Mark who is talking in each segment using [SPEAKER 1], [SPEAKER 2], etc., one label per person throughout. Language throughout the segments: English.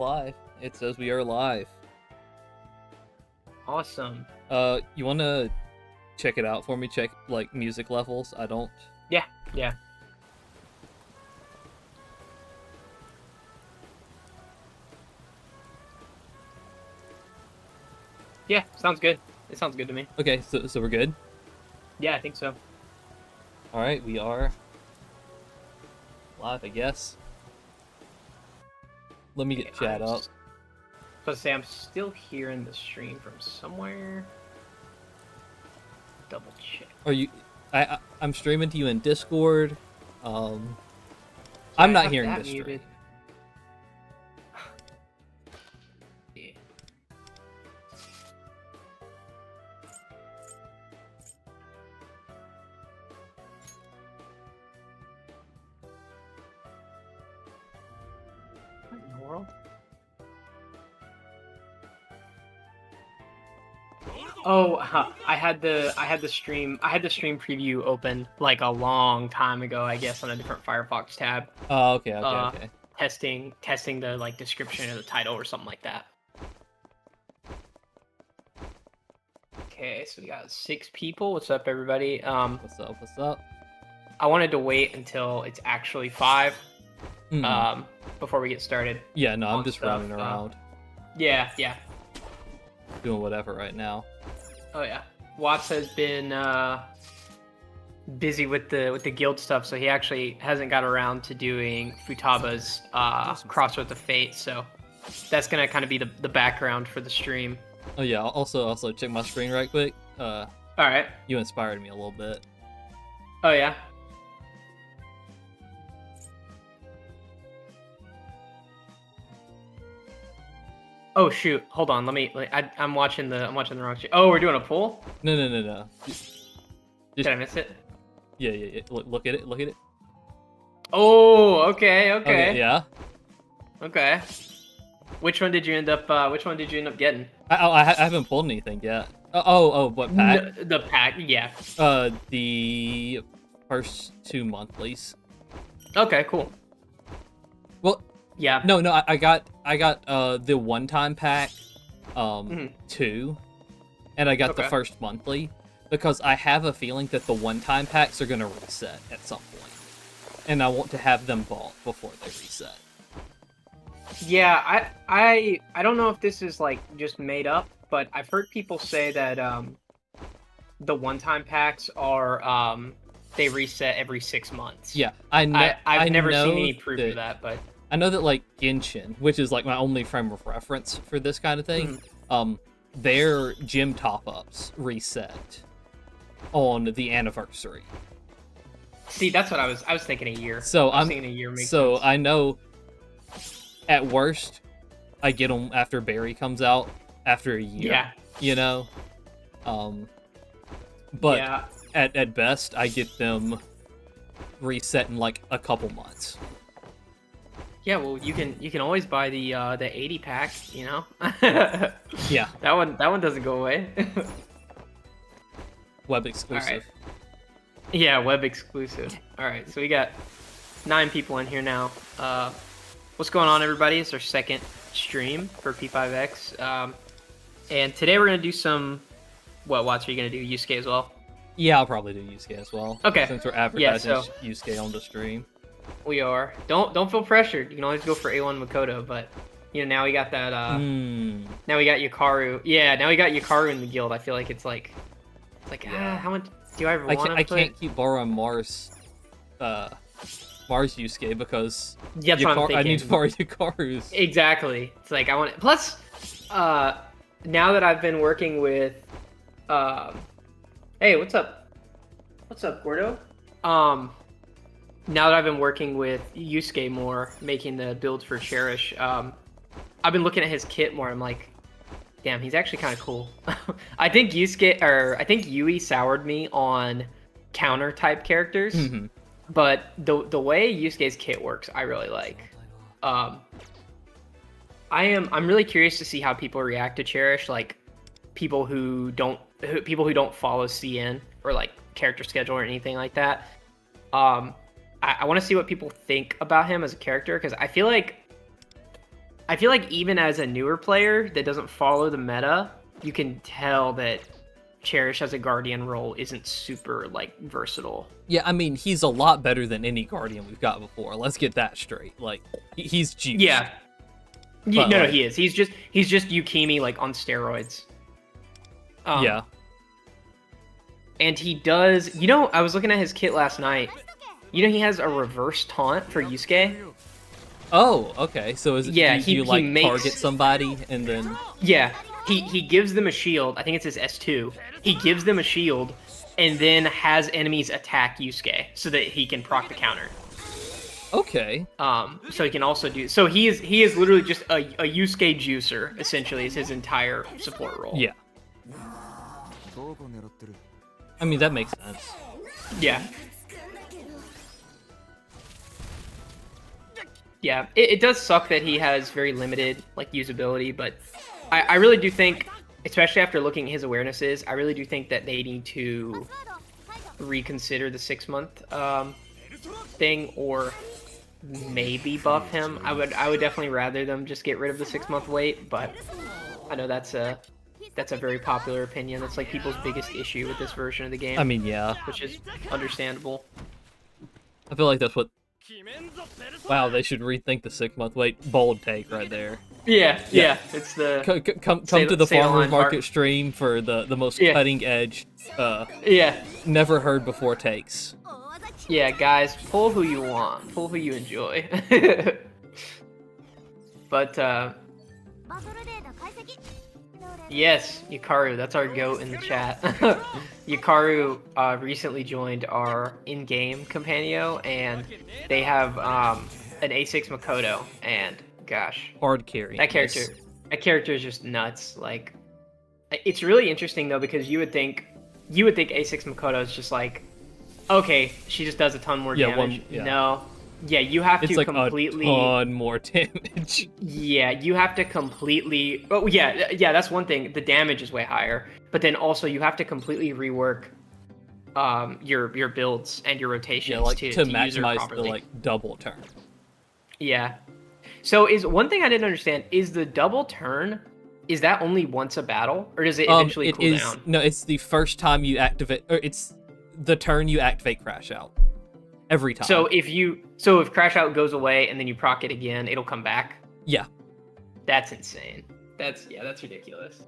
[SPEAKER 1] Live. It says we are live.
[SPEAKER 2] Awesome.
[SPEAKER 1] You wanna check it out for me? Check like music levels. I don't.
[SPEAKER 2] Yeah. Yeah, sounds good. It sounds good to me.
[SPEAKER 1] Okay, so we're good.
[SPEAKER 2] Yeah, I think so.
[SPEAKER 1] All right, we are live, I guess. Let me get chat up.
[SPEAKER 2] So say I'm still hearing the stream from somewhere. Double check.
[SPEAKER 1] Are you? I'm streaming to you in Discord. I'm not hearing this stream.
[SPEAKER 2] Yeah. What in the world? Oh, I had the stream preview open like a long time ago, I guess, on a different Firefox tab.
[SPEAKER 1] Oh, okay.
[SPEAKER 2] Testing the like description or the title or something like that. Okay, so we got 6 people. What's up, everybody?
[SPEAKER 1] What's up?
[SPEAKER 2] I wanted to wait until it's actually 5, before we get started.
[SPEAKER 1] Yeah, no, I'm just running around.
[SPEAKER 2] Yeah.
[SPEAKER 1] Doing whatever right now.
[SPEAKER 2] Oh yeah, Watts has been busy with the guild stuff, so he actually hasn't got around to doing Futaba's Crossroads of Fate. So that's gonna kind of be the background for the stream.
[SPEAKER 1] Oh yeah. Also check my screen right quick.
[SPEAKER 2] All right.
[SPEAKER 1] You inspired me a little bit.
[SPEAKER 2] Oh yeah. Oh shoot! Hold on. I'm watching the wrong shit. Oh, we're doing a poll.
[SPEAKER 1] No.
[SPEAKER 2] Did I miss it?
[SPEAKER 1] Yeah. Look at it.
[SPEAKER 2] Oh, okay.
[SPEAKER 1] Yeah.
[SPEAKER 2] Okay. Which one did you end up getting?
[SPEAKER 1] I haven't pulled anything yet. What pack?
[SPEAKER 2] The pack, yeah.
[SPEAKER 1] The first 2 monthlies.
[SPEAKER 2] Okay, cool.
[SPEAKER 1] Well,
[SPEAKER 2] yeah.
[SPEAKER 1] No, I got the one-time pack, 2, and I got the first monthly because I have a feeling that the one-time packs are gonna reset at some point, and I want to have them bought before they reset.
[SPEAKER 2] Yeah, I don't know if this is like just made up, but I've heard people say that the one-time packs are they reset every 6 months.
[SPEAKER 1] Yeah, I've
[SPEAKER 2] never seen any proof of that, but
[SPEAKER 1] I know that like Genshin, which is like my only frame of reference for this kind of thing, their gym top-ups reset on the anniversary.
[SPEAKER 2] See, that's what I was thinking a year.
[SPEAKER 1] So
[SPEAKER 2] I'm thinking a year makes
[SPEAKER 1] so
[SPEAKER 2] sense.
[SPEAKER 1] I know at worst I get them after Barry comes out after a year.
[SPEAKER 2] Yeah.
[SPEAKER 1] You know? But
[SPEAKER 2] yeah.
[SPEAKER 1] at best I get them reset in like a couple months.
[SPEAKER 2] Yeah, well, you can always buy the 80 pack, you know.
[SPEAKER 1] Yeah.
[SPEAKER 2] That one doesn't go away.
[SPEAKER 1] Web exclusive.
[SPEAKER 2] All right. Yeah, web exclusive. All right, so we got 9 people in here now. What's going on, everybody? It's our second stream for P5X, and today we're gonna do some. What Watts are you gonna do? Yusuke as well?
[SPEAKER 1] Yeah, I'll probably do Yusuke as well.
[SPEAKER 2] Okay.
[SPEAKER 1] Since we're advertising Yusuke on the stream.
[SPEAKER 2] We are. Don't feel pressured. You can always go for A1 Makoto, but you know now we got that. Now we got Yukaru. Yeah, now we got Yukaru in the guild. I feel like it's like how much do I ever want to?
[SPEAKER 1] I can't keep borrowing Mars Yusuke because
[SPEAKER 2] that's what I'm thinking.
[SPEAKER 1] I need to borrow Yukaru's.
[SPEAKER 2] Exactly. It's like I want it. Plus, now that I've been working with, hey, what's up? What's up, Gordo? Now that I've been working with Yusuke more, making the builds for Cherish, I've been looking at his kit more. I'm like, damn, he's actually kind of cool. I think Yui soured me on counter type characters, but the way Yusuke's kit works, I really like. I'm really curious to see how people react to Cherish, like people who don't follow CN or like character schedule or anything like that. I want to see what people think about him as a character, because I feel like I feel like even as a newer player that doesn't follow the meta, you can tell that Cherish as a Guardian role isn't super like versatile.
[SPEAKER 1] Yeah, I mean, he's a lot better than any Guardian we've got before. Let's get that straight. Like, he's juiced.
[SPEAKER 2] Yeah.
[SPEAKER 1] But,
[SPEAKER 2] no,
[SPEAKER 1] like,
[SPEAKER 2] he is. He's just Yukimi like on steroids.
[SPEAKER 1] Yeah.
[SPEAKER 2] And he does. You know, I was looking at his kit last night. You know, he has a reverse taunt for Yusuke.
[SPEAKER 1] Oh, okay. So is it you like
[SPEAKER 2] makes...
[SPEAKER 1] target somebody and then?
[SPEAKER 2] Yeah. He gives them a shield. I think it's his S2. He gives them a shield, and then has enemies attack Yusuke so that he can proc the counter.
[SPEAKER 1] Okay.
[SPEAKER 2] So he can also do. So he is literally just a Yusuke juicer. Essentially, is his entire support role.
[SPEAKER 1] Yeah. I mean, that makes sense.
[SPEAKER 2] Yeah. Yeah, it does suck that he has very limited like usability, but I really do think, especially after looking at his awarenesses, I really do think that they need to reconsider the 6-month thing, or maybe buff him. I would definitely rather them just get rid of the 6-month wait, but I know that's a very popular opinion. That's like people's biggest issue with this version of the game.
[SPEAKER 1] I mean, yeah.
[SPEAKER 2] Which is understandable.
[SPEAKER 1] I feel like that's what... Wow, they should rethink the 6-month wait. Bold take right there.
[SPEAKER 2] Yeah. It's the...
[SPEAKER 1] Come to the farmer's market stream for the most cutting edge, never heard before takes.
[SPEAKER 2] Yeah, guys, pull who you want. Pull who you enjoy. But, yes, Yukaru, that's our goat in the chat. Yukaru recently joined our in-game Companio, and they have an A6 Makoto, and gosh.
[SPEAKER 1] Hard carry.
[SPEAKER 2] That character is just nuts. Like, it's really interesting, though, because you would think A6 Makoto is just like, okay, she just does a ton more damage. No. Yeah, you have to completely...
[SPEAKER 1] a ton more damage.
[SPEAKER 2] Yeah, you have to completely... Oh, yeah, that's one thing. The damage is way higher. But then also you have to completely rework your builds and your rotations to
[SPEAKER 1] maximize the double turn.
[SPEAKER 2] Yeah. So is one thing I didn't understand, is the double turn, is that only once a battle? Or does it eventually cool down?
[SPEAKER 1] No, it's the first time you activate... Or it's the turn you activate Crash Out. Every time.
[SPEAKER 2] So if Crash Out goes away and then you proc it again, it'll come back?
[SPEAKER 1] Yeah.
[SPEAKER 2] That's insane. That's ridiculous.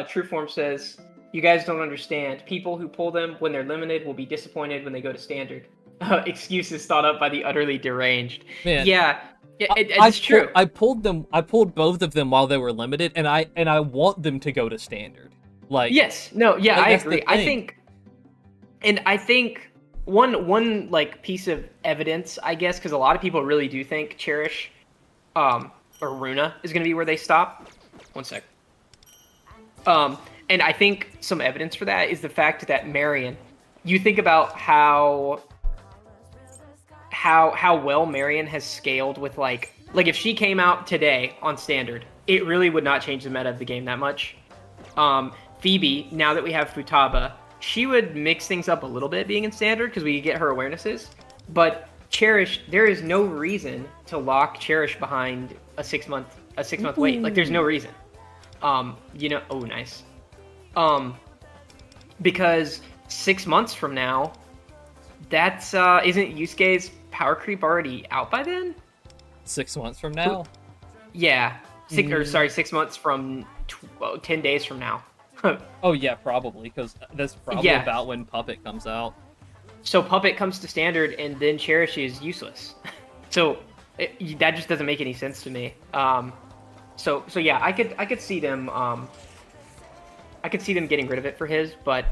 [SPEAKER 2] True Form says, you guys don't understand. People who pull them when they're limited will be disappointed when they go to standard. Excuses thought up by the utterly deranged. Man, yeah, it's true.
[SPEAKER 1] I pulled both of them while they were limited, and I want them to go to standard. Like,
[SPEAKER 2] yes, no, yeah, I agree. I think one like piece of evidence, I guess, because a lot of people really do think Cherish, or Runa is going to be where they stop. One sec. And I think some evidence for that is the fact that Marion, you think about how well Marion has scaled with like if she came out today on standard, it really would not change the meta of the game that much. Phoebe, now that we have Futaba, she would mix things up a little bit being in standard because we could get her awarenesses. But Cherish, there is no reason to lock Cherish behind a 6-month wait. Like, there's no reason. Oh, nice. Because 6 months from now, that's isn't Yusuke's power creep already out by then?
[SPEAKER 1] 6 months from now?
[SPEAKER 2] Yeah. 6 months from 10 days from now.
[SPEAKER 1] Oh yeah, probably, because that's probably about when Puppet comes out.
[SPEAKER 2] So Puppet comes to standard, and then Cherish is useless. So that just doesn't make any sense to me. So yeah, I could see them. I could see them getting rid of it for his, but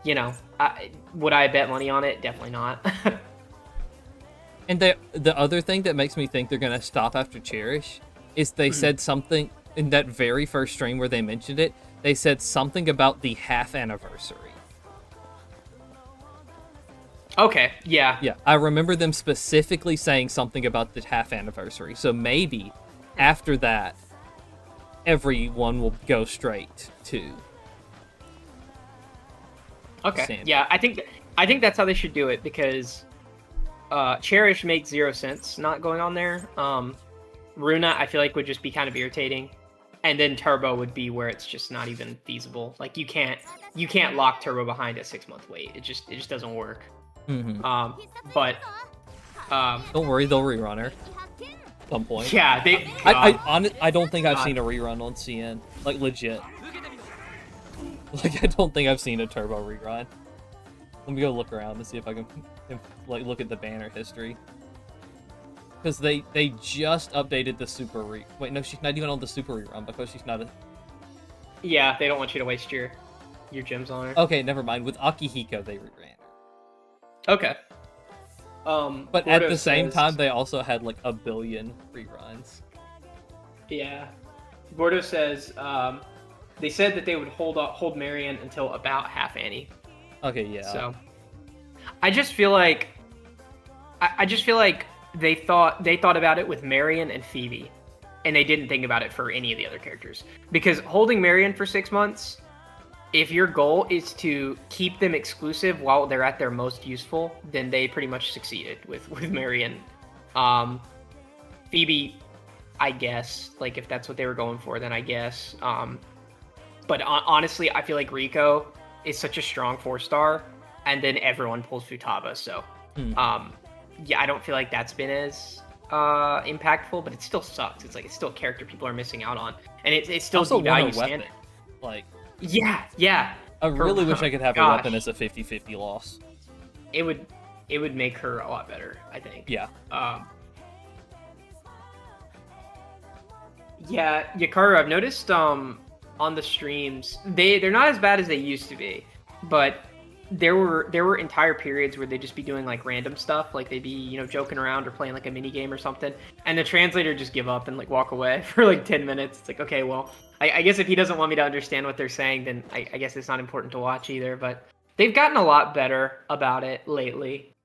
[SPEAKER 2] would I bet money on it? Definitely not.
[SPEAKER 1] And the other thing that makes me think they're gonna stop after Cherish is they said something in that very first stream where they mentioned it. They said something about the half anniversary.
[SPEAKER 2] Okay, yeah.
[SPEAKER 1] Yeah, I remember them specifically saying something about the half anniversary. So maybe after that, everyone will go straight to...
[SPEAKER 2] Okay, standard. Yeah, I think that's how they should do it, because Cherish makes 0 sense not going on there. Runa, I feel like would just be kind of irritating, and then Turbo would be where it's just not even feasible. Like you can't lock Turbo behind a 6-month wait. It just doesn't work.
[SPEAKER 1] Mm-hmm.
[SPEAKER 2] But
[SPEAKER 1] don't worry, they'll rerun her at some point.
[SPEAKER 2] Yeah,
[SPEAKER 1] I don't think I've seen a rerun on CN, like legit. Like I don't think I've seen a Turbo rerun. Let me go look around to see if I can like look at the banner history. Because they just updated the Super Wait, no, she's not even on the Super rerun because she's not a...
[SPEAKER 2] Yeah, they don't want you to waste your gems on her.
[SPEAKER 1] Okay, never mind. With Akihiko, they reran her.
[SPEAKER 2] Okay.
[SPEAKER 1] But
[SPEAKER 2] Gordo
[SPEAKER 1] at the same
[SPEAKER 2] says,
[SPEAKER 1] time, they also had like a billion reruns.
[SPEAKER 2] Yeah. Gordo says they said that they would hold Marion until about half Annie.
[SPEAKER 1] Okay, yeah.
[SPEAKER 2] So I just feel like they thought about it with Marion and Phoebe, and they didn't think about it for any of the other characters. Because holding Marion for 6 months, if your goal is to keep them exclusive while they're at their most useful, then they pretty much succeeded with Marion. Phoebe, I guess, like if that's what they were going for, then I guess. But honestly, I feel like Rico is such a strong 4-star, and then everyone pulls Futaba. So, yeah, I don't feel like that's been as impactful, but it still sucks. It's like it's still a character people are missing out on, and it still devalues standard.
[SPEAKER 1] Like,
[SPEAKER 2] yeah.
[SPEAKER 1] I really wish I could have a weapon as a 50-50 loss.
[SPEAKER 2] It would make her a lot better, I think.
[SPEAKER 1] Yeah.
[SPEAKER 2] Yeah, Yakaru, I've noticed on the streams they're not as bad as they used to be, but there were entire periods where they'd just be doing like random stuff, like they'd be joking around or playing like a mini game or something, and the translator just give up and like walk away for like 10 minutes. It's like, okay, well, I guess if he doesn't want me to understand what they're saying, then I guess it's not important to watch either. But they've gotten a lot better about it lately.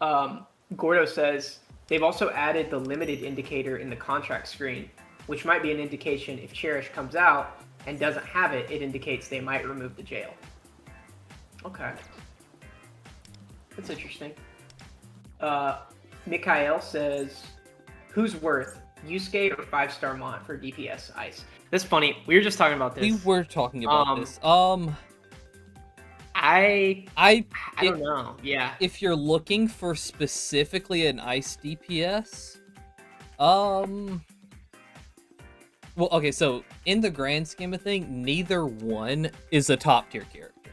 [SPEAKER 2] Gordo says they've also added the limited indicator in the contract screen, which might be an indication if Cherish comes out and doesn't have it, it indicates they might remove the jail. Okay. That's interesting. Mikhail says, who's worth, Yusuke or 5-star Mont for DPS Ice? That's funny. We were just talking about this.
[SPEAKER 1] We were talking about this.
[SPEAKER 2] I don't know. Yeah.
[SPEAKER 1] If you're looking for specifically an Ice DPS, well, okay, so in the grand scheme of things, neither one is a top tier character.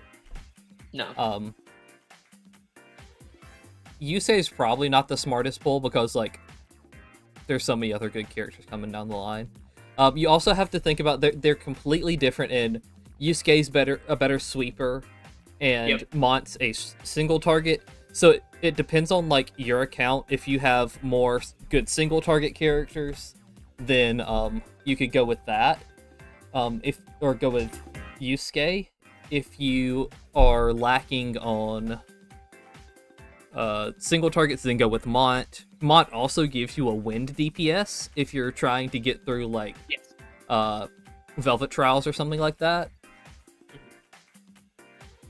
[SPEAKER 2] No.
[SPEAKER 1] Yusei is probably not the smartest pull because like there's so many other good characters coming down the line. You also have to think about they're completely different in Yusuke's a better sweeper, and Mont's a single target. So it depends on like your account. If you have more good single target characters, then you could go with that. Or go with Yusuke. If you are lacking on single targets, then go with Mont. Mont also gives you a wind DPS if you're trying to get through like Velvet Trials or something like that.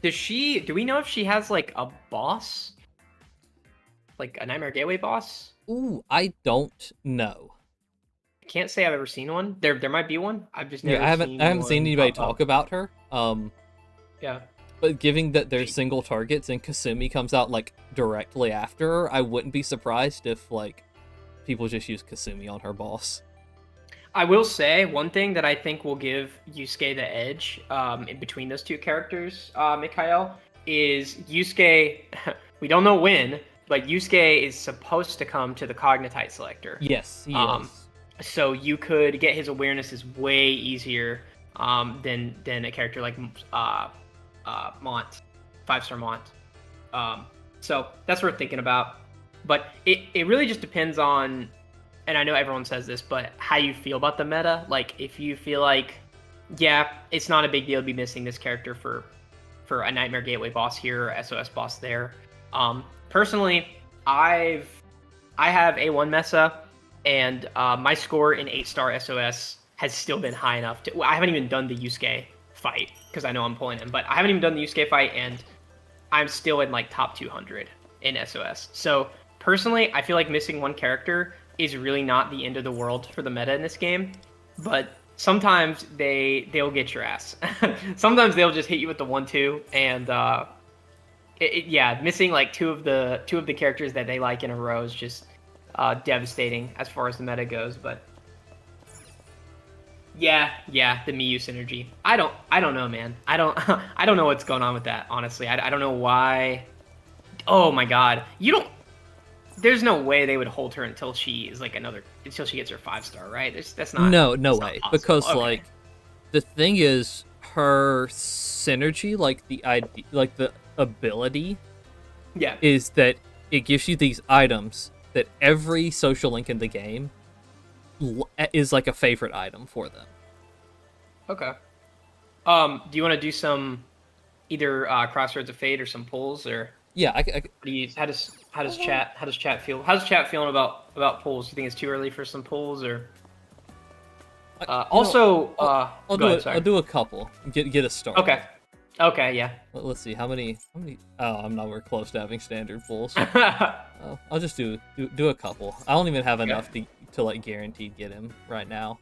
[SPEAKER 2] Do we know if she has like a boss? Like a Nightmare Gateway boss?
[SPEAKER 1] Ooh, I don't know.
[SPEAKER 2] Can't say I've ever seen one. There might be one. I've just never
[SPEAKER 1] I haven't seen anybody talk about her.
[SPEAKER 2] Yeah.
[SPEAKER 1] But given that there's single targets and Kasumi comes out like directly after her, I wouldn't be surprised if like people just use Kasumi on her boss.
[SPEAKER 2] I will say one thing that I think will give Yusuke the edge in between those two characters, Mikhail, is Yusuke, we don't know when, but Yusuke is supposed to come to the Cognitite Selector.
[SPEAKER 1] Yes, he is.
[SPEAKER 2] So you could get his awarenesses way easier than a character like Mont, 5-star Mont. So that's worth thinking about. But it really just depends on, and I know everyone says this, but how you feel about the meta. Like if you feel like, yeah, it's not a big deal to be missing this character for a Nightmare Gateway boss here or SOS boss there. Personally, I have A1 Mesa, and my score in 8-star SOS has still been high enough to. I haven't even done the Yusuke fight because I know I'm pulling him, but I haven't even done the Yusuke fight, and I'm still in like top 200 in SOS. So personally, I feel like missing one character is really not the end of the world for the meta in this game, but sometimes they'll get your ass. Sometimes they'll just hit you with the 1-2, and yeah, missing like two of the characters that they like in a row is just devastating as far as the meta goes. But yeah, the Miyu synergy. I don't know, man. I don't know what's going on with that. Honestly, I don't know why. Oh my God, you don't. There's no way they would hold her until she is like until she gets her 5-star, right? That's not.
[SPEAKER 1] No way. Because
[SPEAKER 2] okay.
[SPEAKER 1] like, the thing is, her synergy, like the ability, is that it gives you these items that every social link in the game is like a favorite item for them.
[SPEAKER 2] Okay. Do you want to do some either Crossroads of Fate or some pulls or?
[SPEAKER 1] Yeah,
[SPEAKER 2] how does chat feel? How's chat feeling about pulls? Do you think it's too early for some pulls or? I'll
[SPEAKER 1] do a couple. Get a start.
[SPEAKER 2] Okay, yeah.
[SPEAKER 1] Let's see how many. Oh, I'm nowhere close to having standard pulls. I'll just do a couple. I don't even have enough to like guaranteed get him right now.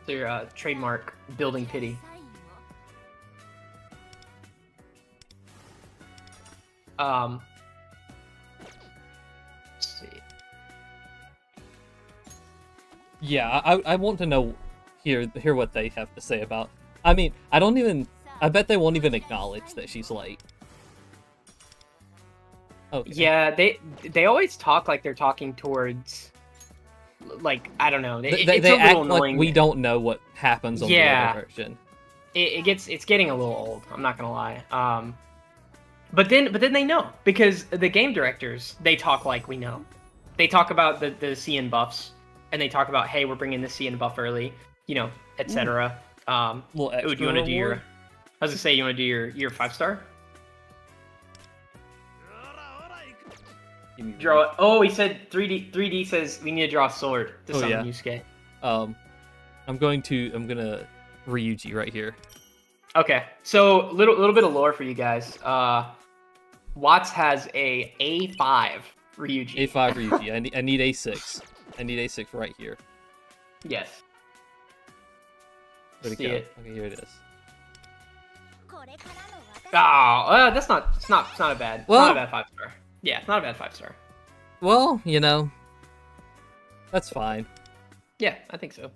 [SPEAKER 2] So your trademark building pity. Let's see.
[SPEAKER 1] Yeah, I want to know hear what they have to say about. I mean, I bet they won't even acknowledge that she's late. Okay.
[SPEAKER 2] Yeah, they always talk like they're talking towards, like, I don't know.
[SPEAKER 1] They
[SPEAKER 2] it's a
[SPEAKER 1] act
[SPEAKER 2] little annoying.
[SPEAKER 1] like we don't know what happens on the other version.
[SPEAKER 2] It's getting a little old. I'm not gonna lie. But then they know, because the game directors, they talk like we know. They talk about the CN buffs, and they talk about, hey, we're bringing the CN buff early, etc. Do you want to do your? I was gonna say, you want to do your 5-star? Draw. Oh, he said 3D. 3D says we need to draw a sword to summon Yusuke.
[SPEAKER 1] I'm gonna Ryuji right here.
[SPEAKER 2] Okay, so little bit of lore for you guys. Watts has a A5 Ryuji.
[SPEAKER 1] A5 Ryuji. I need A6. I need A6 right here.
[SPEAKER 2] Yes.
[SPEAKER 1] Where'd it go? Okay, here it is.
[SPEAKER 2] Oh, that's not. It's not a bad.
[SPEAKER 1] Well,
[SPEAKER 2] not a bad 5-star. Yeah, it's not a bad 5-star.
[SPEAKER 1] Well, that's fine.
[SPEAKER 2] Yeah, I think so.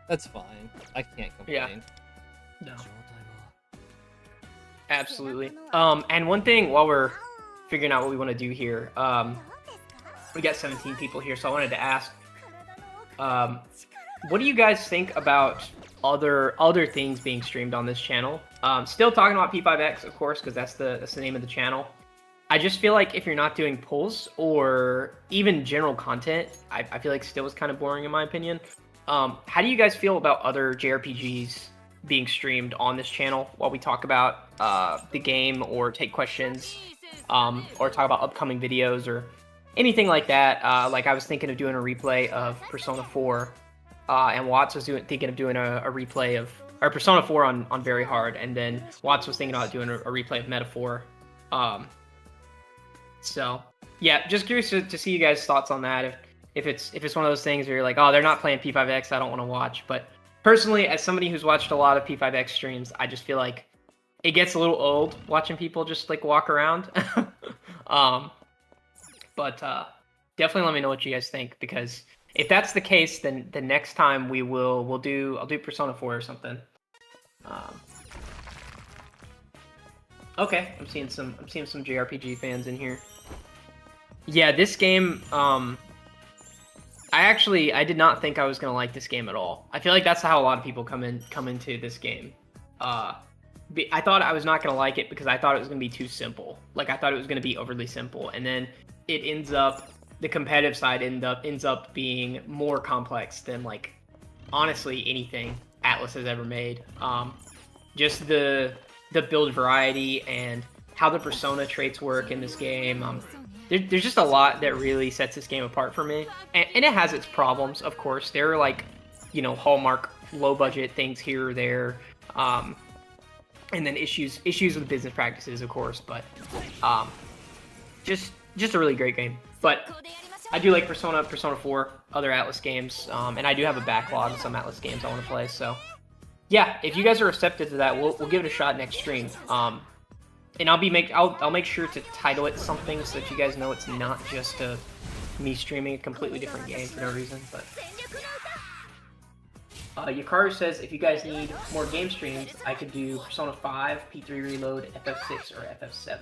[SPEAKER 1] That's fine. I can't complain.
[SPEAKER 2] Yeah. No. Absolutely. And one thing while we're figuring out what we want to do here, we got 17 people here, so I wanted to ask, what do you guys think about other things being streamed on this channel? Still talking about P5X, of course, because that's the name of the channel. I just feel like if you're not doing pulls or even general content, I feel like still is kind of boring in my opinion. How do you guys feel about other JRPGs being streamed on this channel while we talk about the game or take questions or talk about upcoming videos or anything like that? Like I was thinking of doing a replay of Persona 4 and Watts was thinking of doing a replay of Persona 4 on Very Hard, and then Watts was thinking about doing a replay of Metaphor. So yeah, just curious to see you guys' thoughts on that. If it's one of those things where you're like, oh, they're not playing P5X, I don't want to watch. But personally, as somebody who's watched a lot of P5X streams, I just feel like it gets a little old watching people just like walk around. But definitely let me know what you guys think, because if that's the case, then the next time I'll do Persona 4 or something. Okay, I'm seeing some JRPG fans in here. Yeah, this game, I did not think I was gonna like this game at all. I feel like that's how a lot of people come into this game. I thought I was not gonna like it because I thought it was gonna be too simple. Like I thought it was gonna be overly simple, and then the competitive side ends up being more complex than, like, honestly anything Atlas has ever made. Just the build variety and how the Persona traits work in this game. There's just a lot that really sets this game apart for me, and it has its problems, of course. There are, like, hallmark low budget things here or there. and then issues with business practices, of course. But just a really great game. But I do like Persona 4, other Atlas games, and I do have a backlog of some Atlas games I want to play. So yeah, if you guys are receptive to that, we'll give it a shot next stream. And I'll make sure to title it something so that you guys know it's not just me streaming a completely different game for no reason. But Yakaru says if you guys need more game streams, I could do Persona 5, P3 Reload, FF6, or FF7.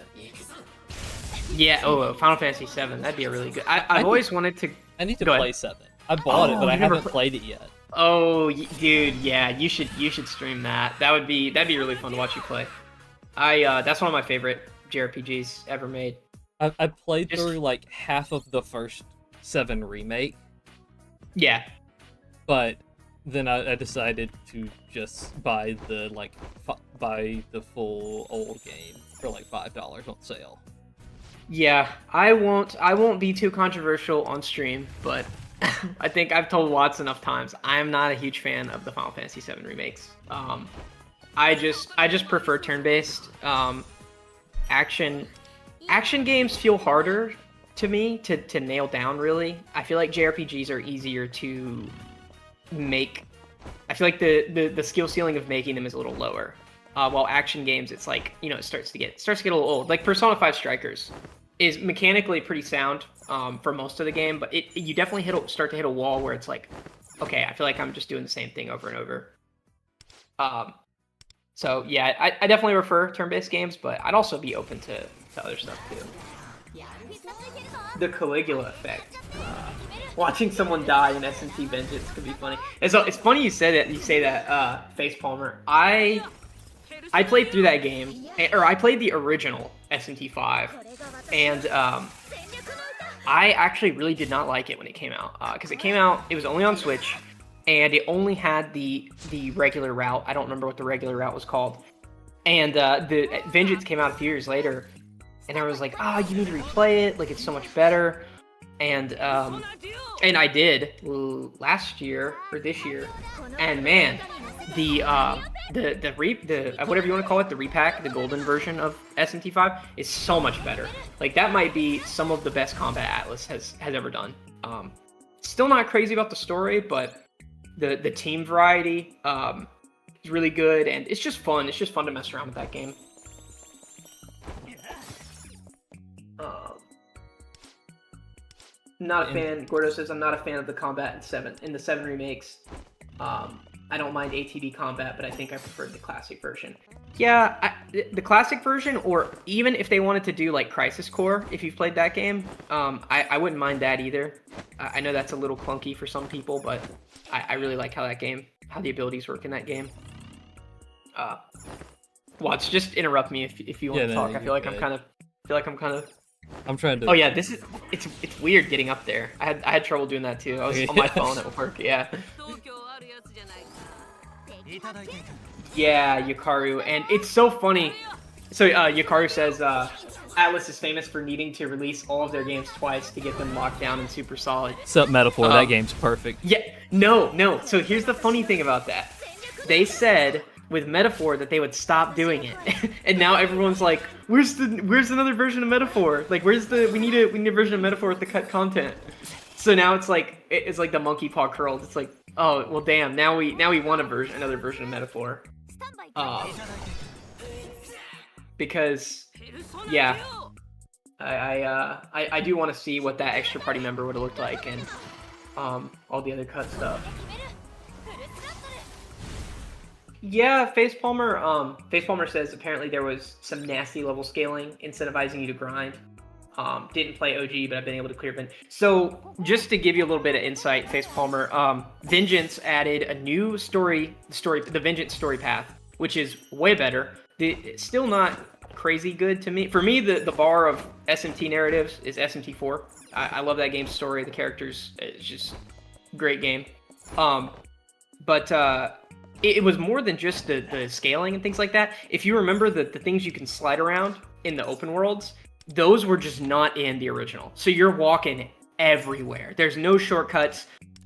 [SPEAKER 2] Yeah, Final Fantasy 7. That'd be a really good. I've always wanted to.
[SPEAKER 1] I need to play 7. I bought it, but I haven't played it yet.
[SPEAKER 2] Oh, dude, yeah, you should stream that. That'd be really fun to watch you play. That's one of my favorite JRPGs ever made.
[SPEAKER 1] I played through like half of the first 7 remake. Yeah. But then I decided to just buy the full old game for like $5 on sale. Yeah, I won't be too controversial on stream, but I think I've told Watts enough times I am not a huge fan of the Final Fantasy VII remakes. I just prefer turn-based. Action games feel harder to me to nail down, really. I feel like JRPGs are easier to make. I feel like the skill ceiling of making them is a little lower. While action games, it's like, it starts to get a little old. Like Persona 5 Strikers is mechanically pretty sound for most of the game, but you definitely start to hit a wall where it's like, okay, I feel like I'm just doing the same thing over and over. So yeah, I definitely prefer turn-based games, but I'd also be open to other stuff too. The Caligula effect. Watching someone die in SMT Vengeance could be funny. And so it's funny you say that, Face Palmer. I played through that game, or I played the original SMT5, and I actually really did not like it when it came out, because it was only on Switch, and it only had the regular route. I don't remember what the regular route was called. And the Vengeance came out a few years later, and I was like, you need to replay it, like it's so much better. And I did last year or this year, and man, the whatever you want to call it, the repack, the golden version of SMT5 is so much better. Like that might be some of the best combat Atlas has ever done. Still not crazy about the story, but the team variety is really good, and it's just fun. It's just fun to mess around with that game. Not a fan. Gordo says I'm not a fan of the combat in the 7 remakes. I don't mind ATB combat, but I think I preferred the classic version. Yeah, the classic version, or even if they wanted to do like Crisis Core, if you've played that game, I wouldn't mind that either. I know that's a little clunky for some people, but I really like how the abilities work in that game. Watch, just interrupt me if you want to talk. I feel like I'm kind of. I'm trying to. Oh yeah, it's weird getting up there. I had trouble doing that too. I was on my phone at work. Yeah. Yeah, Yakaru, and it's so funny. So Yakaru says Atlas is famous for needing to release all of their games twice to get them locked down and super solid. Sup, Metaphor? That game's perfect. Yeah. No. So here's the funny thing about that. They said with Metaphor that they would stop doing it, and now everyone's like, "Where's another version of Metaphor? Like, we need a version of Metaphor with the cut content." So now it's like the monkey paw curled. It's like, oh well, damn. Now we want another version of Metaphor. Because yeah, I do want to see what that extra party member would have looked like, and all the other cut stuff. Yeah, Face Palmer says apparently there was some nasty level scaling incentivizing you to grind. Didn't play OG, but I've been able to clear bin. So just to give you a little bit of insight, Face Palmer, Vengeance added a new the Vengeance story path, which is way better. It's still not crazy good to me. For me, the bar of SMT narratives is SMT4. I love that game's story. The characters, it's just great game. But it was more than just the scaling and things like that. If you remember the things you can slide around in the open worlds, those were just not in the original. So you're walking everywhere. There's no shortcuts.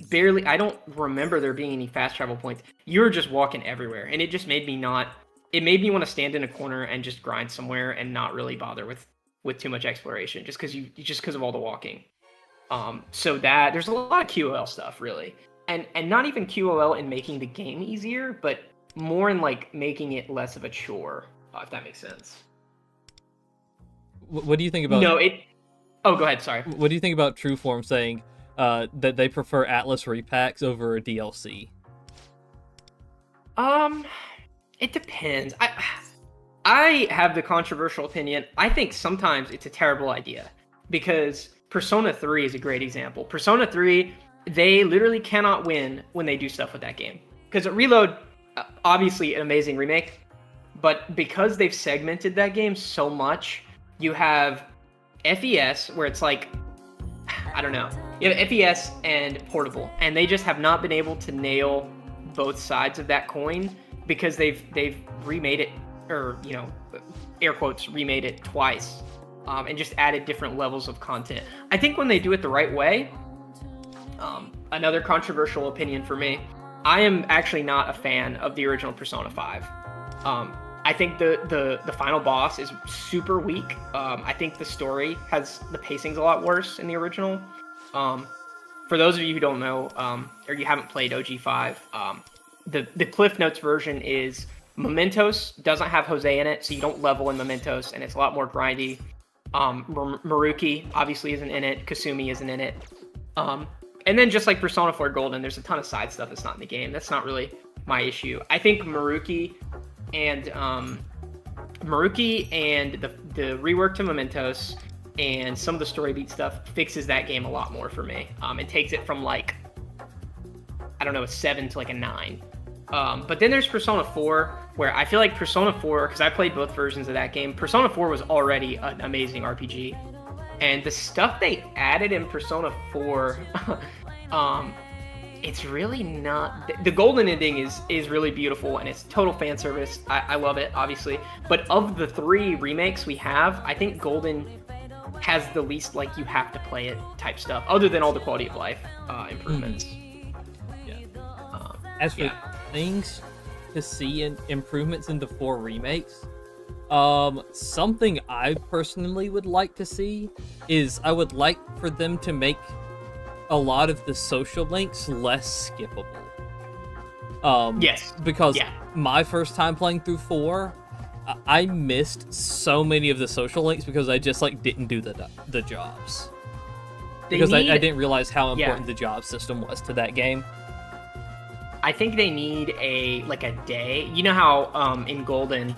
[SPEAKER 1] Barely. I don't remember there being any fast travel points. You're just walking everywhere, and it just made me not
[SPEAKER 2] it made me want to stand in a corner and just grind somewhere and not really bother with too much exploration, just because of all the walking. So that there's a lot of QOL stuff really, and not even QOL in making the game easier, but more in like making it less of a chore, if that makes sense.
[SPEAKER 1] What do you think about?
[SPEAKER 2] No, it. Oh, go ahead. Sorry.
[SPEAKER 1] What do you think about Trueform saying that they prefer Atlas repacks over a DLC?
[SPEAKER 2] It depends. I have the controversial opinion. I think sometimes it's a terrible idea because Persona 3 is a great example. Persona 3, they literally cannot win when they do stuff with that game. Because Reload, obviously an amazing remake, but because they've segmented that game so much, you have FES, where it's like, I don't know. You have FES and portable, and they just have not been able to nail both sides of that coin because they've remade it, or, you know, air quotes, remade it twice, and just added different levels of content. I think when they do it the right way, another controversial opinion for me, I am actually not a fan of the original Persona 5. I think the final boss is super weak. I think the story the pacing's a lot worse in the original. For those of you who don't know, or you haven't played OG5, the Cliff Notes version is Mementos doesn't have Jose in it, so you don't level in Mementos, and it's a lot more grindy. Maruki obviously isn't in it. Kasumi isn't in it. And then just like Persona 4 Golden, there's a ton of side stuff that's not in the game. That's not really my issue. I think Maruki and the rework to Mementos and some of the story beat stuff fixes that game a lot more for me. It takes it from like, I don't know, a 7 to like a 9. But then there's Persona 4, where I feel like Persona 4, because I played both versions of that game, Persona 4 was already an amazing RPG. And the stuff they added in Persona 4, it's really not... The golden ending is really beautiful, and it's total fan service. I love it, obviously. But of the 3 remakes we have, I think Golden has the least, like, you have to play it type stuff, other than all the quality of life improvements.
[SPEAKER 1] Yeah. As for things to see in improvements in the 4 remakes, something I personally would like to see is I would like for them to make a lot of the social links less skippable.
[SPEAKER 2] Yes.
[SPEAKER 1] Because my first time playing through 4, I missed so many of the social links because I just like didn't do the jobs. I didn't realize how important the job system was to that game.
[SPEAKER 2] I think they need a day. You know how in Golden,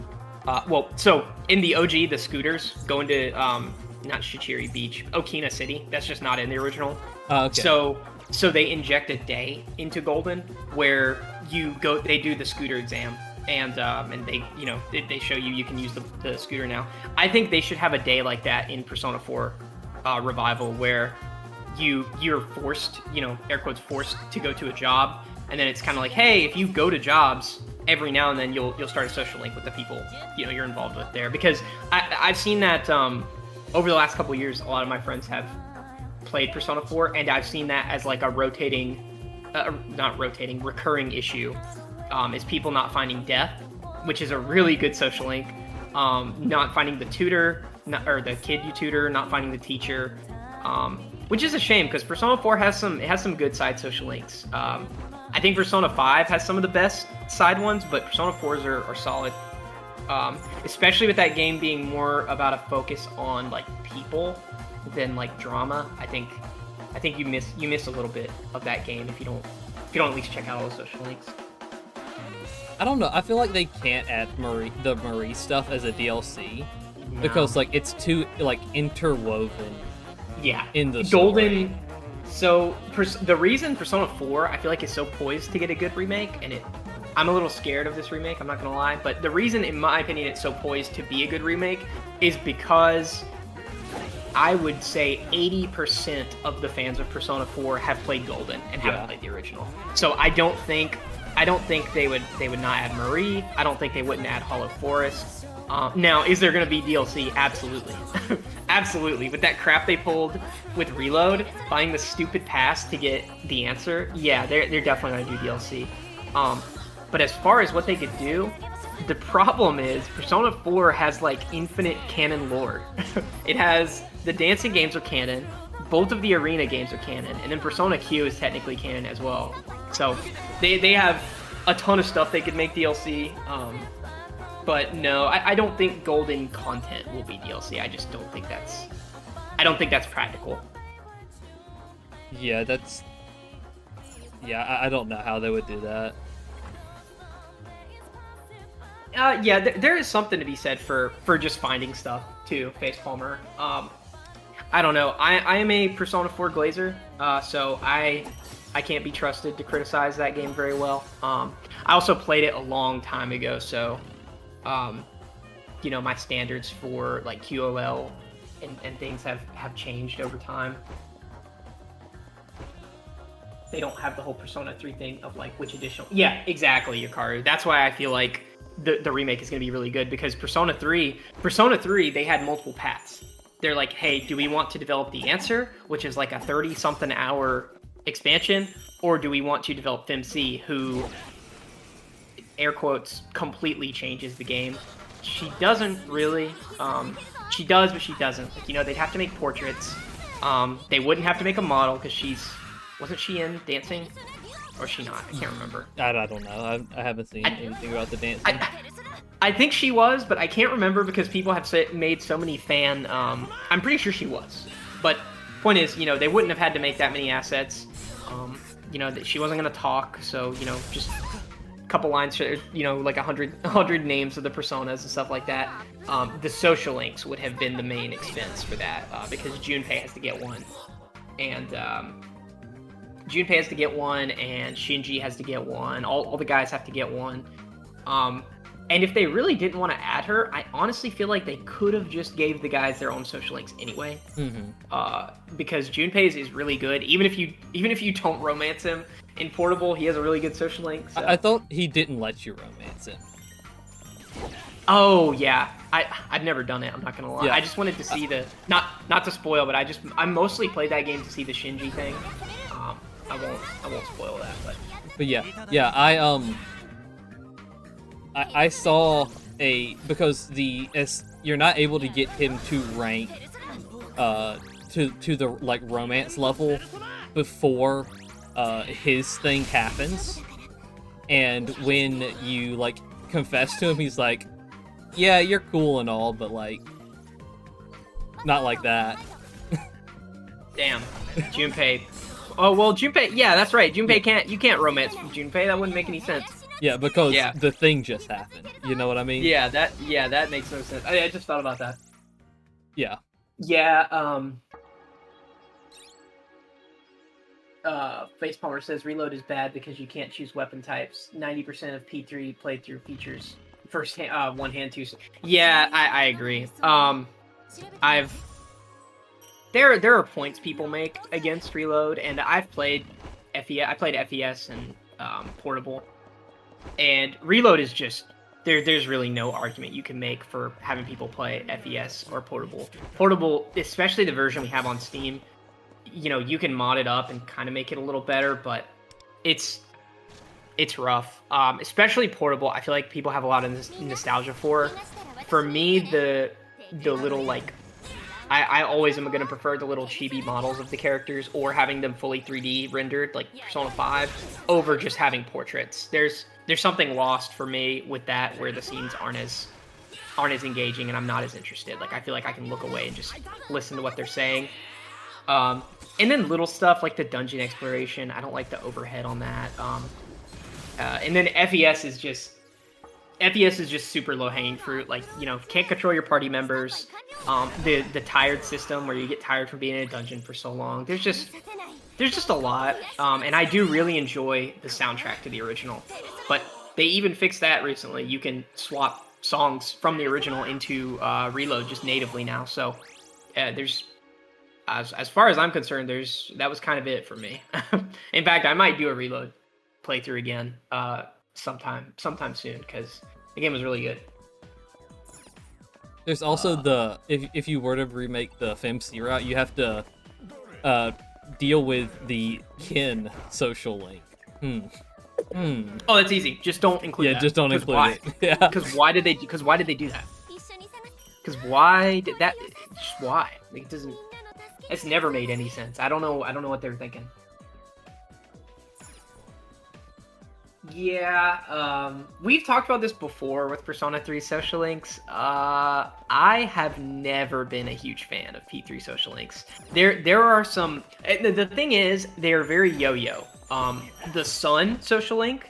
[SPEAKER 2] so in the OG, the scooters go into not Shichiri Beach, Okina City. That's just not in the original.
[SPEAKER 1] Okay.
[SPEAKER 2] So they inject a day into Golden where they do the scooter exam, and they show you can use the scooter now. I think they should have a day like that in Persona 4 Revival where you're forced, air quotes forced, to go to a job, and then it's kind of like, hey, if you go to jobs, every now and then you'll start a social link with the people you're involved with there. Because I've seen that over the last couple of years, a lot of my friends have played Persona 4, and I've seen that as like a recurring issue, is people not finding death, which is a really good social link, not finding the tutor, or the kid you tutor, not finding the teacher, which is a shame because Persona 4 has some good side social links. I think Persona 5 has some of the best side ones, but Persona 4s are solid. Especially with that game being more about a focus on like people than like drama. I think you miss a little bit of that game if you don't at least check out all the social links.
[SPEAKER 1] I don't know. I feel like they can't add the Marie stuff as a DLC because like it's too like interwoven.
[SPEAKER 2] Yeah.
[SPEAKER 1] In the
[SPEAKER 2] Golden.
[SPEAKER 1] story.
[SPEAKER 2] So the reason Persona 4 I feel like is so poised to get a good remake, and I'm a little scared of this remake, I'm not gonna lie, but the reason, in my opinion, it's so poised to be a good remake is because I would say 80% of the fans of Persona 4 have played Golden and haven't played the original. So I don't think they would not add Marie. I don't think they wouldn't add Hollow Forest. Now, is there going to be DLC? Absolutely. Absolutely. With that crap they pulled with Reload, buying the stupid pass to get the answer, yeah, they're definitely going to do DLC. But as far as what they could do, The problem is Persona 4 has like infinite canon lore. It has the dancing games are canon, both of the arena games are canon, and then Persona Q is technically canon as well. So they have a ton of stuff they could make DLC. But no, I don't think golden content will be DLC. I just don't think that's practical.
[SPEAKER 1] Yeah, I don't know how they would do that.
[SPEAKER 2] Yeah, there is something to be said for just finding stuff too, Face Palmer. I don't know. I am a Persona 4 glazer, so I can't be trusted to criticize that game very well. I also played it a long time ago, so you know, my standards for like QOL and things have changed over time. They don't have the whole Persona 3 thing of like which edition. Yeah, exactly, Yakaru. That's why I feel like the remake is going to be really good, because Persona 3, they had multiple paths. They're like, hey, do we want to develop the answer, which is like a 30-something hour expansion, or do we want to develop FemC, who, air quotes, completely changes the game? She doesn't really. She does, but she doesn't. Like, you know, they'd have to make portraits. They wouldn't have to make a model, because wasn't she in dancing? Or is she not? I can't remember.
[SPEAKER 1] I don't know. I haven't seen anything about the dancing.
[SPEAKER 2] I think she was, but I can't remember because people have made so many fan... I'm pretty sure she was. But point is, you know, they wouldn't have had to make that many assets. You know, she wasn't going to talk, so, you know, just a couple lines, you know, like 100 names of the personas and stuff like that. The social links would have been the main expense for that, because Junpei has to get one. And... Junpei has to get one, and Shinji has to get one. All the guys have to get one. And if they really didn't want to add her, I honestly feel like they could have just gave the guys their own social links anyway. Because Junpei's is really good. Even if you don't romance him in Portable, he has a really good social link. So.
[SPEAKER 1] I thought he didn't let you romance him.
[SPEAKER 2] Oh yeah, I've never done it. I'm not gonna lie.
[SPEAKER 1] Yeah.
[SPEAKER 2] I just wanted to see the not to spoil, but I mostly played that game to see the Shinji thing. I won't spoil that, but
[SPEAKER 1] yeah, I saw because you're not able to get him to rank to the like romance level before his thing happens, and when you like confess to him, he's like, yeah, you're cool and all, but like not like that.
[SPEAKER 2] Damn, Junpei. Oh well, Junpei. Yeah, that's right. Junpei you can't romance from Junpei. That wouldn't make any sense.
[SPEAKER 1] Yeah, because the thing just happened. You know what I mean?
[SPEAKER 2] Yeah, that makes no sense. I just thought about that.
[SPEAKER 1] Yeah.
[SPEAKER 2] Yeah. Face Palmer says reload is bad because you can't choose weapon types. 90% of P3 playthrough features first hand, one hand two. Yeah, I agree. There are points people make against reload, and I've played FES. I played FES and Portable, and reload is just there's really no argument you can make for having people play FES or Portable. Portable, especially the version we have on Steam, you know, you can mod it up and kind of make it a little better, but it's rough. Especially Portable, I feel like people have a lot of nostalgia for. For me, the little like. I always am going to prefer the little chibi models of the characters, or having them fully 3D rendered, like Persona 5, over just having portraits. There's something lost for me with that, where the scenes aren't as engaging, and I'm not as interested. Like, I feel like I can look away and just listen to what they're saying. And then little stuff like the dungeon exploration, I don't like the overhead on that. And then FES is just super low-hanging fruit. Like, you know, can't control your party members. The tired system where you get tired from being in a dungeon for so long. There's just a lot. And I do really enjoy the soundtrack to the original. But they even fixed that recently. You can swap songs from the original into Reload just natively now. So there's, as far as I'm concerned, that was kind of it for me. In fact, I might do a Reload playthrough again. Sometime soon, because the game was really good.
[SPEAKER 1] There's also if you were to remake the FemC route, you have to deal with the kin social link.
[SPEAKER 2] Oh, that's easy. Just don't include that.
[SPEAKER 1] Yeah, just don't include
[SPEAKER 2] why?
[SPEAKER 1] it. Yeah.
[SPEAKER 2] Because why did they do that? Because why did that? Just why? Like, it doesn't. It's never made any sense. I don't know what they were thinking. Yeah, we've talked about this before with Persona 3 social links. I have never been a huge fan of P3 social links. There are some. The thing is, they're very yo-yo. The Sun social link,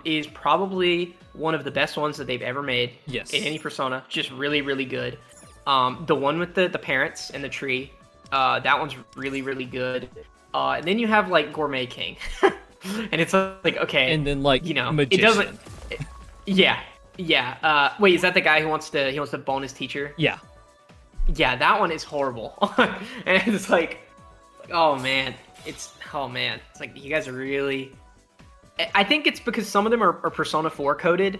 [SPEAKER 2] is probably one of the best ones that they've ever made.
[SPEAKER 1] Yes.
[SPEAKER 2] In any Persona, just really, really good. The one with the parents and the tree, that one's really, really good. And then you have like Gourmet King. And it's like, okay,
[SPEAKER 1] And then like,
[SPEAKER 2] you know,
[SPEAKER 1] Magician.
[SPEAKER 2] it doesn't. Yeah. Wait, is that the guy who wants to bone his teacher?
[SPEAKER 1] Yeah.
[SPEAKER 2] Yeah, that one is horrible. And it's like, oh man, it's like you guys are really. I think it's because some of them are Persona 4 coded,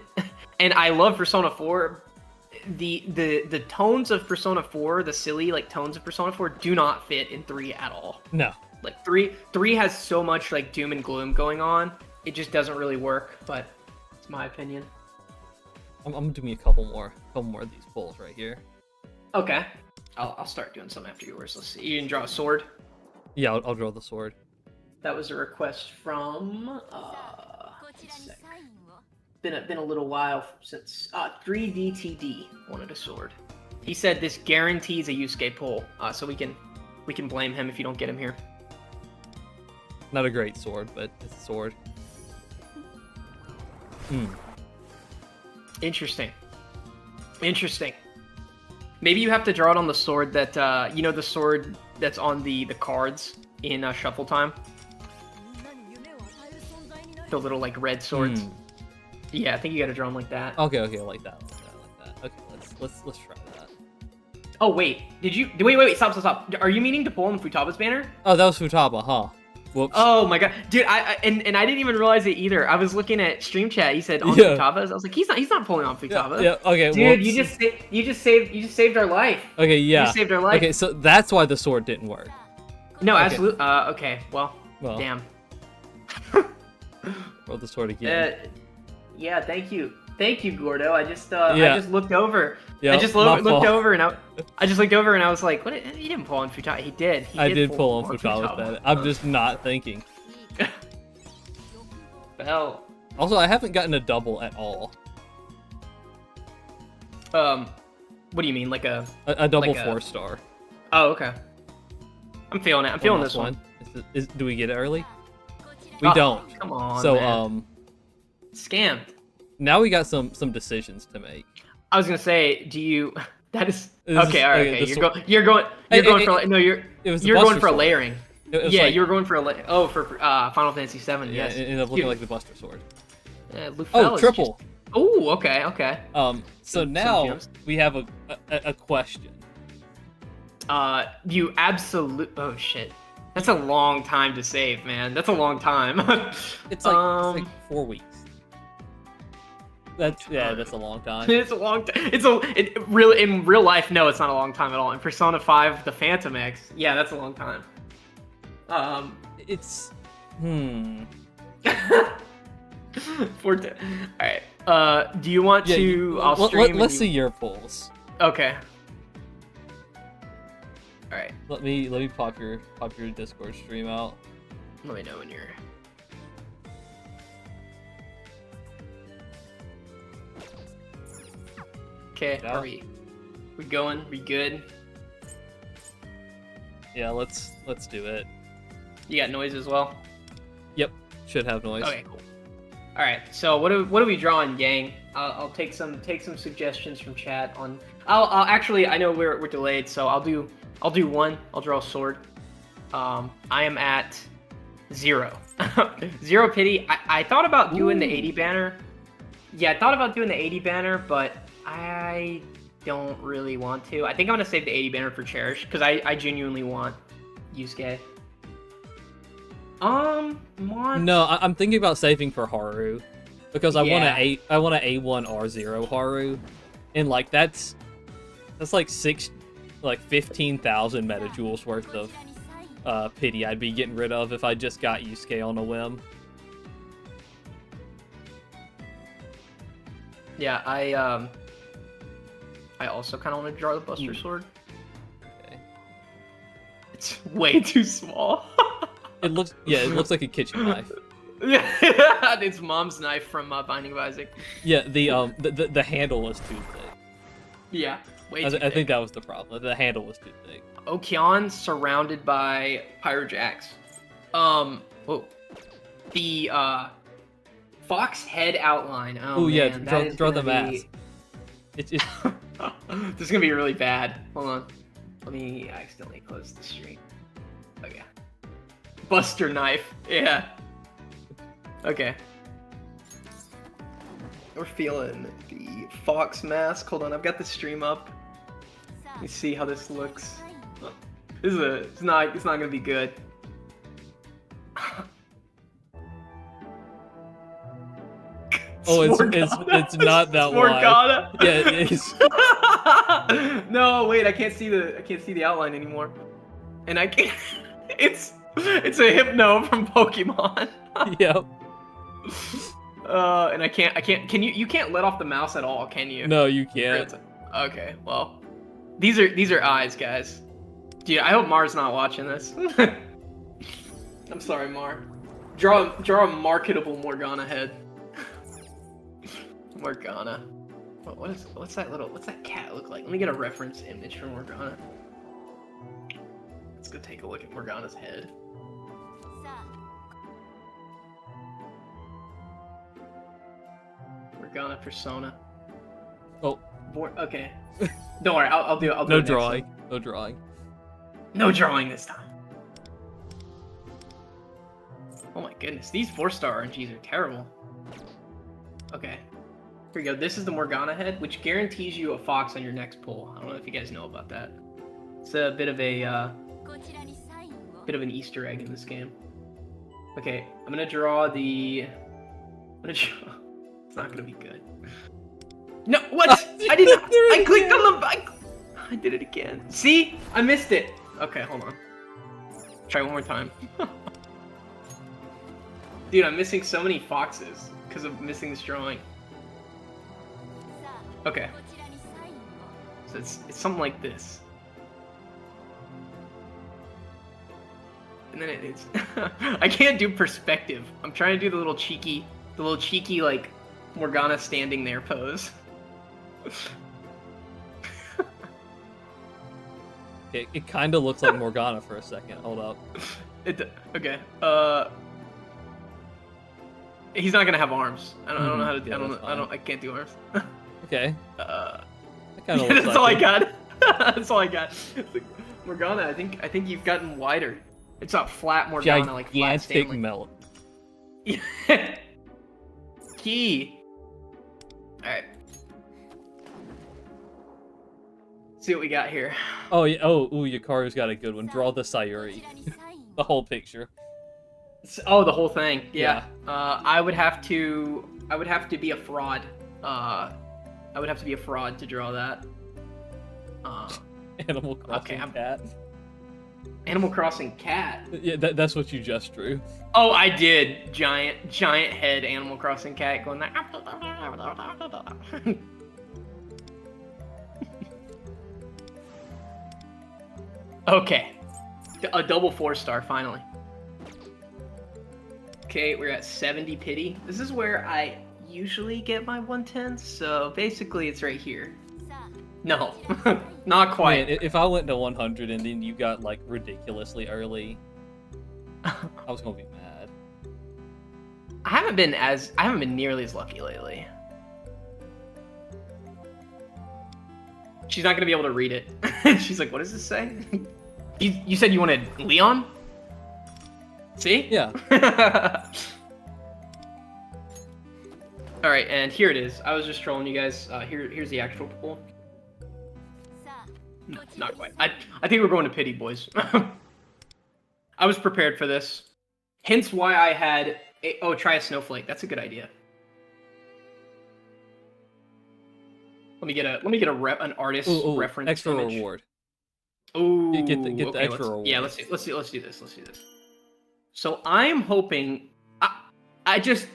[SPEAKER 2] and I love Persona 4. The tones of Persona 4, the silly like tones of Persona 4, do not fit in 3 at all.
[SPEAKER 1] No.
[SPEAKER 2] Like 3 has so much like doom and gloom going on. It just doesn't really work, but it's my opinion.
[SPEAKER 1] I'm gonna do me a couple more of these pulls right here.
[SPEAKER 2] Okay. I'll start doing some after yours. Let's see. You didn't draw a sword?
[SPEAKER 1] Yeah, I'll draw the sword.
[SPEAKER 2] That was a request from one sec. Been a little while since 3DTD wanted a sword. He said this guarantees a Yusuke pull, so we can blame him if you don't get him here.
[SPEAKER 1] Not a great sword, but it's a sword.
[SPEAKER 2] Interesting. Maybe you have to draw it on the sword that the sword that's on the cards in Shuffle Time. The little like red swords. Yeah, I think you got to draw them like that.
[SPEAKER 1] Okay, like that. Okay, let's try that.
[SPEAKER 2] Oh wait, wait, stop. Are you meaning to pull on Futaba's banner?
[SPEAKER 1] Oh, that was Futaba, huh? Whoops.
[SPEAKER 2] Oh my god, dude! I didn't even realize it either. I was looking at stream chat. He said on
[SPEAKER 1] Yeah.
[SPEAKER 2] Futaba's. I was like, he's not pulling on Futaba.
[SPEAKER 1] Yeah. Okay.
[SPEAKER 2] Dude,
[SPEAKER 1] whoops.
[SPEAKER 2] you just saved our life.
[SPEAKER 1] Okay. Yeah.
[SPEAKER 2] You saved our life.
[SPEAKER 1] Okay, so that's why the sword didn't work.
[SPEAKER 2] No,
[SPEAKER 1] Okay.
[SPEAKER 2] absolutely. Okay. Well. Damn.
[SPEAKER 1] Roll the sword again.
[SPEAKER 2] Yeah. Thank you, Gordo. I just looked over.
[SPEAKER 1] Yeah,
[SPEAKER 2] I just looked over and I was like, what? He didn't pull on Futaba. He did.
[SPEAKER 1] I did pull on Futaba with that. I'm just not thinking.
[SPEAKER 2] Well.
[SPEAKER 1] Also, I haven't gotten a double at all.
[SPEAKER 2] What do you mean, like a
[SPEAKER 1] double
[SPEAKER 2] like
[SPEAKER 1] 4-star?
[SPEAKER 2] Oh, okay. I'm feeling it. I'm feeling this one.
[SPEAKER 1] Do we get it early? We don't.
[SPEAKER 2] Come on.
[SPEAKER 1] So
[SPEAKER 2] man. Scammed.
[SPEAKER 1] Now we got some decisions to make.
[SPEAKER 2] I was gonna say, do you? That is
[SPEAKER 1] This
[SPEAKER 2] okay.
[SPEAKER 1] is-
[SPEAKER 2] All right.
[SPEAKER 1] okay,
[SPEAKER 2] Okay. You're going for no. You're going for a layering. Yeah,
[SPEAKER 1] like,
[SPEAKER 2] you were going for for Final Fantasy VII.
[SPEAKER 1] yeah,
[SPEAKER 2] Yes.
[SPEAKER 1] it ended up looking like the Buster Sword.
[SPEAKER 2] Lufel
[SPEAKER 1] Oh,
[SPEAKER 2] is
[SPEAKER 1] triple.
[SPEAKER 2] Just... Oh, okay.
[SPEAKER 1] So
[SPEAKER 2] Some
[SPEAKER 1] now
[SPEAKER 2] gems.
[SPEAKER 1] we have a question.
[SPEAKER 2] You absolute. Oh shit. That's a long time to save, man. That's a long time.
[SPEAKER 1] It's like 4 weeks. That's a long time.
[SPEAKER 2] It's a long time. In real life, no, it's not a long time at all. In Persona 5, the Phantom X, yeah, that's a long time.
[SPEAKER 1] It's
[SPEAKER 2] All right. Do you want to? I'll stream.
[SPEAKER 1] Let's see your polls.
[SPEAKER 2] Okay. All right.
[SPEAKER 1] Let me pop your Discord stream out.
[SPEAKER 2] Let me know when you're. Okay.
[SPEAKER 1] Yeah.
[SPEAKER 2] Are we going? We good?
[SPEAKER 1] Yeah, let's do it.
[SPEAKER 2] You got noise as well.
[SPEAKER 1] Yep, should have noise.
[SPEAKER 2] Okay, cool. All right, so what are we drawing, gang? I'll take some suggestions from chat on. I'll actually, I know we're delayed, so I'll do one. I'll draw a sword. I am at 0. 0 pity. I thought about doing the 80 banner. Yeah, I thought about doing the 80 banner, but I don't really want to. I think I'm gonna save the 80 banner for Cherish because I genuinely want Yusuke.
[SPEAKER 1] No, I'm thinking about saving for Haru because I want a A1 R0 Haru, and like that's like 15,000 metajoules worth of pity I'd be getting rid of if I just got Yusuke on a whim.
[SPEAKER 2] Yeah, I also kind of want to draw the Buster Sword.
[SPEAKER 1] Okay.
[SPEAKER 2] It's way too small.
[SPEAKER 1] It looks like a kitchen knife.
[SPEAKER 2] Yeah, it's mom's knife from Binding of Isaac.
[SPEAKER 1] Yeah, the handle was too thick.
[SPEAKER 2] Yeah, way too thick.
[SPEAKER 1] I think that was the problem. The handle was too thick.
[SPEAKER 2] Okeon surrounded by Pyrojacks. Whoa. The fox head outline. Oh
[SPEAKER 1] yeah,
[SPEAKER 2] man,
[SPEAKER 1] draw the mask. It's
[SPEAKER 2] this is gonna be really bad. Hold on. Let me accidentally close the stream. Okay. Buster knife. Yeah. Okay. We're feeling the fox mask. Hold on, I've got the stream up. Let me see how this looks. It's not gonna be good.
[SPEAKER 1] Oh, it's not that wide.
[SPEAKER 2] Morgana.
[SPEAKER 1] Yeah, it is.
[SPEAKER 2] No, wait, I can't see the outline anymore. And I can't. It's a Hypno from Pokemon.
[SPEAKER 1] Yep.
[SPEAKER 2] And I can't. Can you can't let off the mouse at all, can you?
[SPEAKER 1] No, you can't.
[SPEAKER 2] Okay, well, these are eyes, guys. Dude, I hope Mar's not watching this. I'm sorry, Mar. Draw a marketable Morgana head. Morgana. What's that cat look like? Let me get a reference image for Morgana. Let's go take a look at Morgana's head. Morgana persona.
[SPEAKER 1] Oh.
[SPEAKER 2] Okay. Don't worry, I'll do it.
[SPEAKER 1] No drawing. No drawing.
[SPEAKER 2] No drawing this time. Oh my goodness, these 4-star RNGs are terrible. Okay. Here we go. This is the Morgana head, which guarantees you a fox on your next pull. I don't know if you guys know about that. It's a bit of an Easter egg in this game. Okay, I'm gonna draw the. It's not gonna be good. No, what? I did not. I clicked on the. I did it again. See, I missed it. Okay, hold on. Try one more time. Dude, I'm missing so many foxes because of missing this drawing. Okay. So it's something like this. And then it's I can't do perspective. I'm trying to do the little cheeky like Morgana standing there pose.
[SPEAKER 1] It kind of looks like Morgana for a second. Hold up.
[SPEAKER 2] Okay. He's not gonna have arms. I don't know how to do. I can't do arms.
[SPEAKER 1] Okay.
[SPEAKER 2] That
[SPEAKER 1] kind of
[SPEAKER 2] that's
[SPEAKER 1] looks
[SPEAKER 2] all
[SPEAKER 1] like
[SPEAKER 2] I got. That's all I got. Morgana, I think you've gotten wider. It's not flat Morgana, like flat Stanley.
[SPEAKER 1] Melt.
[SPEAKER 2] Key. Alright. See what we got here.
[SPEAKER 1] Oh, yeah. Oh, ooh, Yakaru's got a good one. Draw the Sayuri. The whole picture.
[SPEAKER 2] Oh, the whole thing. Yeah. I would have to be a fraud. I would have to be a fraud to draw that.
[SPEAKER 1] Animal Crossing cat.
[SPEAKER 2] Animal Crossing cat.
[SPEAKER 1] Yeah, that's what you just drew.
[SPEAKER 2] Oh, I did. Giant head Animal Crossing cat going like. Okay. A double 4-star finally. Okay, we're at 70 pity. This is where I usually get my 110, so basically it's right here. No, not quite.
[SPEAKER 1] Man, if I went to 100 and then you got like ridiculously early, I was gonna be mad.
[SPEAKER 2] I haven't been nearly as lucky lately. She's not gonna be able to read it. She's like, what does this say? You said you wanted Leon? See?
[SPEAKER 1] Yeah.
[SPEAKER 2] Alright, and here it is. I was just trolling you guys. Here's the actual pool. No, not quite. I think we're going to pity, boys. I was prepared for this. Hence why I had... try a snowflake. That's a good idea. Let me get an artist reference
[SPEAKER 1] extra
[SPEAKER 2] image.
[SPEAKER 1] reward.
[SPEAKER 2] Ooh,
[SPEAKER 1] get the extra reward.
[SPEAKER 2] Yeah, let's do this. So I'm hoping. I just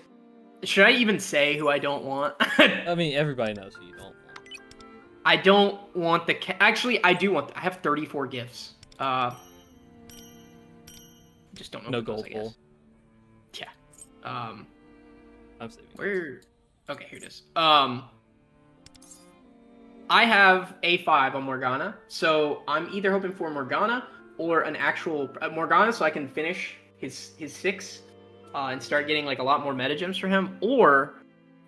[SPEAKER 2] Should I even say who I don't want?
[SPEAKER 1] I mean, everybody knows who you don't want.
[SPEAKER 2] I don't want the actually, I do want. I have 34 gifts. Just don't know.
[SPEAKER 1] No gold bowl.
[SPEAKER 2] Yeah.
[SPEAKER 1] I'm saving.
[SPEAKER 2] Where? Okay, here it is. I have A5 on Morgana, so I'm either hoping for Morgana or an actual Morgana, so I can finish his 6 and start getting like a lot more meta gems for him, or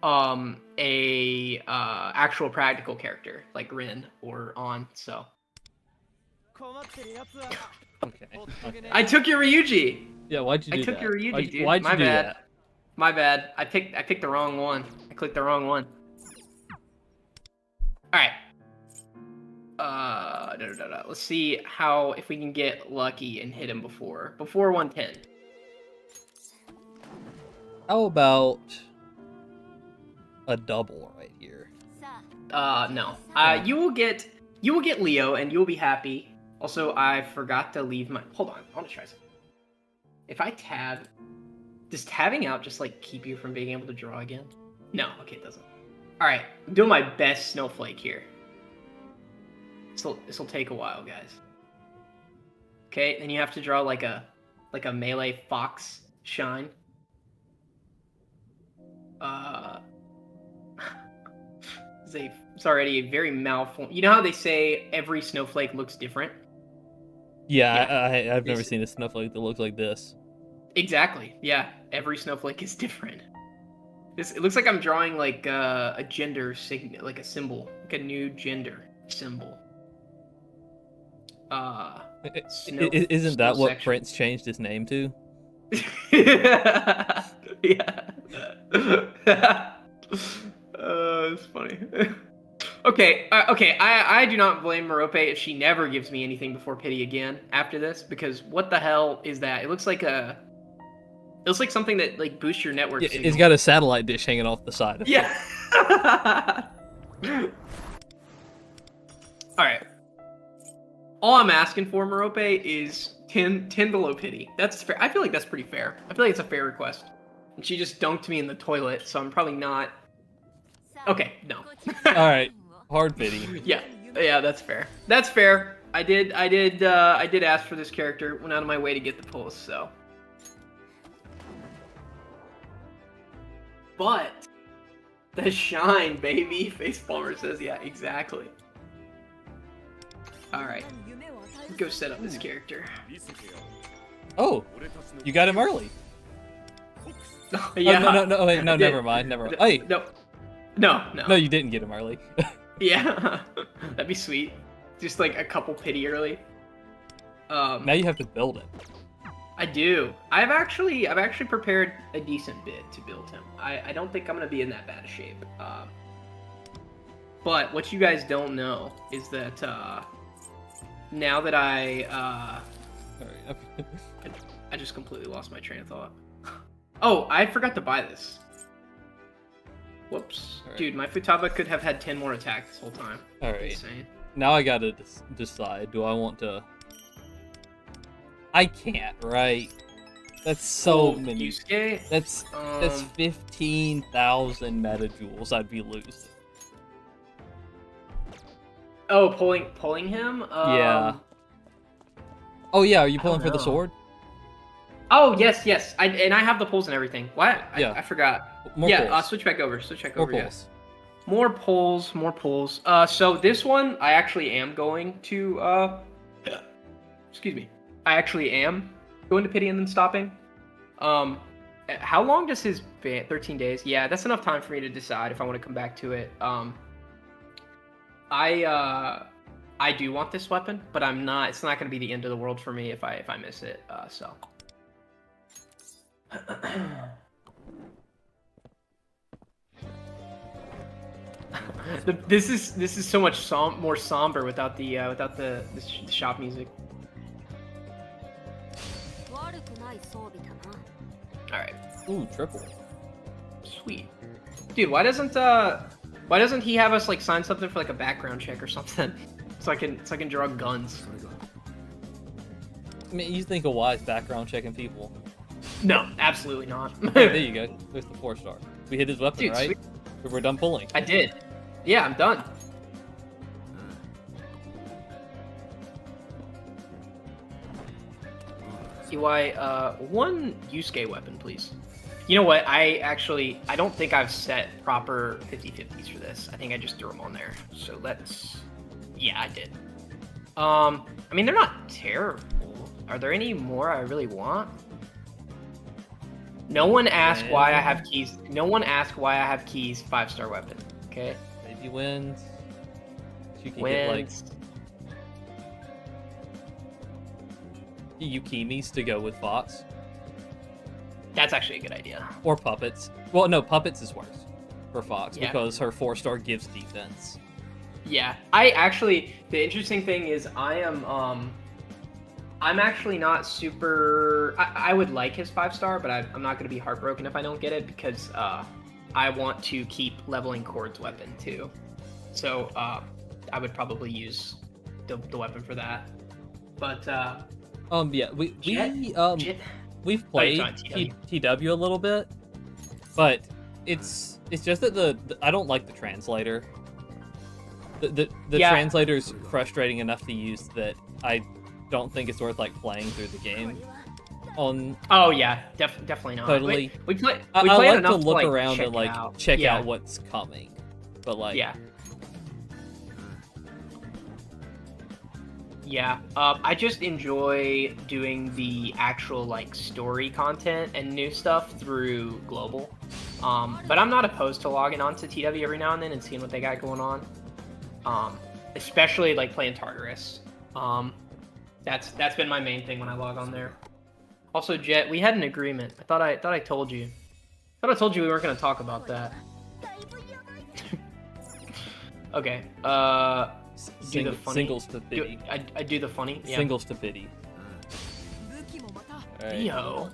[SPEAKER 2] a actual practical character like Rin or On. So.
[SPEAKER 1] Okay.
[SPEAKER 2] I took your Ryuji.
[SPEAKER 1] Yeah, why'd you do that?
[SPEAKER 2] I took your Ryuji, dude.
[SPEAKER 1] Why'd you do that?
[SPEAKER 2] My bad. I picked the wrong one. I clicked the wrong one. All right. Let's see if we can get lucky and hit him before 110.
[SPEAKER 1] How about a double right here?
[SPEAKER 2] No. You will get Leo, and you'll be happy. Also, I forgot to leave my. Hold on. I want to try something. If I tab, does tabbing out just like keep you from being able to draw again? No. Okay, it doesn't. All right. I'm doing my best snowflake here. This will take a while, guys. Okay, then you have to draw like a melee fox shine. It's already a very malformed. You know how they say every snowflake looks different?
[SPEAKER 1] Yeah. I've never seen a snowflake that looks like this.
[SPEAKER 2] Exactly. Yeah, every snowflake is different. It looks like I'm drawing like a gender signal, like a symbol, like a new gender symbol.
[SPEAKER 1] Isn't that what section. Prince changed his name to?
[SPEAKER 2] Yeah. It's funny. Okay. I do not blame Merope if she never gives me anything before pity again after this, because what the hell is that? It looks like something that like boosts your network.
[SPEAKER 1] Yeah, it's got a satellite dish hanging off the side of it.
[SPEAKER 2] Yeah. All right. All I'm asking for, Merope, is 10 below pity. That's fair. I feel like that's pretty fair. I feel like it's a fair request. And she just dunked me in the toilet, so I'm probably not. Okay, no.
[SPEAKER 1] All right, hard pity.
[SPEAKER 2] Yeah, that's fair. That's fair. I did ask for this character. Went out of my way to get the pulls, so. But the shine, baby. Face Palmer says, yeah, exactly. All right, let's go set up this character.
[SPEAKER 1] Oh, you got him early.
[SPEAKER 2] Yeah.
[SPEAKER 1] Oh, no, wait, no, never mind. Hey.
[SPEAKER 2] No,
[SPEAKER 1] you didn't get him early.
[SPEAKER 2] Yeah, that'd be sweet. Just like a couple pity early.
[SPEAKER 1] Now you have to build it.
[SPEAKER 2] I do. I've actually prepared a decent bit to build him. I don't think I'm gonna be in that bad a shape. But what you guys don't know is that now that I just completely lost my train of thought. Oh, I forgot to buy this. Whoops. Right. Dude, my Futaba could have had 10 more attacks this whole time.
[SPEAKER 1] Alright.
[SPEAKER 2] Insane.
[SPEAKER 1] Now I gotta decide, do I want to... I can't, right? That's so many.
[SPEAKER 2] Yusuke?
[SPEAKER 1] That's 15,000 meta jewels I'd be losing.
[SPEAKER 2] Oh, pulling him?
[SPEAKER 1] Yeah. Oh yeah, are you pulling for the sword?
[SPEAKER 2] Oh yes. I have the pulls and everything. What?
[SPEAKER 1] Yeah.
[SPEAKER 2] I forgot.
[SPEAKER 1] More pulls.
[SPEAKER 2] Switch back over.
[SPEAKER 1] More
[SPEAKER 2] Yes. More pulls. So this one I actually am going to excuse me. I actually am going to pity and then stopping. How long does his 13 days? Yeah, that's enough time for me to decide if I want to come back to it. I do want this weapon, but I'm not. It's not going to be the end of the world for me if I miss it. So. This is so much more somber without the shop music. All right.
[SPEAKER 1] Ooh, triple.
[SPEAKER 2] Sweet. Dude, why doesn't he have us like sign something for like a background check or something? So I can draw guns.
[SPEAKER 1] I mean, you think a wise background checking people?
[SPEAKER 2] No, absolutely not.
[SPEAKER 1] There you go. There's the 4-star. We hit his weapon,
[SPEAKER 2] Dude,
[SPEAKER 1] right?
[SPEAKER 2] sweet.
[SPEAKER 1] We're done pulling.
[SPEAKER 2] I did. Yeah, I'm done. CY, one Yusuke weapon, please. You know what? I don't think I've set proper 50/50s for this. I think I just threw them on there. So let's... Yeah, I did. I mean, they're not terrible. Are there any more I really want? No one asked why I have keys. No one asked why I have keys 5-star weapon. Okay.
[SPEAKER 1] Maybe wins. You can
[SPEAKER 2] Wins.
[SPEAKER 1] get, like... Yukimis to go with Fox.
[SPEAKER 2] That's actually a good idea.
[SPEAKER 1] Or Puppets. Well, no, Puppets is worse for Fox
[SPEAKER 2] Yeah.
[SPEAKER 1] because her 4-star gives defense.
[SPEAKER 2] Yeah, the interesting thing is I'm actually not super, I would like his 5-star, but I'm not going to be heartbroken if I don't get it because I want to keep leveling Cord's weapon too. So I would probably use the weapon for that. But
[SPEAKER 1] yeah, we've played
[SPEAKER 2] sorry,
[SPEAKER 1] TW a little bit, but it's just that I don't like the translator. The translator's frustrating enough to use that I don't think it's worth like playing through the game.
[SPEAKER 2] Oh yeah, definitely not.
[SPEAKER 1] Totally.
[SPEAKER 2] We play.
[SPEAKER 1] I
[SPEAKER 2] play
[SPEAKER 1] like
[SPEAKER 2] enough
[SPEAKER 1] to look
[SPEAKER 2] to,
[SPEAKER 1] around and like check
[SPEAKER 2] Yeah.
[SPEAKER 1] out what's coming, but like
[SPEAKER 2] Yeah. Yeah, I just enjoy doing the actual like story content and new stuff through global. But I'm not opposed to logging on to TW every now and then and seeing what they got going on. Especially like playing Tartarus. That's been my main thing when I log on there. Also, Jet, we had an agreement. I thought I told you. I thought I told you we weren't gonna talk about that. Okay. Do the funny.
[SPEAKER 1] Singles to pity.
[SPEAKER 2] I do the funny. Yeah.
[SPEAKER 1] Singles to pity. Alright.
[SPEAKER 2] Yo.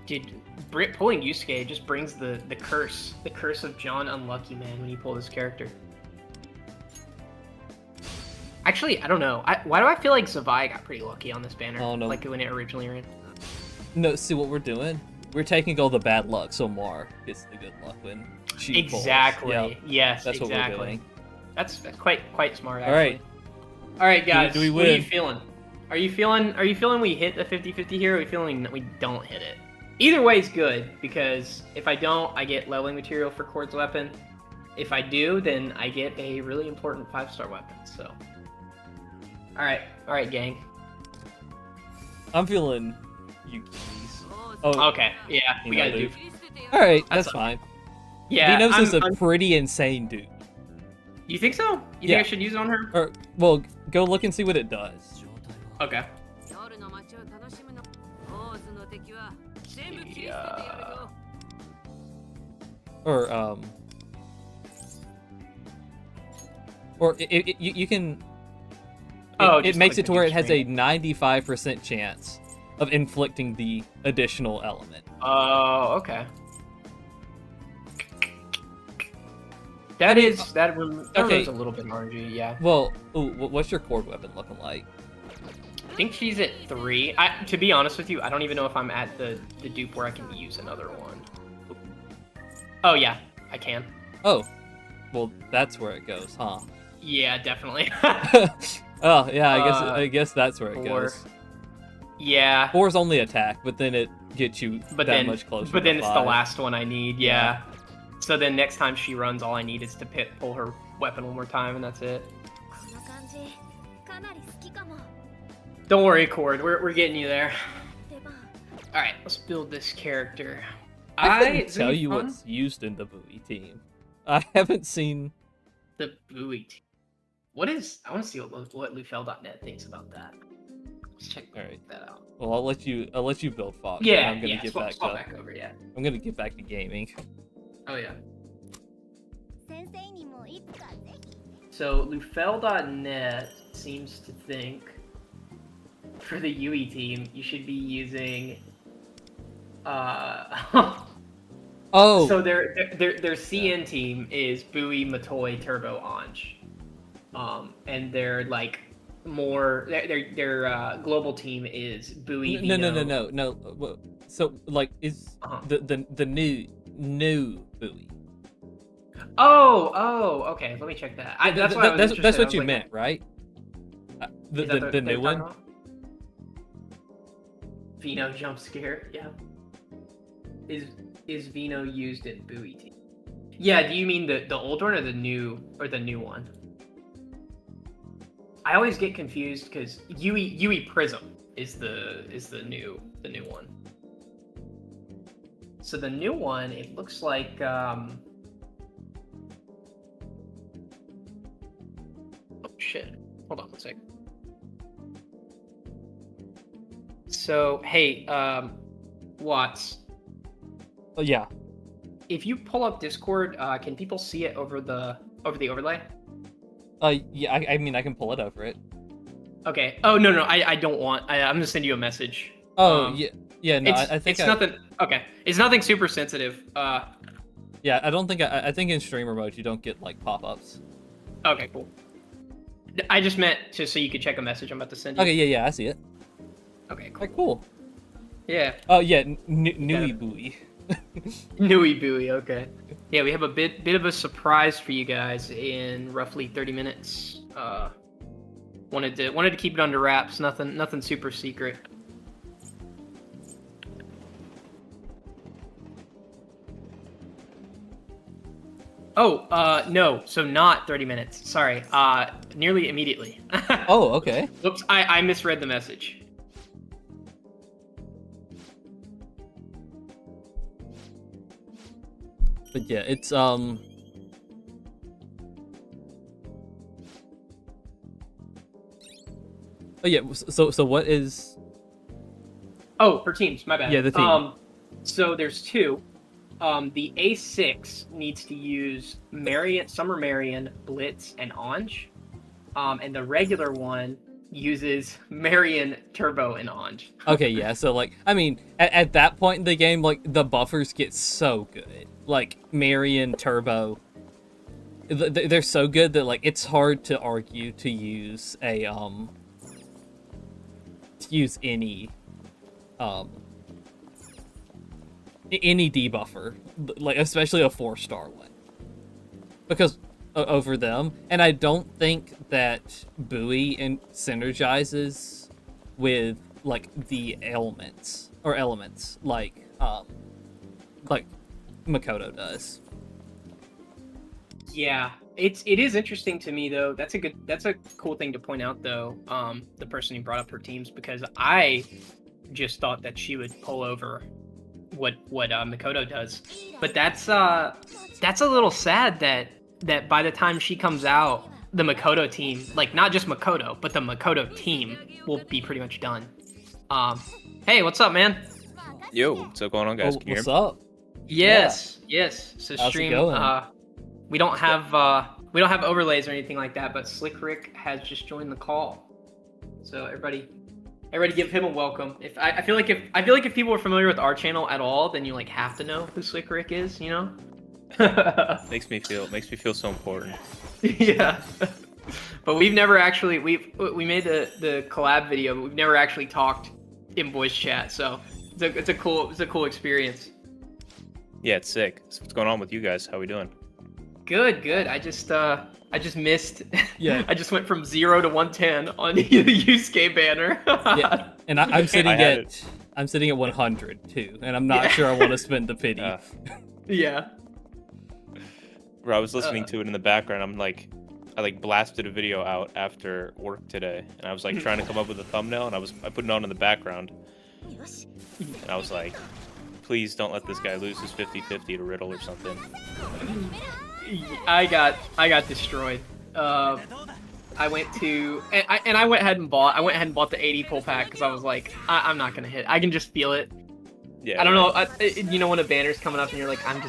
[SPEAKER 2] Dude, pulling Yusuke just brings the curse of John Unlucky Man when you pull this character. Actually, I don't know. Why do I feel like Zavai got pretty lucky on this banner?
[SPEAKER 1] Oh, no.
[SPEAKER 2] Like when it originally ran.
[SPEAKER 1] No, see what we're doing? We're taking all the bad luck, so Mar gets the good luck when she
[SPEAKER 2] Exactly.
[SPEAKER 1] pulls. Yep.
[SPEAKER 2] Yes,
[SPEAKER 1] That's
[SPEAKER 2] exactly.
[SPEAKER 1] what we're doing.
[SPEAKER 2] That's quite smart.
[SPEAKER 1] All right.
[SPEAKER 2] Actually. All right, guys.
[SPEAKER 1] Do we
[SPEAKER 2] What are
[SPEAKER 1] win?
[SPEAKER 2] you feeling? Are you feeling we hit the 50/50 here? Or are you feeling that we don't hit it? Either way is good because if I don't, I get leveling material for Cord's weapon. If I do, then I get a really important 5-star weapon. So, all right, gang.
[SPEAKER 1] I'm feeling Yuki's. Oh,
[SPEAKER 2] Okay, yeah, we gotta do.
[SPEAKER 1] All right, that's
[SPEAKER 2] That's
[SPEAKER 1] fine.
[SPEAKER 2] Yeah,
[SPEAKER 1] Vino's is a
[SPEAKER 2] I'm-
[SPEAKER 1] pretty insane dude.
[SPEAKER 2] You think so? You
[SPEAKER 1] Yeah.
[SPEAKER 2] think I should use it on her?
[SPEAKER 1] Or well, go look and see what it does.
[SPEAKER 2] Okay.
[SPEAKER 1] Or you can.
[SPEAKER 2] Oh,
[SPEAKER 1] It
[SPEAKER 2] just
[SPEAKER 1] makes
[SPEAKER 2] like
[SPEAKER 1] it to
[SPEAKER 2] the
[SPEAKER 1] where
[SPEAKER 2] big
[SPEAKER 1] it has
[SPEAKER 2] screen.
[SPEAKER 1] a 95% chance of inflicting the additional element.
[SPEAKER 2] Oh, okay. That removes a little bit of RNG, yeah.
[SPEAKER 1] Well, ooh, what's your cord weapon looking like?
[SPEAKER 2] I think she's at 3. To be honest with you, I don't even know if I'm at the dupe where I can use another one. Oh yeah, I can.
[SPEAKER 1] Oh, well, that's where it goes, huh?
[SPEAKER 2] Yeah, definitely.
[SPEAKER 1] Oh, yeah, I guess that's where it
[SPEAKER 2] 4.
[SPEAKER 1] goes.
[SPEAKER 2] Yeah.
[SPEAKER 1] 4's only attack, but then it gets you much closer.
[SPEAKER 2] But then
[SPEAKER 1] to
[SPEAKER 2] it's
[SPEAKER 1] 5.
[SPEAKER 2] the last one I need, yeah. So then next time she runs, all I need is to pull her weapon one more time, and that's it. Don't worry, Cord, we're getting you there. Alright, let's build this character.
[SPEAKER 1] I couldn't
[SPEAKER 2] it's
[SPEAKER 1] tell
[SPEAKER 2] gonna be
[SPEAKER 1] you
[SPEAKER 2] fun.
[SPEAKER 1] what's used in the buoy team. I haven't seen.
[SPEAKER 2] The buoy team. I want to see what Lufel.net thinks about that. Let's check that out.
[SPEAKER 1] Well, I'll let you build Fox. and
[SPEAKER 2] Yeah,
[SPEAKER 1] I'm gonna get
[SPEAKER 2] swap
[SPEAKER 1] back to.
[SPEAKER 2] back over, yeah.
[SPEAKER 1] I'm gonna get back to gaming.
[SPEAKER 2] Oh yeah. So Lufel.net seems to think for the UE team you should be using
[SPEAKER 1] Oh.
[SPEAKER 2] so their CN team is Buoy, Matoy, Turbo, Anj. And their like more. Their global team is Bowie.
[SPEAKER 1] No. So like is the new Bowie?
[SPEAKER 2] Oh, okay. Let me check that.
[SPEAKER 1] That's what you meant, right? The new one.
[SPEAKER 2] Vino jump scare. Yeah. Is Vino used in Bowie team? Yeah. Do you mean the old one or the new one? I always get confused because Yui Prism is the new one. So the new one, it looks like oh shit. Hold on one second. So hey, Watts.
[SPEAKER 1] Oh yeah.
[SPEAKER 2] If you pull up Discord, can people see it over the overlay?
[SPEAKER 1] Yeah. I mean, I can pull it over it.
[SPEAKER 2] Okay. Oh no, I don't want. I'm gonna send you a message.
[SPEAKER 1] Oh yeah. No, I think
[SPEAKER 2] it's nothing. Okay, it's nothing super sensitive.
[SPEAKER 1] Yeah, I don't think I think in streamer mode you don't get like pop-ups.
[SPEAKER 2] Okay, cool. I just meant just so you could check a message I'm about to send you.
[SPEAKER 1] Okay, yeah, I see it.
[SPEAKER 2] Okay, cool.
[SPEAKER 1] Like, cool.
[SPEAKER 2] Yeah.
[SPEAKER 1] Oh yeah, Nui Bowie.
[SPEAKER 2] Nui Bowie. Okay. Yeah, we have a bit of a surprise for you guys in roughly 30 minutes. Wanted to keep it under wraps. Nothing super secret. Oh, no. So not 30 minutes. Sorry. Nearly immediately.
[SPEAKER 1] Oh, okay.
[SPEAKER 2] Whoops. I misread the message.
[SPEAKER 1] But yeah, it's Oh yeah, so what is?
[SPEAKER 2] Oh, for teams, my bad.
[SPEAKER 1] Yeah, the team.
[SPEAKER 2] So there's two. The A6 needs to use Summer Marion, Blitz, and Ange. And the regular one uses Marion, Turbo, and Ange.
[SPEAKER 1] Okay, yeah. So like, I mean, at that point in the game, like the buffers get so good. Like Marion, Turbo, they're so good that like it's hard to argue to use a any debuffer, like especially a 4-star one, because over them. And I don't think that Bowie synergizes with like the elements like Makoto does.
[SPEAKER 2] Yeah, it is interesting to me though. That's a cool thing to point out though. The person who brought up her teams, because I just thought that she would pull over what Makoto does, but that's a little sad that by the time she comes out, the Makoto team, like not just Makoto, but the Makoto team will be pretty much done. Hey, what's up, man?
[SPEAKER 3] Yo, what's going on, guys?
[SPEAKER 1] What's up?
[SPEAKER 2] Yes. So
[SPEAKER 1] How's
[SPEAKER 2] stream.
[SPEAKER 1] it going?
[SPEAKER 2] We don't have overlays or anything like that, but Slick Rick has just joined the call. So everybody give him a welcome. I feel like if people are familiar with our channel at all, then you like have to know who Slick Rick is, you know?
[SPEAKER 3] makes me feel so important.
[SPEAKER 2] Yeah. But we've never actually we made the collab video, but we've never actually talked in voice chat, so it's a cool experience.
[SPEAKER 3] Yeah, it's sick. So what's going on with you guys? How we doing?
[SPEAKER 2] Good. I just missed.
[SPEAKER 1] Yeah.
[SPEAKER 2] I just went from 0 to 110 on the Yusuke banner.
[SPEAKER 1] Yeah, and I'm sitting at 100 too, and I'm not sure I want to spend the pity.
[SPEAKER 2] Yeah.
[SPEAKER 3] Bro, I was listening to it in the background. I blasted a video out after work today, and I was like trying to come up with a thumbnail, and I put it on in the background, and I was like, please don't let this guy lose his 50-50 to Riddle or something.
[SPEAKER 2] I got destroyed. I went ahead and bought the 80 pull pack because I was like, I'm not gonna hit. I can just feel it.
[SPEAKER 3] Yeah.
[SPEAKER 2] I don't know. You know when a banner's coming up and you're like, I'm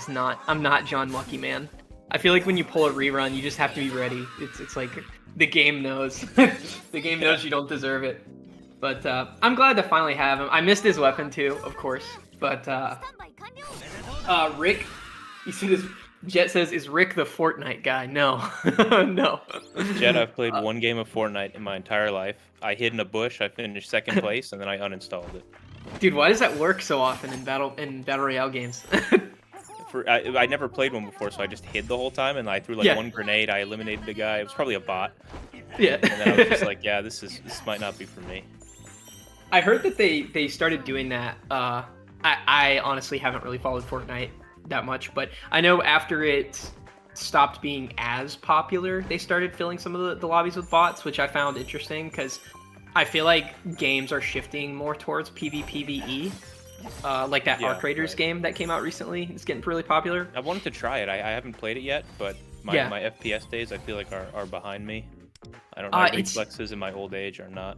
[SPEAKER 2] not John Lucky, man. I feel like when you pull a rerun, you just have to be ready. It's like the game knows. The game knows you don't deserve it. But I'm glad to finally have him. I missed his weapon too, of course. But Rick, you see this? Jet says, "Is Rick the Fortnite guy?" No, no.
[SPEAKER 3] Jet, I've played one game of Fortnite in my entire life. I hid in a bush, I finished second place, and then I uninstalled it.
[SPEAKER 2] Dude, why does that work so often in battle royale games?
[SPEAKER 3] I never played one before, so I just hid the whole time, and I threw like one grenade. I eliminated the guy. It was probably a bot.
[SPEAKER 2] Yeah.
[SPEAKER 3] And then I was just like, yeah, this might not be for me.
[SPEAKER 2] I heard that they started doing that. I honestly haven't really followed Fortnite that much, but I know after it stopped being as popular, they started filling some of the lobbies with bots, which I found interesting because I feel like games are shifting more towards PvPvE. Like that Arc Raiders game that came out recently. It's getting really popular.
[SPEAKER 3] I wanted to try it. I haven't played it yet, but my FPS days I feel like are behind me. I don't know. My reflexes in my old age are not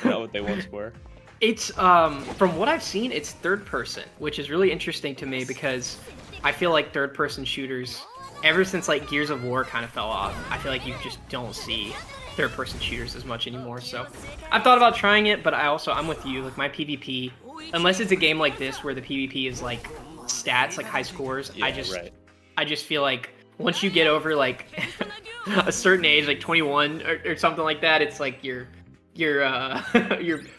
[SPEAKER 3] what they once were.
[SPEAKER 2] It's from what I've seen, it's third person, which is really interesting to me because I feel like third person shooters, ever since like Gears of War kind of fell off, I feel like you just don't see third person shooters as much anymore. So I've thought about trying it, but I'm with you. Like my PvP, unless it's a game like this where the PvP is like stats, like high scores, I just feel like once you get over like a certain age, like 21 or something like that, it's like your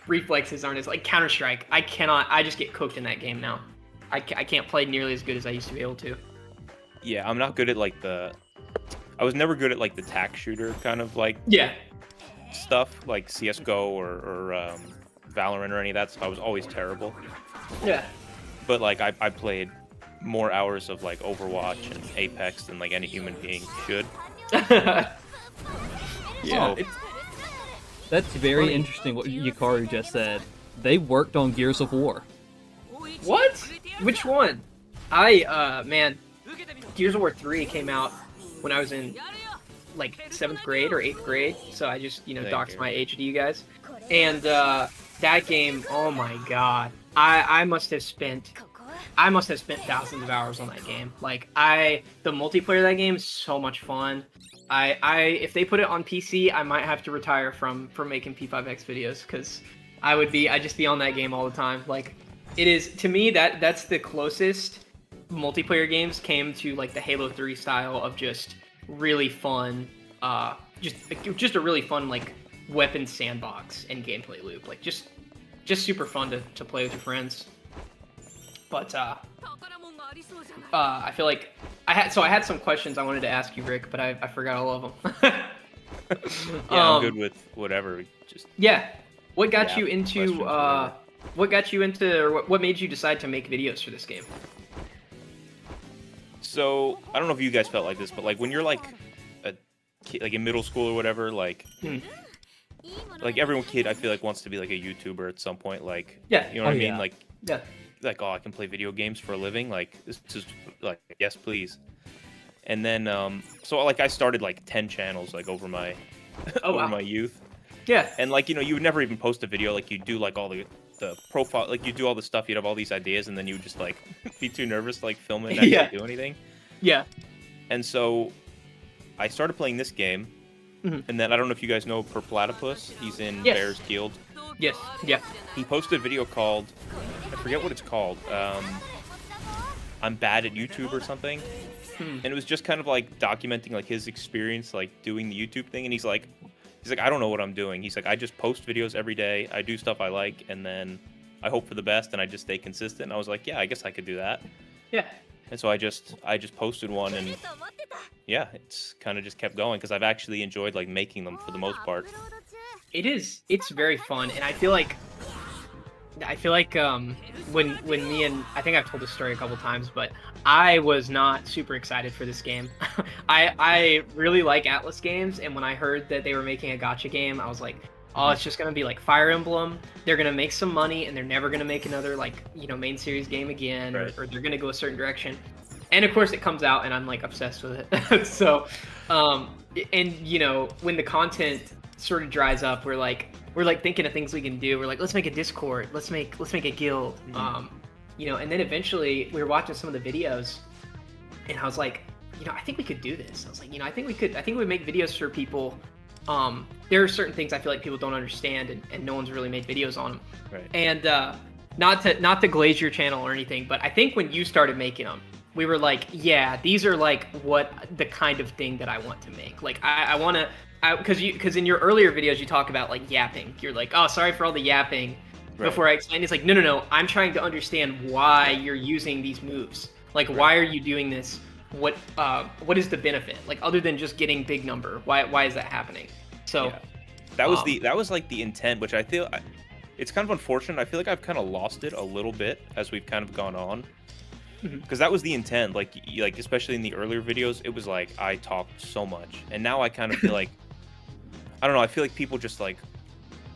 [SPEAKER 2] reflexes aren't as like Counter-Strike. I just get cooked in that game now. I can't play nearly as good as I used to be able to.
[SPEAKER 3] Yeah, I'm not good at like I was never good at like the tac shooter kind of like stuff like CS:GO or Valorant or any of that stuff. I was always terrible.
[SPEAKER 2] Yeah.
[SPEAKER 3] But like I played more hours of like Overwatch and Apex than like any human being should.
[SPEAKER 1] Yeah. That's very interesting what Yakaru just said. They worked on Gears of War.
[SPEAKER 2] What? Which one? Man, Gears of War 3 came out when I was in like 7th grade or 8th grade, so I just, doxed my age to you guys. And that game, oh my god. I must have spent thousands of hours on that game. Like the multiplayer of that game is so much fun. If they put it on PC, I might have to retire from making P5X videos because I'd just be on that game all the time. Like it is, to me, that's the closest multiplayer games came to like the Halo 3 style of just really fun, just a really fun like weapon sandbox and gameplay loop. Like just super fun to play with your friends. But I feel like I had some questions I wanted to ask you, Rick, but I forgot all of them.
[SPEAKER 3] I'm good with whatever.
[SPEAKER 2] What got you into what made you decide to make videos for this game?
[SPEAKER 3] So I don't know if you guys felt like this, but like when you're like a kid, like in middle school or whatever, like every kid I feel like wants to be like a YouTuber at some point. Like you know what I mean? Like oh, I can play video games for a living. Like this is like yes please. And then so like I started like 10 channels like over my my youth.
[SPEAKER 2] Yeah.
[SPEAKER 3] And like you would never even post a video. Like you do like all the profile, like you do all the stuff, you'd have all these ideas, and then you would just like be too nervous to like film it and actually do anything.
[SPEAKER 2] Yeah.
[SPEAKER 3] And so I started playing this game, and then I don't know if you guys know Per Platypus. He's in Bears Guild.
[SPEAKER 2] Yes. Yeah.
[SPEAKER 3] He posted a video called, I forget what it's called. I'm bad at YouTube or something. And it was just kind of like documenting like his experience like doing the YouTube thing, and he's like, I don't know what I'm doing. He's like, I just post videos every day. I do stuff I like, and then I hope for the best, and I just stay consistent. And I was like, yeah, I guess I could do that.
[SPEAKER 2] Yeah.
[SPEAKER 3] And so I just posted one, and yeah, it's kind of just kept going because I've actually enjoyed like making them for the most part.
[SPEAKER 2] It's very fun, and I feel like when me and I think I've told this story a couple times, but I was not super excited for this game. I really like Atlas games, and when I heard that they were making a gacha game, I was like, oh, it's just gonna be like Fire Emblem. They're gonna make some money, and they're never gonna make another like main series game again, or they're gonna go a certain direction. And of course, it comes out, and I'm like obsessed with it. So, and when the content sort of dries up, we're like thinking of things we can do. We're like, let's make a Discord. Let's make a guild. And then eventually we were watching some of the videos, and I was like, I think we could do this. I was like, I think we make videos for people. There are certain things I feel like people don't understand, and no one's really made videos on them. Right. And not to glaze your channel or anything, but I think when you started making them, we were like, yeah, these are like what the kind of thing that I want to make. Like I want to, because in your earlier videos you talk about like yapping. You're like, oh, sorry for all the yapping. Right. Before I explain, it's like, no, I'm trying to understand why you're using these moves. Like, why are you doing this? What is the benefit? Like, other than just getting big number, why is that happening? So,
[SPEAKER 3] yeah. that was like the intent, which I feel it's kind of unfortunate. I feel like I've kind of lost it a little bit as we've kind of gone on, because that was the intent. Like especially in the earlier videos, it was like I talked so much, and now I kind of feel like I don't know. I feel like people just like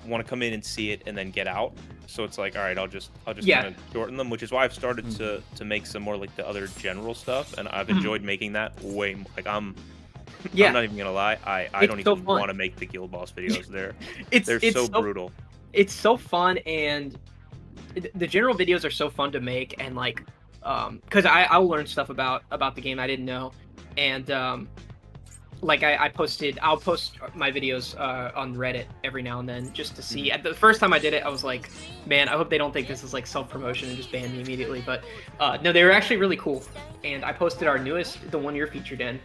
[SPEAKER 3] want to come in and see it and then get out. So it's like, all right, I'll just kind of shorten them, which is why I've started to make some more like the other general stuff, and I've enjoyed making that way more. Like I'm not even gonna lie, I don't even want to make the Guild Boss videos. They're so brutal.
[SPEAKER 2] It's so fun, and the general videos are so fun to make, and like because I'll learn stuff about the game I didn't know, and like I'll post my videos on Reddit every now and then just to see. At the first time I did it, I was like, man, I hope they don't think this is like self-promotion and just ban me immediately. But no, they were actually really cool. And I posted our newest, the one you're featured in,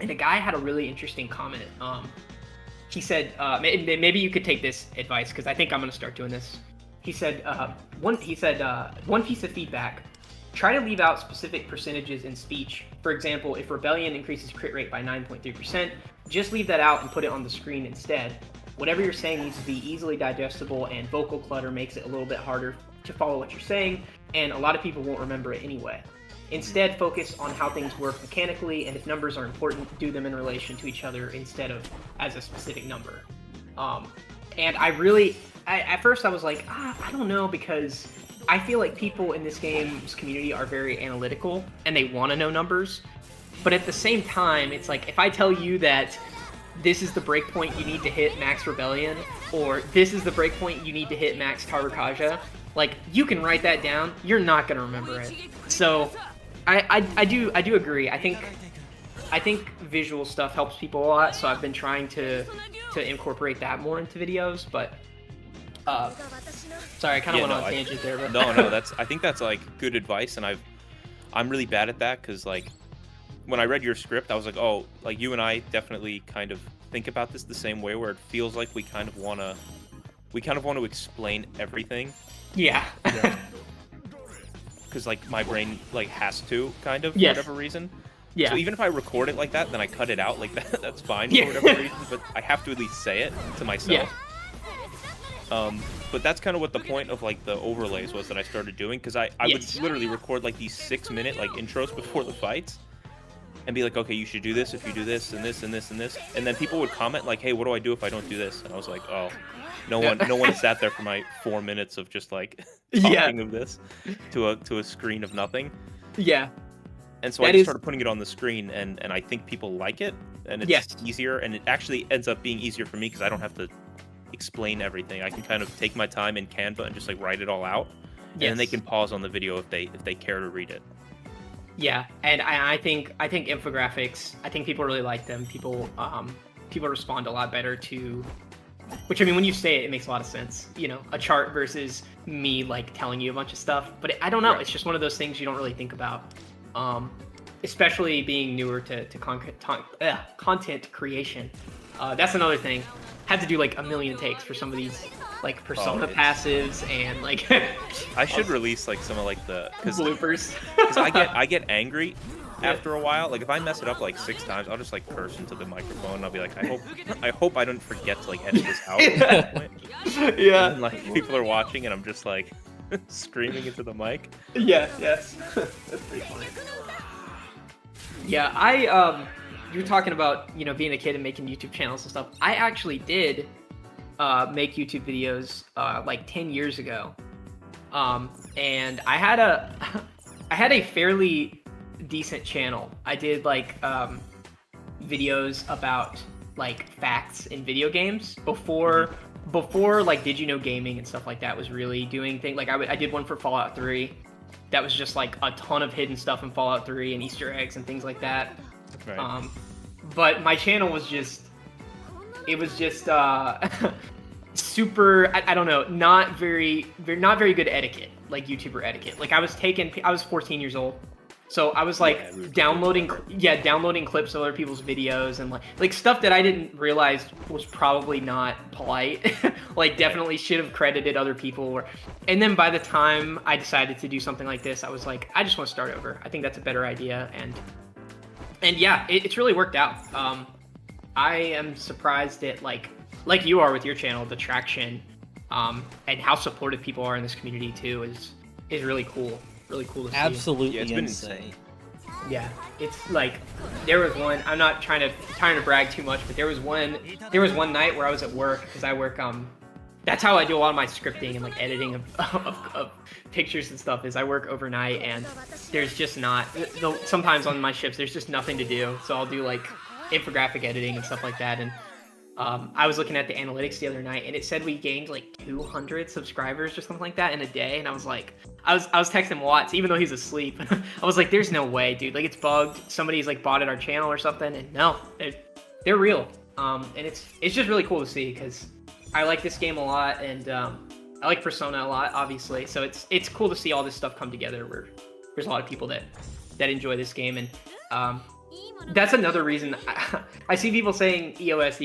[SPEAKER 2] and a guy had a really interesting comment. He said, maybe you could take this advice, because I think I'm gonna start doing this. He said, one piece of feedback. Try to leave out specific percentages in speech. For example, if Rebellion increases crit rate by 9.3%, just leave that out and put it on the screen instead. Whatever you're saying needs to be easily digestible, and vocal clutter makes it a little bit harder to follow what you're saying, and a lot of people won't remember it anyway. Instead, focus on how things work mechanically, and if numbers are important, do them in relation to each other instead of as a specific number. And at first I was like, I don't know, because I feel like people in this game's community are very analytical and they want to know numbers. But at the same time, it's like, if I tell you that this is the breakpoint you need to hit max Rebellion, or this is the breakpoint you need to hit max Tarakaja, like, you can write that down, you're not going to remember it. So I do agree. I think visual stuff helps people a lot, so I've been trying to incorporate that more into videos, but sorry, I kind of went on a tangent there. But...
[SPEAKER 3] No, I think that's like good advice, and I'm really bad at that, because like when I read your script, I was like, oh, like you and I definitely kind of think about this the same way, where it feels like we kind of want to explain everything.
[SPEAKER 2] Yeah.
[SPEAKER 3] Because like my brain like has to kind of,
[SPEAKER 2] yes.
[SPEAKER 3] for whatever reason.
[SPEAKER 2] Yeah.
[SPEAKER 3] So even if I record it like that, then I cut it out like that. That's fine for whatever reason, but I have to at least say it to myself.
[SPEAKER 2] Yeah.
[SPEAKER 3] But that's kind of what the point of like the overlays was that I started doing, because I would literally record like these 6-minute like intros before the fights and be like, okay, you should do this if you do this and this and this and this, and then people would comment like, hey, what do I do if I don't do this? And I was like, oh, no one sat there for my 4 minutes of just like talking of this to a screen of nothing.
[SPEAKER 2] Yeah.
[SPEAKER 3] And so I just started putting it on the screen, and I think people like it, and it's easier, and it actually ends up being easier for me because I don't have to explain everything. I can kind of take my time in Canva and just like write it all out, and then they can pause on the video if they care to read it.
[SPEAKER 2] Yeah, and I think infographics, I think people really like them. People respond a lot better to, which, I mean, when you say it, it makes a lot of sense. You know, a chart versus me like telling you a bunch of stuff. But I don't know. Right. It's just one of those things you don't really think about, especially being newer to content creation. That's another thing. Had to do like a million takes for some of these like persona passives, and like
[SPEAKER 3] I should release like some of like the
[SPEAKER 2] bloopers.
[SPEAKER 3] Because I get angry after a while. Like if I mess it up like 6 times, I'll just like curse into the microphone and I'll be like, I hope I don't forget to like edit this out at that point.
[SPEAKER 2] Yeah.
[SPEAKER 3] And like people are watching and I'm just like screaming into the mic.
[SPEAKER 2] Yeah, yes. That's pretty funny. Yeah, you were talking about, you know, being a kid and making YouTube channels and stuff. I actually did make YouTube videos like 10 years ago. And I had a fairly decent channel. I did like videos about like facts in video games before like Did You Know Gaming and stuff like that was really doing things. Like I did one for Fallout 3 that was just like a ton of hidden stuff in Fallout 3 and Easter eggs and things like that. Right. But my channel was just super, I don't know, not very good etiquette, like YouTuber etiquette. Like I was 14 years old, So I was like
[SPEAKER 3] Yeah, we were
[SPEAKER 2] downloading clips of other people's videos and like stuff that I didn't realize was probably not polite. Like definitely should have credited other people. And then by the time I decided to do something like this, I was like, I just want to start over. I think that's a better idea. And yeah, it's really worked out. I am surprised at like you are with your channel, the traction, and how supportive people are in this community too is really cool. Really cool to see.
[SPEAKER 1] Absolutely
[SPEAKER 3] it's been
[SPEAKER 1] insane.
[SPEAKER 2] Yeah, it's like there was one. I'm not trying to brag too much, but there was one night where I was at work because I work. That's how I do a lot of my scripting and like editing of pictures and stuff. Is I work overnight and there's just not. Sometimes on my shifts there's just nothing to do, so I'll do like infographic editing and stuff like that. And I was looking at the analytics the other night, and it said we gained like 200 subscribers or something like that in a day. And I was like, I was texting Watts, even though he's asleep. I was like, "There's no way, dude! Like it's bugged. Somebody's like bought at our channel or something." And no, they're real. And it's just really cool to see because I like this game a lot, and I like Persona a lot, obviously. So it's cool to see all this stuff come together. Where there's a lot of people that enjoy this game, and that's another reason I see people saying EOS,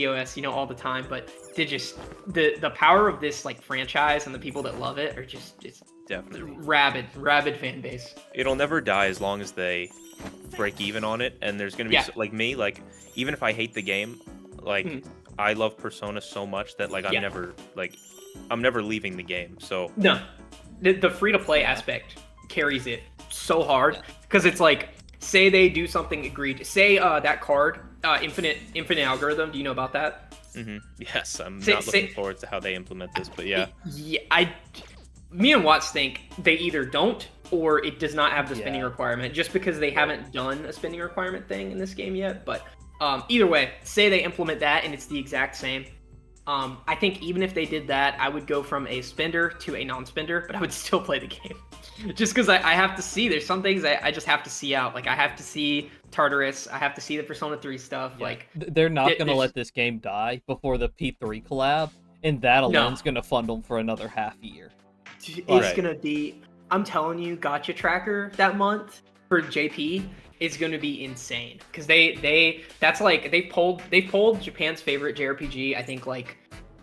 [SPEAKER 2] all the time, but the power of this like franchise and the people that love it are just
[SPEAKER 3] Definitely.
[SPEAKER 2] rabid fan base.
[SPEAKER 3] It'll never die as long as they break even on it, and there's gonna be like me, like even if I hate the game, like I love Persona so much that like I'm never leaving the game. So
[SPEAKER 2] no, the free to play aspect carries it so hard because it's like, say they do something egregious. Say that card, infinite algorithm. Do you know about that?
[SPEAKER 3] Yes, I'm not looking forward to how they implement this, but yeah.
[SPEAKER 2] Yeah, me and Watts think they either don't or it does not have the spending requirement, just because they haven't done a spending requirement thing in this game yet. But either way, say they implement that and it's the exact same. I think even if they did that, I would go from a spender to a non-spender, but I would still play the game. Just because I have to see, there's some things I just have to see out. Like I have to see Tartarus, I have to see the Persona 3 stuff. Yeah. Like
[SPEAKER 1] they're not going to let this game die before the P3 collab, and that alone's going to fund them for another half year.
[SPEAKER 2] It's going to be, I'm telling you, Gacha Tracker that month for JP is going to be insane because they polled Japan's favorite JRPG, I think like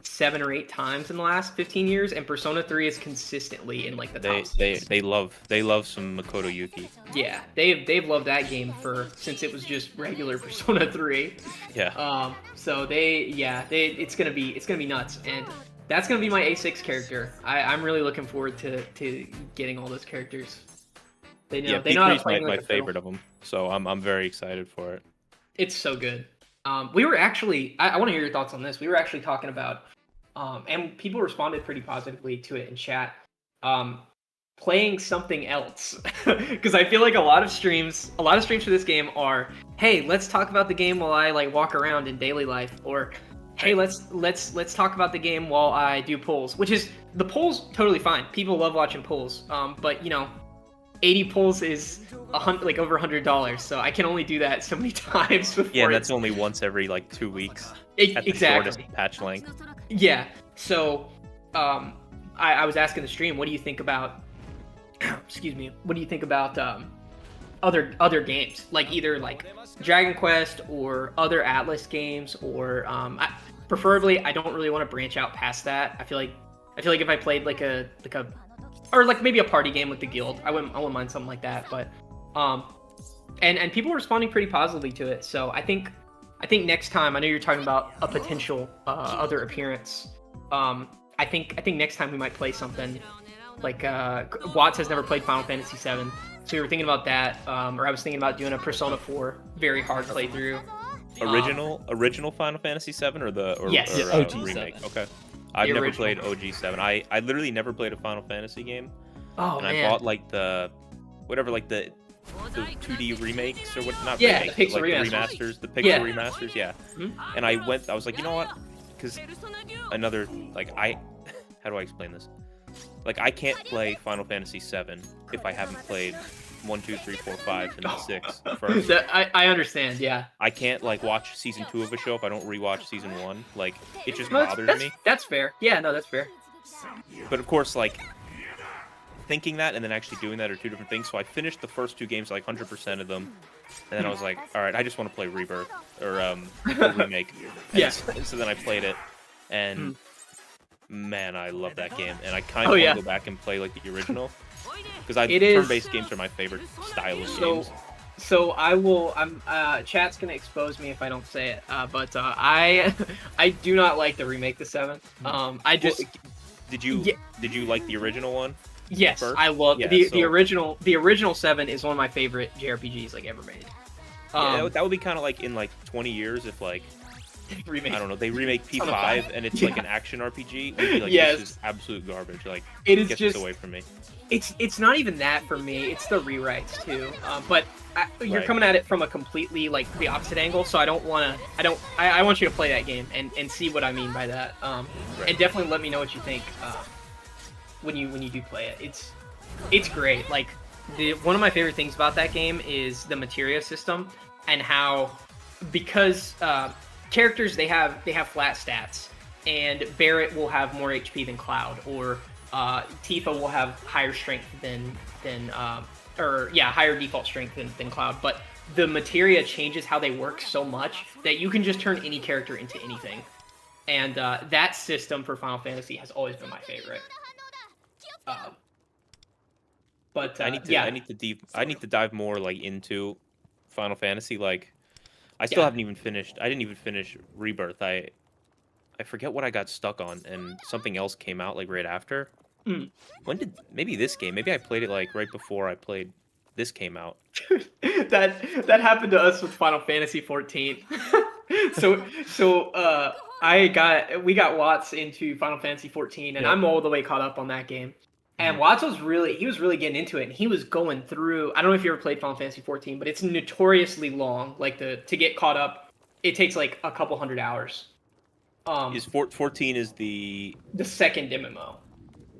[SPEAKER 2] 7 or 8 times in the last 15 years, and Persona 3 is consistently in like the top 6.
[SPEAKER 3] They love some Makoto Yuki.
[SPEAKER 2] Yeah, they've loved that game since it was just regular Persona 3.
[SPEAKER 3] Yeah.
[SPEAKER 2] So it's gonna be nuts, and that's gonna be my A6 character. I'm really looking forward to getting all those characters. They know how to play
[SPEAKER 3] my favorite of them, so I'm very excited for it.
[SPEAKER 2] It's so good. We were actually, I want to hear your thoughts on this. We were actually talking about, and people responded pretty positively to it in chat, playing something else. Because I feel like a lot of streams for this game are, hey, let's talk about the game while I like walk around in daily life, or hey, let's talk about the game while I do pulls. Which is, the pulls totally fine. People love watching pulls, but 80 pulls is like over $100, so I can only do that so many times before.
[SPEAKER 3] Yeah, that's only once every like 2 weeks.
[SPEAKER 2] Exactly.
[SPEAKER 3] At the shortest patch length.
[SPEAKER 2] Yeah. So, I was asking the stream, what do you think about? Excuse me. What do you think about other games, like either like Dragon Quest or other Atlas games, or preferably I don't really want to branch out past that. I feel like if I played like a or like maybe a party game with the guild, I wouldn't mind something like that. But and people are responding pretty positively to it. So I think next time, I know you're talking about a potential other appearance. I think next time we might play something like Watts has never played Final Fantasy VII, so we were thinking about that. Or I was thinking about doing a Persona 4 very hard playthrough.
[SPEAKER 3] Original Final Fantasy VII or
[SPEAKER 2] yes,
[SPEAKER 1] OG
[SPEAKER 3] remake?
[SPEAKER 1] 7.
[SPEAKER 3] Okay. I've never played OG 7. I literally never played a Final Fantasy game.
[SPEAKER 2] Oh,
[SPEAKER 3] and
[SPEAKER 2] man.
[SPEAKER 3] I bought like the 2D remakes or what? Not
[SPEAKER 2] remakes,
[SPEAKER 3] the pixel
[SPEAKER 2] remasters.
[SPEAKER 3] The pixel remasters, yeah.
[SPEAKER 2] Mm-hmm.
[SPEAKER 3] And I was like, you know what? Because another how do I explain this? Like I can't play Final Fantasy 7 if I haven't played 1, 2, 3, 4, 5, and 6 first.
[SPEAKER 2] I understand, yeah.
[SPEAKER 3] I can't like watch season 2 of a show if I don't rewatch season 1. Like it just bothers me.
[SPEAKER 2] That's fair. Yeah, no, that's fair.
[SPEAKER 3] But of course, like thinking that and then actually doing that are two different things. So I finished the first two games like 100% of them, and then I was like, all right, I just want to play Rebirth or the remake.
[SPEAKER 2] Yeah.
[SPEAKER 3] So then I played it, and man, I love that game, and I kind of
[SPEAKER 2] Oh,
[SPEAKER 3] want
[SPEAKER 2] yeah.
[SPEAKER 3] to go back and play like the original because
[SPEAKER 2] It is-
[SPEAKER 3] turn-based games are my favorite style of games.
[SPEAKER 2] So I will. Chat's gonna expose me if I don't say it. But I do not like the remake to 7. I just
[SPEAKER 3] Did you like the original one?
[SPEAKER 2] yes,
[SPEAKER 3] first?
[SPEAKER 2] I love
[SPEAKER 3] Yeah,
[SPEAKER 2] the
[SPEAKER 3] so-
[SPEAKER 2] original. The original 7 is one of my favorite JRPGs like ever made.
[SPEAKER 3] Yeah, that would be kind of like in like 20 years if like
[SPEAKER 2] remake.
[SPEAKER 3] I don't know, they remake
[SPEAKER 2] On the
[SPEAKER 3] P5 and it's like an action RPG. We'd be like,
[SPEAKER 2] Yes.
[SPEAKER 3] this is absolute garbage. Like,
[SPEAKER 2] It is
[SPEAKER 3] get
[SPEAKER 2] just
[SPEAKER 3] this away from me.
[SPEAKER 2] it's not even that for me. It's the rewrites too. But you're
[SPEAKER 3] Right.
[SPEAKER 2] coming at it from a completely like the opposite angle. So I don't want to. I want you to play that game and see what I mean by that.
[SPEAKER 3] Right.
[SPEAKER 2] And definitely let me know what you think when you do play it. It's great. Like one of my favorite things about that game is the materia system and how because characters they have flat stats and Barrett will have more HP than Cloud or Tifa will have higher strength than higher default strength than Cloud, but the materia changes how they work so much that you can just turn any character into anything. And that system for Final Fantasy has always been my favorite. But
[SPEAKER 3] I need to dive more like into Final Fantasy. Like, I still
[SPEAKER 2] Yeah.
[SPEAKER 3] haven't even finished. I didn't even finish Rebirth. I forget what I got stuck on, and something else came out like right after. When did maybe this game? Maybe I played it like right before I played. This came out.
[SPEAKER 2] that happened to us with Final Fantasy 14. so we got Watts into Final Fantasy 14, and
[SPEAKER 3] Yep.
[SPEAKER 2] I'm all the way caught up on that game. And Watts was really getting into it, and he was going through. I don't know if you ever played Final Fantasy 14, but it's notoriously long. Like to get caught up, it takes like a couple hundred hours.
[SPEAKER 3] Is 14 is the
[SPEAKER 2] second MMO.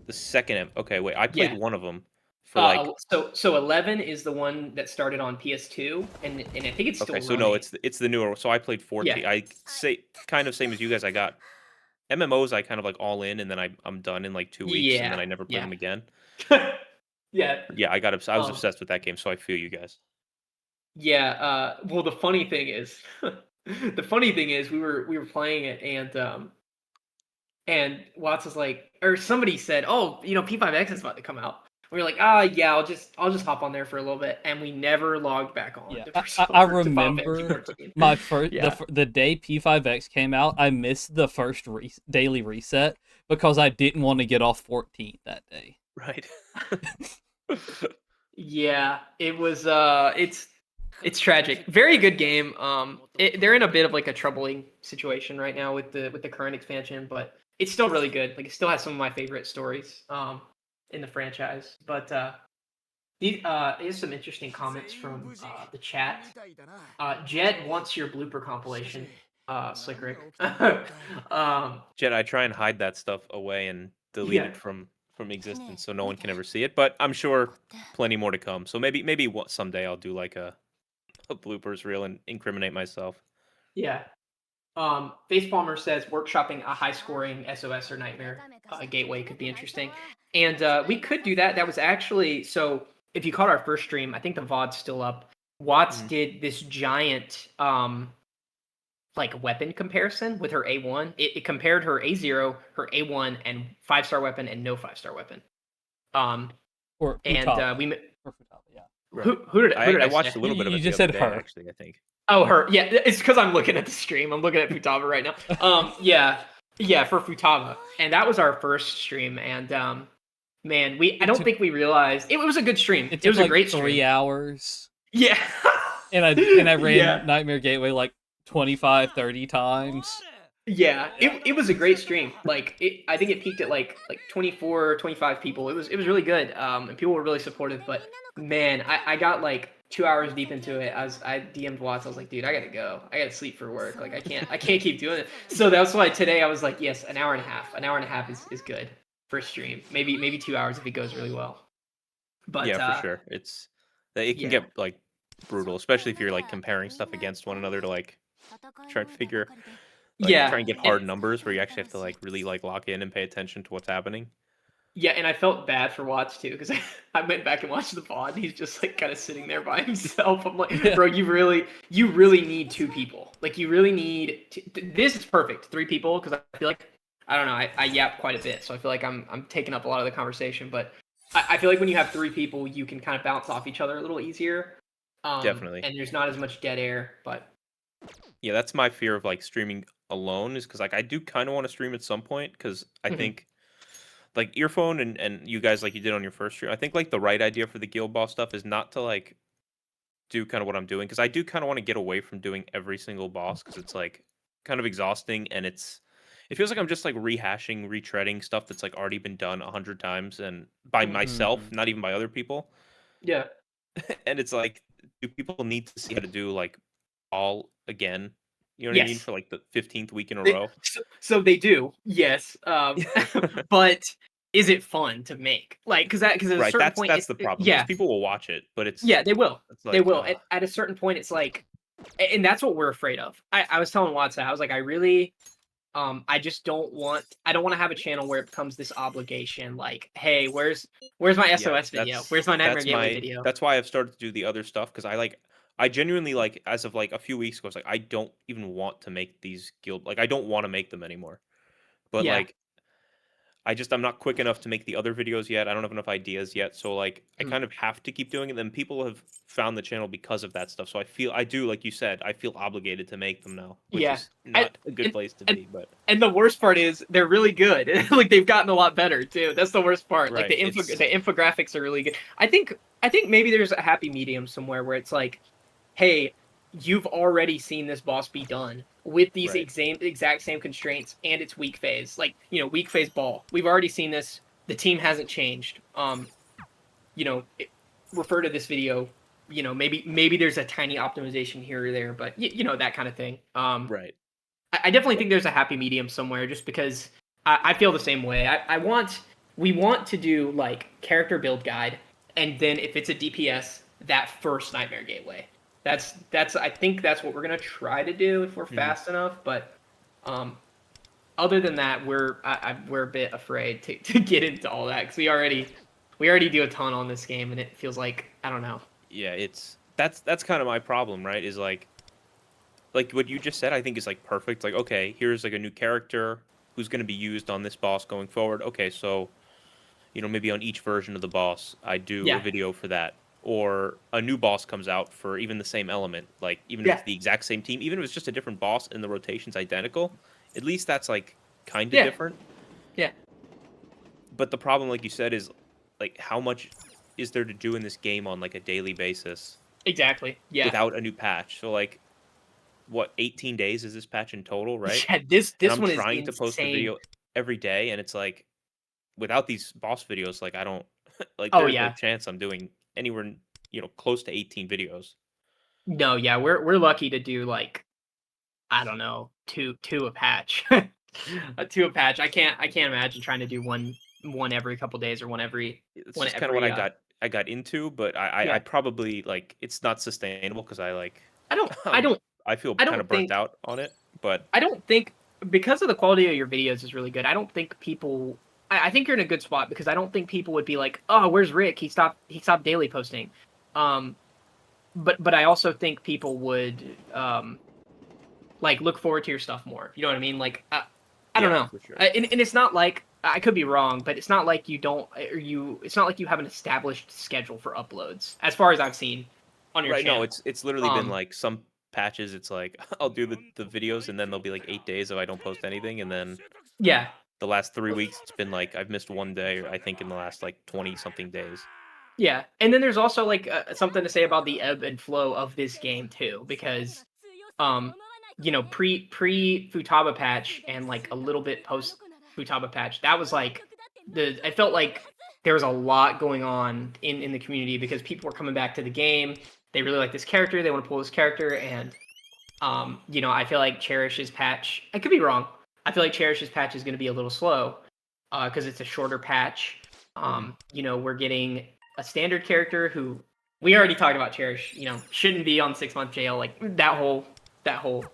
[SPEAKER 3] the second? Okay, wait. I played
[SPEAKER 2] Yeah.
[SPEAKER 3] one of them for like.
[SPEAKER 2] So 11 is the one that started on PS2, and I think it's still
[SPEAKER 3] Okay, so no,
[SPEAKER 2] running.
[SPEAKER 3] it's the newer one. So I played 14.
[SPEAKER 2] Yeah.
[SPEAKER 3] I say kind of same as you guys. I got MMOs. I kind of like all in, and then I'm done in like 2 weeks, and then I never play them again.
[SPEAKER 2] Yeah.
[SPEAKER 3] Yeah, I was obsessed with that game, so I feel you guys.
[SPEAKER 2] Yeah. Well, the funny thing is, we were playing it, and Watts was like, or somebody said, "Oh, P5X is about to come out." We were like, yeah, I'll just hop on there for a little bit, and we never logged back on.
[SPEAKER 1] Yeah,
[SPEAKER 2] to
[SPEAKER 1] I
[SPEAKER 2] Final Fantasy
[SPEAKER 1] remember
[SPEAKER 2] 14.
[SPEAKER 1] my first
[SPEAKER 2] Yeah.
[SPEAKER 1] the day P5X came out. I missed the first daily reset because I didn't want to get off 14 that day.
[SPEAKER 3] Right.
[SPEAKER 2] Yeah, it was. It's tragic. Very good game. They're in a bit of like a troubling situation right now with the current expansion, but it's still really good. Like it still has some of my favorite stories in the franchise. But here's some interesting comments from the chat. Jed wants your blooper compilation. Slick Rick.
[SPEAKER 3] Jet, I try and hide that stuff away and delete it from existence so no one can ever see it. But I'm sure plenty more to come. So maybe someday I'll do like a bloopers reel and incriminate myself.
[SPEAKER 2] Yeah. Facepalmer says workshopping a high-scoring SOS or Nightmare gateway could be interesting, and we could do that. That was actually so. If you caught our first stream, I think the VOD's still up. Watts did this giant like weapon comparison with her A1. It compared her A0, her A1, and 5-star weapon and no 5-star weapon.
[SPEAKER 1] Or
[SPEAKER 2] And
[SPEAKER 1] Futaba.
[SPEAKER 2] we
[SPEAKER 1] Or Futaba, yeah.
[SPEAKER 3] Right.
[SPEAKER 2] who did I
[SPEAKER 3] watched
[SPEAKER 2] say?
[SPEAKER 3] a little bit of
[SPEAKER 1] You
[SPEAKER 3] it.
[SPEAKER 1] just
[SPEAKER 3] the other
[SPEAKER 1] said
[SPEAKER 3] day,
[SPEAKER 1] her.
[SPEAKER 3] actually, I think.
[SPEAKER 2] Oh, her. Yeah, it's because I'm looking at the stream. I'm looking at Futaba right now. Yeah, for Futaba, and that was our first stream. And man, I don't think we realized it was a good stream. It was
[SPEAKER 1] like
[SPEAKER 2] a great
[SPEAKER 1] 3
[SPEAKER 2] stream.
[SPEAKER 1] hours.
[SPEAKER 2] Yeah.
[SPEAKER 1] And I ran
[SPEAKER 2] Yeah.
[SPEAKER 1] Nightmare Gateway like 25, 30 times.
[SPEAKER 2] Yeah, it was a great stream. Like I think it peaked at like 24, 25 people. It was really good. And people were really supportive. But man, I got like 2 hours deep into it. I DM'd Watts. I was like, dude, I gotta go. I gotta sleep for work. Like I can't keep doing it. So that's why today I was like, yes, an hour and a half. An hour and a half is good for a stream. Maybe 2 hours if it goes really well. But
[SPEAKER 3] yeah, for sure. It can get like brutal, especially if you're like comparing stuff against one another to like try and figure. Try and get hard numbers where you actually have to like really like lock in and pay attention to what's happening.
[SPEAKER 2] Yeah, and I felt bad for Watts too because I went back and watched the VOD. And he's just like kind of sitting there by himself. I'm like,
[SPEAKER 1] Yeah.
[SPEAKER 2] bro, you really need 2 people. Like you really need. This is perfect, 3 people, because I feel like I don't know. I yap quite a bit, so I feel like I'm taking up a lot of the conversation. But I feel like when you have 3 people, you can kind of bounce off each other a little easier.
[SPEAKER 3] Definitely.
[SPEAKER 2] And there's not as much dead air. But
[SPEAKER 3] Yeah, that's my fear of like streaming alone is because like I do kind of want to stream at some point because I
[SPEAKER 2] Mhm.
[SPEAKER 3] think like earphone and you guys like you did on your first stream. I think like the right idea for the guild boss stuff is not to like do kind of what I'm doing because I do kind of want to get away from doing every single boss because it's like kind of exhausting and it feels like I'm just like rehashing, retreading stuff that's like already been done 100 times and by
[SPEAKER 2] Mhm.
[SPEAKER 3] myself, not even by other people.
[SPEAKER 2] Yeah.
[SPEAKER 3] And it's like, do people need to see how to do like all again? You know what I mean?
[SPEAKER 2] Yes.
[SPEAKER 3] For like the 15th week in a
[SPEAKER 2] They,
[SPEAKER 3] row.
[SPEAKER 2] so they do, yes. But is it fun to make? Like, because at a
[SPEAKER 3] Right.
[SPEAKER 2] certain
[SPEAKER 3] That's
[SPEAKER 2] point,
[SPEAKER 3] that's the problem because
[SPEAKER 2] yeah,
[SPEAKER 3] people will watch it, but
[SPEAKER 2] yeah, they will,
[SPEAKER 3] it's
[SPEAKER 2] they
[SPEAKER 3] like
[SPEAKER 2] will. At a certain point, it's like, and that's what we're afraid of. I was telling Watson, I was like, I just I don't want to have a channel where it becomes this obligation. Like, hey, where's my
[SPEAKER 3] yeah,
[SPEAKER 2] SOS video? Where's my Nightmare Gateway video?
[SPEAKER 3] that's why I've started to do the other stuff because I genuinely like as of like a few weeks ago, I was like I don't even want to make these guild like I don't want to make them anymore. But
[SPEAKER 2] Yeah.
[SPEAKER 3] like I'm not quick enough to make the other videos yet. I don't have enough ideas yet. So like I
[SPEAKER 2] Mhm.
[SPEAKER 3] kind of have to keep doing it. Then people have found the channel because of that stuff. So I do, like you said, I feel obligated to make them now, which
[SPEAKER 2] Yeah.
[SPEAKER 3] is
[SPEAKER 2] I,
[SPEAKER 3] not a good
[SPEAKER 2] and,
[SPEAKER 3] place to
[SPEAKER 2] and
[SPEAKER 3] be, but
[SPEAKER 2] And the worst part is they're really good. Like they've gotten a lot better too. That's the worst part. Like
[SPEAKER 3] right.
[SPEAKER 2] the infographics are really good. I think maybe there's a happy medium somewhere where it's like, hey, you've already seen this boss be done with these
[SPEAKER 3] Right.
[SPEAKER 2] exact same constraints and it's weak phase. Like, weak phase ball. We've already seen this. The team hasn't changed. You know, refer to this video. Maybe there's a tiny optimization here or there, but that kind of thing.
[SPEAKER 3] Right.
[SPEAKER 2] I definitely think there's a happy medium somewhere, just because I feel the same way. We want to do like character build guide, and then if it's a DPS, that first Nightmare Gateway. That's I think that's what we're gonna try to do if we're
[SPEAKER 3] Mhm.
[SPEAKER 2] fast enough. But other than that, we're a bit afraid to get into all that because we already do a ton on this game, and it feels like I don't know.
[SPEAKER 3] Yeah, that's kind of my problem, right? Is like what you just said, I think is like perfect. Like, okay, here's like a new character who's going to be used on this boss going forward. Okay, so maybe on each version of the boss, I do a
[SPEAKER 2] Yeah,
[SPEAKER 3] video for that. Or a new boss comes out for even the same element, like even if
[SPEAKER 2] yeah,
[SPEAKER 3] it's the exact same team, even if it's just a different boss and the rotation's identical, at least that's like kind of
[SPEAKER 2] yeah,
[SPEAKER 3] different.
[SPEAKER 2] yeah.
[SPEAKER 3] But the problem, like you said, is like how much is there to do in this game on like a daily basis
[SPEAKER 2] Exactly. Yeah.
[SPEAKER 3] without a new patch? So like what 18 days is this patch in total, right?
[SPEAKER 2] Yeah, this
[SPEAKER 3] And
[SPEAKER 2] this
[SPEAKER 3] I'm
[SPEAKER 2] one is
[SPEAKER 3] trying to post a
[SPEAKER 2] insane.
[SPEAKER 3] video every day, and it's like without these boss videos, like I don't like
[SPEAKER 2] Oh
[SPEAKER 3] there's no
[SPEAKER 2] yeah.
[SPEAKER 3] chance I'm doing anywhere close to 18 videos.
[SPEAKER 2] No, yeah, we're lucky to do like I don't know, two a patch. A two a patch. I can't imagine trying to do one every couple days or
[SPEAKER 3] It's
[SPEAKER 2] one
[SPEAKER 3] just kind of what
[SPEAKER 2] every
[SPEAKER 3] I got into, but I
[SPEAKER 2] yeah.
[SPEAKER 3] probably like it's not sustainable because I like
[SPEAKER 2] I don't I
[SPEAKER 3] um
[SPEAKER 2] don't
[SPEAKER 3] I feel
[SPEAKER 2] I
[SPEAKER 3] kind
[SPEAKER 2] don't
[SPEAKER 3] of burnt
[SPEAKER 2] think
[SPEAKER 3] out on it. But
[SPEAKER 2] I don't think because of the quality of your videos is really good. I don't think people I think you're in a good spot because I don't think people would be like, "Oh, where's Rick? He stopped daily posting." Um but I also think people would like look forward to your stuff more. You know what I mean? Like I don't
[SPEAKER 3] yeah,
[SPEAKER 2] know,
[SPEAKER 3] for sure.
[SPEAKER 2] and it's not like I could be wrong, but it's not like you don't or you. It's not like you have an established schedule for uploads, as far as I've seen on your
[SPEAKER 3] Right, no,
[SPEAKER 2] channel.
[SPEAKER 3] it's literally been
[SPEAKER 2] Um,
[SPEAKER 3] like some patches it's like I'll do the videos and then there'll be like 8 days if I don't post anything and then
[SPEAKER 2] yeah,
[SPEAKER 3] the last 3 weeks it's been like I've missed one day I think in the last like 20 something days.
[SPEAKER 2] yeah, and then there's also like something to say about the ebb and flow of this game too, because um, pre Futaba patch and like a little bit post Futaba patch, that was like I felt like there was a lot going on in the community because people were coming back to the game. They really like this character. They want to pull this character, and I feel like Cherish's patch. I could be wrong. I feel like Cherish's patch is going to be a little slow because it's a shorter patch.
[SPEAKER 3] Mhm.
[SPEAKER 2] We're getting a standard character who we already talked about. Cherish, shouldn't be on 6 month jail. Like that whole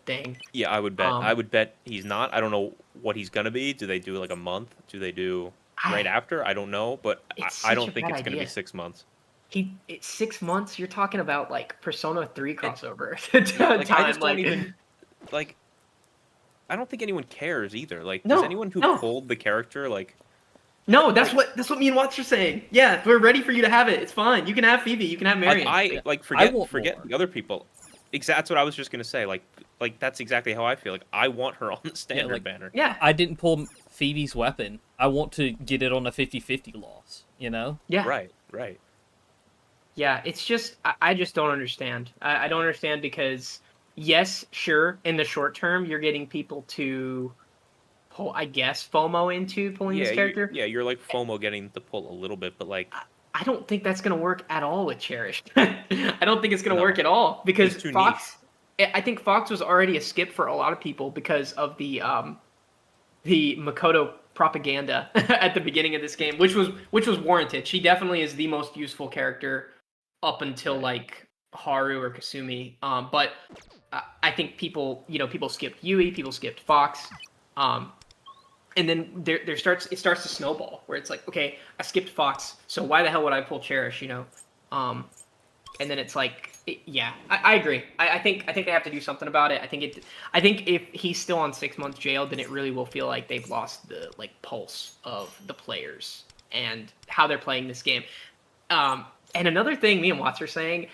[SPEAKER 2] thing.
[SPEAKER 3] Yeah, I would bet.
[SPEAKER 2] Um,
[SPEAKER 3] I would bet he's not. I don't know what he's gonna be. Do they do like a month? Do they do? right after. I don't know, but I don't think it's going to be 6 months.
[SPEAKER 2] It's 6 months. You're talking about like Persona 3 crossover.
[SPEAKER 3] Like, I just don't even like. I don't think anyone cares either. Like, does anyone who pulled the character like?
[SPEAKER 2] No, that's what me and Watts are saying. Yeah, we're ready for you to have it. It's fine. You can have Phoebe. You can have Marion.
[SPEAKER 3] Forget the other people. Exactly, that's what I was just gonna say. Like that's exactly how I feel. Like I want her on the standard banner.
[SPEAKER 2] Yeah.
[SPEAKER 1] I didn't pull Phoebe's weapon. I want to get it on a 50-50 loss. You know?
[SPEAKER 2] Yeah.
[SPEAKER 3] Right.
[SPEAKER 2] Yeah, it's just I just don't understand. I don't understand because yes, sure, in the short term you're getting people to pull, I guess, FOMO into pulling this character.
[SPEAKER 3] You're like FOMO getting the pull a little bit, but like
[SPEAKER 2] I don't think that's gonna work at all with Cherish. I don't think it's gonna work at all because Fox. I think Fox was already a skip for a lot of people because of the Makoto propaganda at the beginning of this game, which was warranted. She definitely is the most useful character up until like Haru or Kasumi. But I think people skipped Yui, people skipped Fox. And then it starts to snowball where it's like, okay, I skipped Fox, so why the hell would I pull Cherish, And then it's like, I agree. I think they have to do something about it. I think if he's still on 6 months jail, then it really will feel like they've lost the like pulse of the players and how they're playing this game. And another thing me and Watts are saying,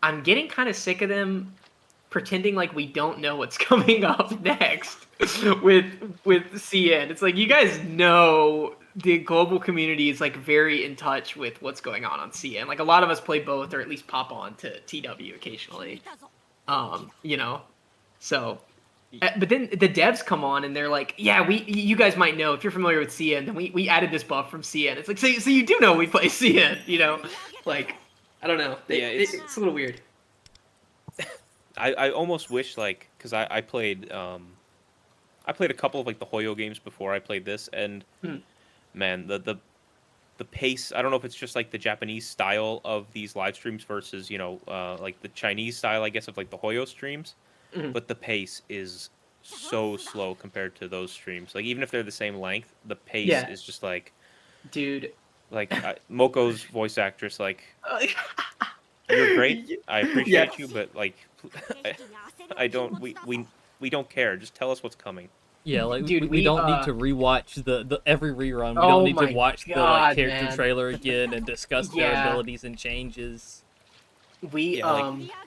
[SPEAKER 2] I'm getting kind of sick of them pretending like we don't know what's coming up next with CN. It's like, you guys know the global community is like very in touch with what's going on CN. Like a lot of us play both or at least pop on to TW occasionally. So but then the devs come on and they're like, yeah, you guys might know if you're familiar with CN, then we added this buff from CN. It's like, so you do know we play CN, Like, I don't know. It's a little weird.
[SPEAKER 3] I almost wish, like, because I played a couple of like the Hoyo games before I played this, and man, the pace, I don't know if it's just like the Japanese style of these live streams versus like the Chinese style, I guess, of like the Hoyo streams, but the pace is so slow compared to those streams. Like even if they're the same length, the pace is just like,
[SPEAKER 2] dude,
[SPEAKER 3] like Moko's voice actress, like you're great, I appreciate you, but like I don't, we don't care. Just tell us what's coming.
[SPEAKER 1] Yeah, like dude, we don't need to rewatch the every rerun. We don't need to watch the character trailer again and discuss their abilities and changes.
[SPEAKER 2] We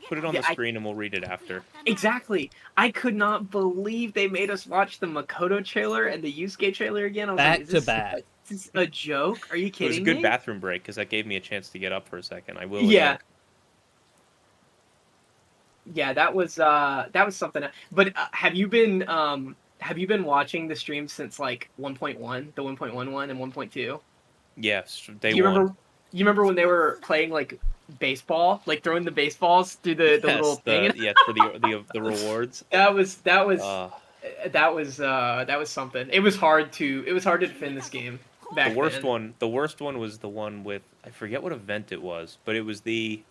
[SPEAKER 3] put it on the screen and we'll read it after.
[SPEAKER 2] Exactly. I could not believe they made us watch the Makoto trailer and the Yusuke trailer again. I was
[SPEAKER 1] back to back.
[SPEAKER 2] Is this a joke? Are you kidding me?
[SPEAKER 3] It was a good bathroom break because that gave me a chance to get up for a second. I will.
[SPEAKER 2] Yeah. Yeah, that was something. But have you been watching the stream since like 1.1, the 1.11 and 1.2?
[SPEAKER 3] Yes,
[SPEAKER 2] You remember when they were playing like baseball, like throwing the baseballs through the little thing?
[SPEAKER 3] For the rewards.
[SPEAKER 2] That was something. It was hard to defend this game back then.
[SPEAKER 3] The worst one was the one with, I forget what event it was, but it was the.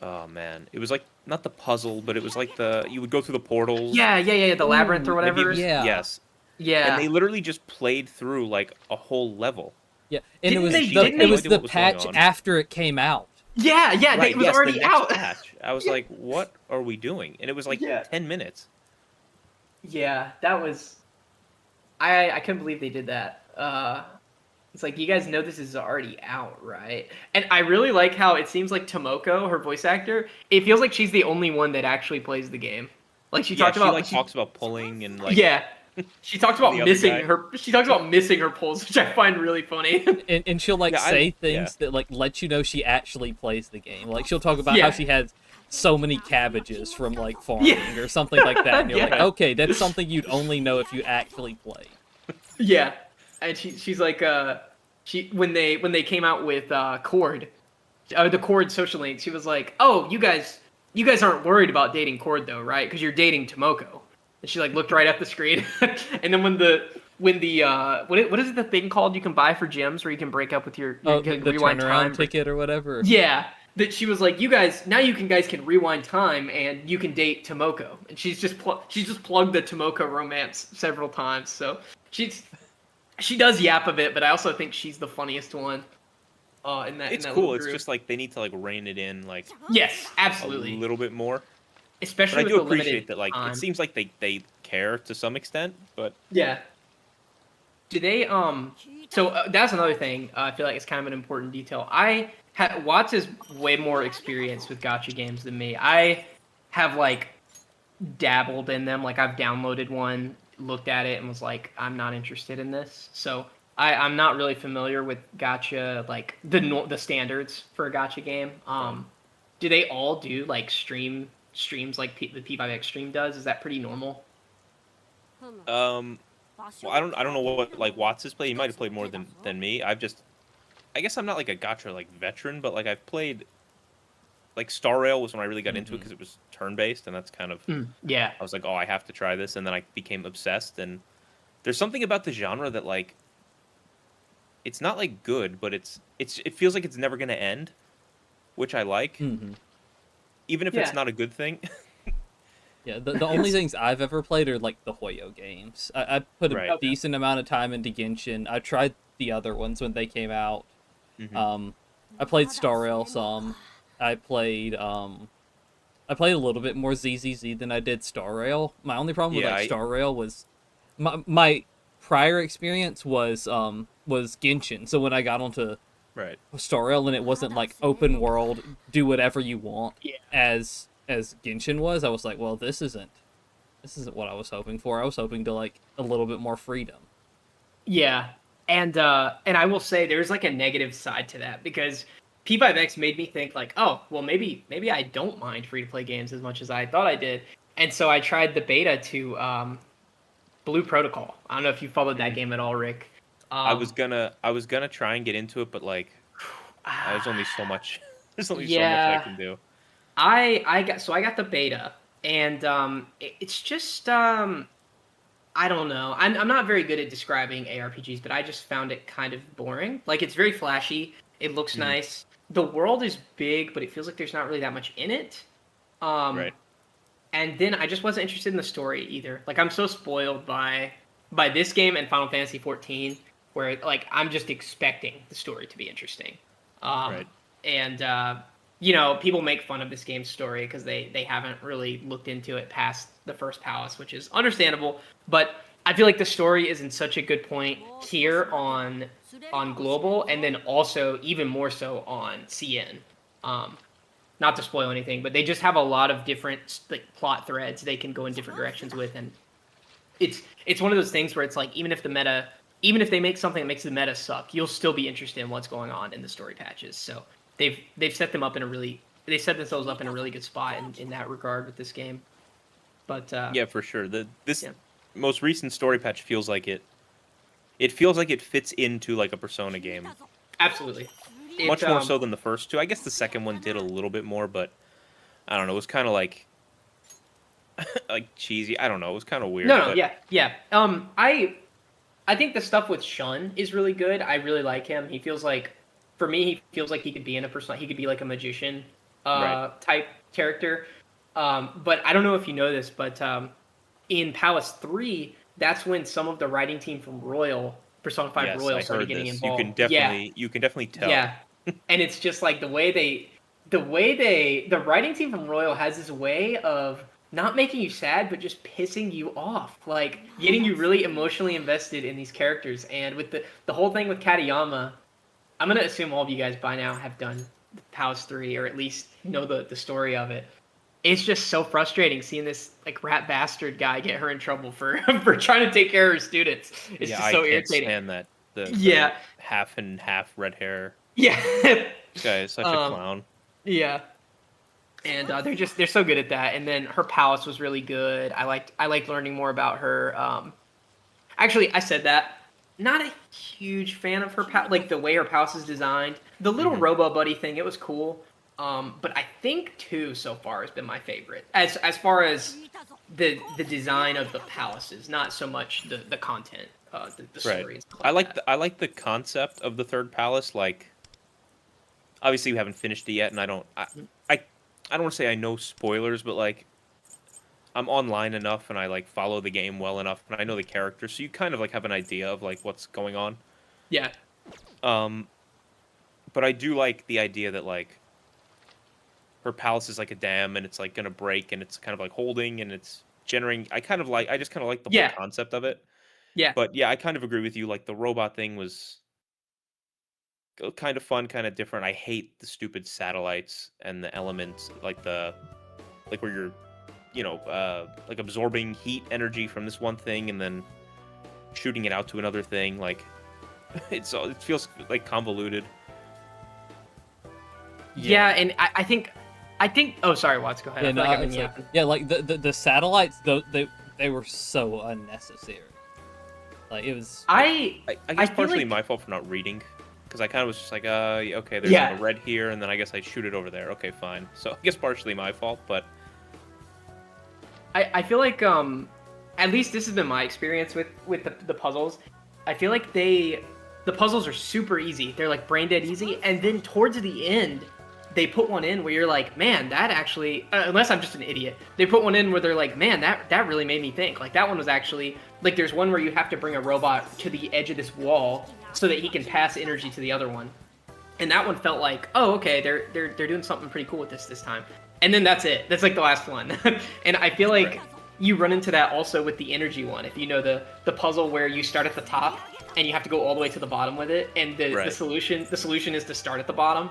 [SPEAKER 3] Oh man, it was like not the puzzle, but it was like you would go through the portals.
[SPEAKER 2] Yeah, the labyrinth or whatever.
[SPEAKER 3] Yes. Yeah. And they literally just played through like a whole level.
[SPEAKER 1] Yeah, and it was the patch after it came out.
[SPEAKER 2] Yeah, right, it was already out.
[SPEAKER 3] Patch. I was like, what are we doing? And it was like 10 minutes.
[SPEAKER 2] Yeah, that was. I couldn't believe they did that. It's like, you guys know this is already out, right? And I really like how it seems like Tomoko, her voice actor, it feels like she's the only one that actually plays the game. Like she talks
[SPEAKER 3] about pulling and like.
[SPEAKER 2] Yeah. She talks about missing her pulls, which I find really funny.
[SPEAKER 1] And she'll say things that like let you know she actually plays the game. Like she'll talk about how she has so many cabbages from like farming or something like that. And you're like, okay, that's something you'd only know if you actually play.
[SPEAKER 2] Yeah. And she's like, when they came out with Cord, the Cord social link, she was like, oh, you guys aren't worried about dating Cord though, right? Because you're dating Tomoko. And she like looked right at the screen. And then when the what is it, the thing called you can buy for gyms where you can break up with your
[SPEAKER 1] the rewind time ticket or whatever.
[SPEAKER 2] Yeah. That she was like, you guys can rewind time and you can date Tomoko. And she's just plugged the Tomoko romance several times. So She does yap a bit, but I also think she's the funniest one.
[SPEAKER 3] It's
[SPEAKER 2] in that
[SPEAKER 3] cool.
[SPEAKER 2] little
[SPEAKER 3] It's
[SPEAKER 2] group.
[SPEAKER 3] just like they need to like rein it in like
[SPEAKER 2] Yes,
[SPEAKER 3] a
[SPEAKER 2] absolutely.
[SPEAKER 3] little bit more. But
[SPEAKER 2] Especially
[SPEAKER 3] I
[SPEAKER 2] with
[SPEAKER 3] do
[SPEAKER 2] the
[SPEAKER 3] appreciate
[SPEAKER 2] limited
[SPEAKER 3] that like
[SPEAKER 2] time.
[SPEAKER 3] it seems like they care to some extent, but
[SPEAKER 2] Yeah. Do they So that's another thing. I feel like it's kind of an important detail. Watts is way more experienced with gotcha games than me. I have like dabbled in them. Like I've downloaded one, looked at it, and was like, I'm not interested in this. So I'm not really familiar with gotcha, like the standards for a gotcha game. Do they all do like streams like the P5X stream does? Is that pretty normal?
[SPEAKER 3] um well, I don't know what like Watts has played. He might have played more than me. I guess I'm not like a gotcha like veteran, but like I've played like Star Rail was when I really got into it because it was turn based, and that's kind of
[SPEAKER 2] Yeah.
[SPEAKER 3] I was like, oh, I have to try this, and then I became obsessed. And there's something about the genre that like it's not like good, but it feels like it's never gonna end, which I like, even if it's
[SPEAKER 2] Yeah.
[SPEAKER 3] not a good thing.
[SPEAKER 1] Yeah, the only things I've ever played are like the Hoyo games. I put a
[SPEAKER 3] Right.
[SPEAKER 1] decent amount of time into Genshin. I tried the other ones when they came out. I played Star Rail some. I played I played a little bit more ZZZ than I did Star Rail. My only problem with
[SPEAKER 3] Yeah,
[SPEAKER 1] like Star Rail was my prior experience was Genshin. So when I got onto
[SPEAKER 3] Right.
[SPEAKER 1] Star Rail and it wasn't like open world, do whatever you want
[SPEAKER 2] Yeah.
[SPEAKER 1] as Genshin was, I was like, well, this isn't what I was hoping for. I was hoping to like a little bit more freedom.
[SPEAKER 2] Yeah, and I will say there's like a negative side to that because P5X made me think like, oh, well maybe I don't mind free to play games as much as I thought I did, and so I tried the beta to Blue Protocol. I don't know if you followed that game at all, Rick.
[SPEAKER 3] I was gonna try and get into it, but like there's only so much there's only so much I
[SPEAKER 2] Yeah.
[SPEAKER 3] can do.
[SPEAKER 2] I got the beta, and it's just I don't know. I'm not very good at describing ARPGs, but I just found it kind of boring. Like it's very flashy. It looks nice. The world is big, but it feels like there's not really that much in it.
[SPEAKER 3] Right.
[SPEAKER 2] And then I just wasn't interested in the story either. Like I'm so spoiled by this game and Final Fantasy 14, where like I'm just expecting the story to be interesting.
[SPEAKER 3] Right.
[SPEAKER 2] And people make fun of this game's story because they haven't really looked into it past the first palace, which is understandable. But I feel like the story is in such a good point here on global, and then also even more so on CN. Not to spoil anything, but they just have a lot of different like plot threads they can go in different directions with, and it's one of those things where it's like even if they make something that makes the meta suck, you'll still be interested in what's going on in the story patches. So they've set themselves up in a really good spot in that regard with this game. But
[SPEAKER 3] yeah, for sure. This most recent story patch feels like it feels like it fits into like a Persona game.
[SPEAKER 2] Absolutely.
[SPEAKER 3] Much more so than the first two. I guess the second one did a little bit more, but I don't know. It was kind of like like cheesy. I don't know. It was kind of weird.
[SPEAKER 2] No, yeah. I think the stuff with Shun is really good. I really like him. For me, he feels like he could be in a Persona. He could be like a magician type character. But I don't know if you know this, but in Palace 3, that's when some of the writing team from Persona 5
[SPEAKER 3] yes,
[SPEAKER 2] Royal started getting involved.
[SPEAKER 3] You can definitely tell.
[SPEAKER 2] Yeah. And it's just like the writing team from Royal has this way of not making you sad, but just pissing you off, like getting you really emotionally invested in these characters. And with the whole thing with Katayama, I'm gonna assume all of you guys by now have done Palace 3 or at least know the story of it. It's just so frustrating seeing this like rat bastard guy get her in trouble for for trying to take care of her students. It's just so irritating.
[SPEAKER 3] I can't stand that. The half and half red hair.
[SPEAKER 2] Yeah.
[SPEAKER 3] This guy is such a clown.
[SPEAKER 2] Yeah. And they're so good at that. And then her palace was really good. I liked learning more about her. Actually, I said that. Not a huge fan of her like the way her palace is designed. The little Robo Buddy thing, it was cool. But I think 2 so far has been my favorite. As far as the design of the palaces, not so much the content, the story.
[SPEAKER 3] Right.
[SPEAKER 2] And stuff
[SPEAKER 3] I like the concept of the third palace. Like, obviously we haven't finished it yet, and I don't want to say I know spoilers, but like, I'm online enough and I like follow the game well enough and I know the characters, so you kind of like have an idea of like what's going on.
[SPEAKER 2] Yeah.
[SPEAKER 3] But I do like the idea that like her palace is like a dam and it's like gonna break and it's kind of like holding and it's generating. I just kind of like the whole
[SPEAKER 2] Yeah.
[SPEAKER 3] concept of it.
[SPEAKER 2] Yeah.
[SPEAKER 3] But yeah, I kind of agree with you. Like the robot thing was kind of fun, kind of different. I hate the stupid satellites and the elements, like where you're, like absorbing heat energy from this one thing and then shooting it out to another thing. Like it feels like convoluted.
[SPEAKER 2] Yeah, and I think. Oh, sorry, Watts. Go ahead.
[SPEAKER 1] Yeah,
[SPEAKER 2] I feel like I've been
[SPEAKER 1] like,
[SPEAKER 2] yapping.
[SPEAKER 1] yeah, like the satellites, they were so unnecessary. Like it was.
[SPEAKER 3] I guess
[SPEAKER 2] I feel
[SPEAKER 3] partially
[SPEAKER 2] like-
[SPEAKER 3] my fault for not reading, because I kind of was just like, okay, there's
[SPEAKER 2] Yeah.
[SPEAKER 3] like a red here, and then I guess I shoot it over there. Okay, fine. So I guess partially my fault, but
[SPEAKER 2] I feel like at least this has been my experience with the puzzles. I feel like the puzzles are super easy. They're like brain dead easy, and then towards the end, they put one in where you're like, man, that actually, unless I'm just an idiot, they put one in where they're like, man, that really made me think. Like that one was actually like, there's one where you have to bring a robot to the edge of this wall so that he can pass energy to the other one, and that one felt like, oh, okay, they're doing something pretty cool with this time. And then that's it. That's like the last one. And I feel like you run into that also with the energy one. If you know the puzzle where you start at the top and you have to go all the way to the bottom with it, and the solution is to start at the bottom.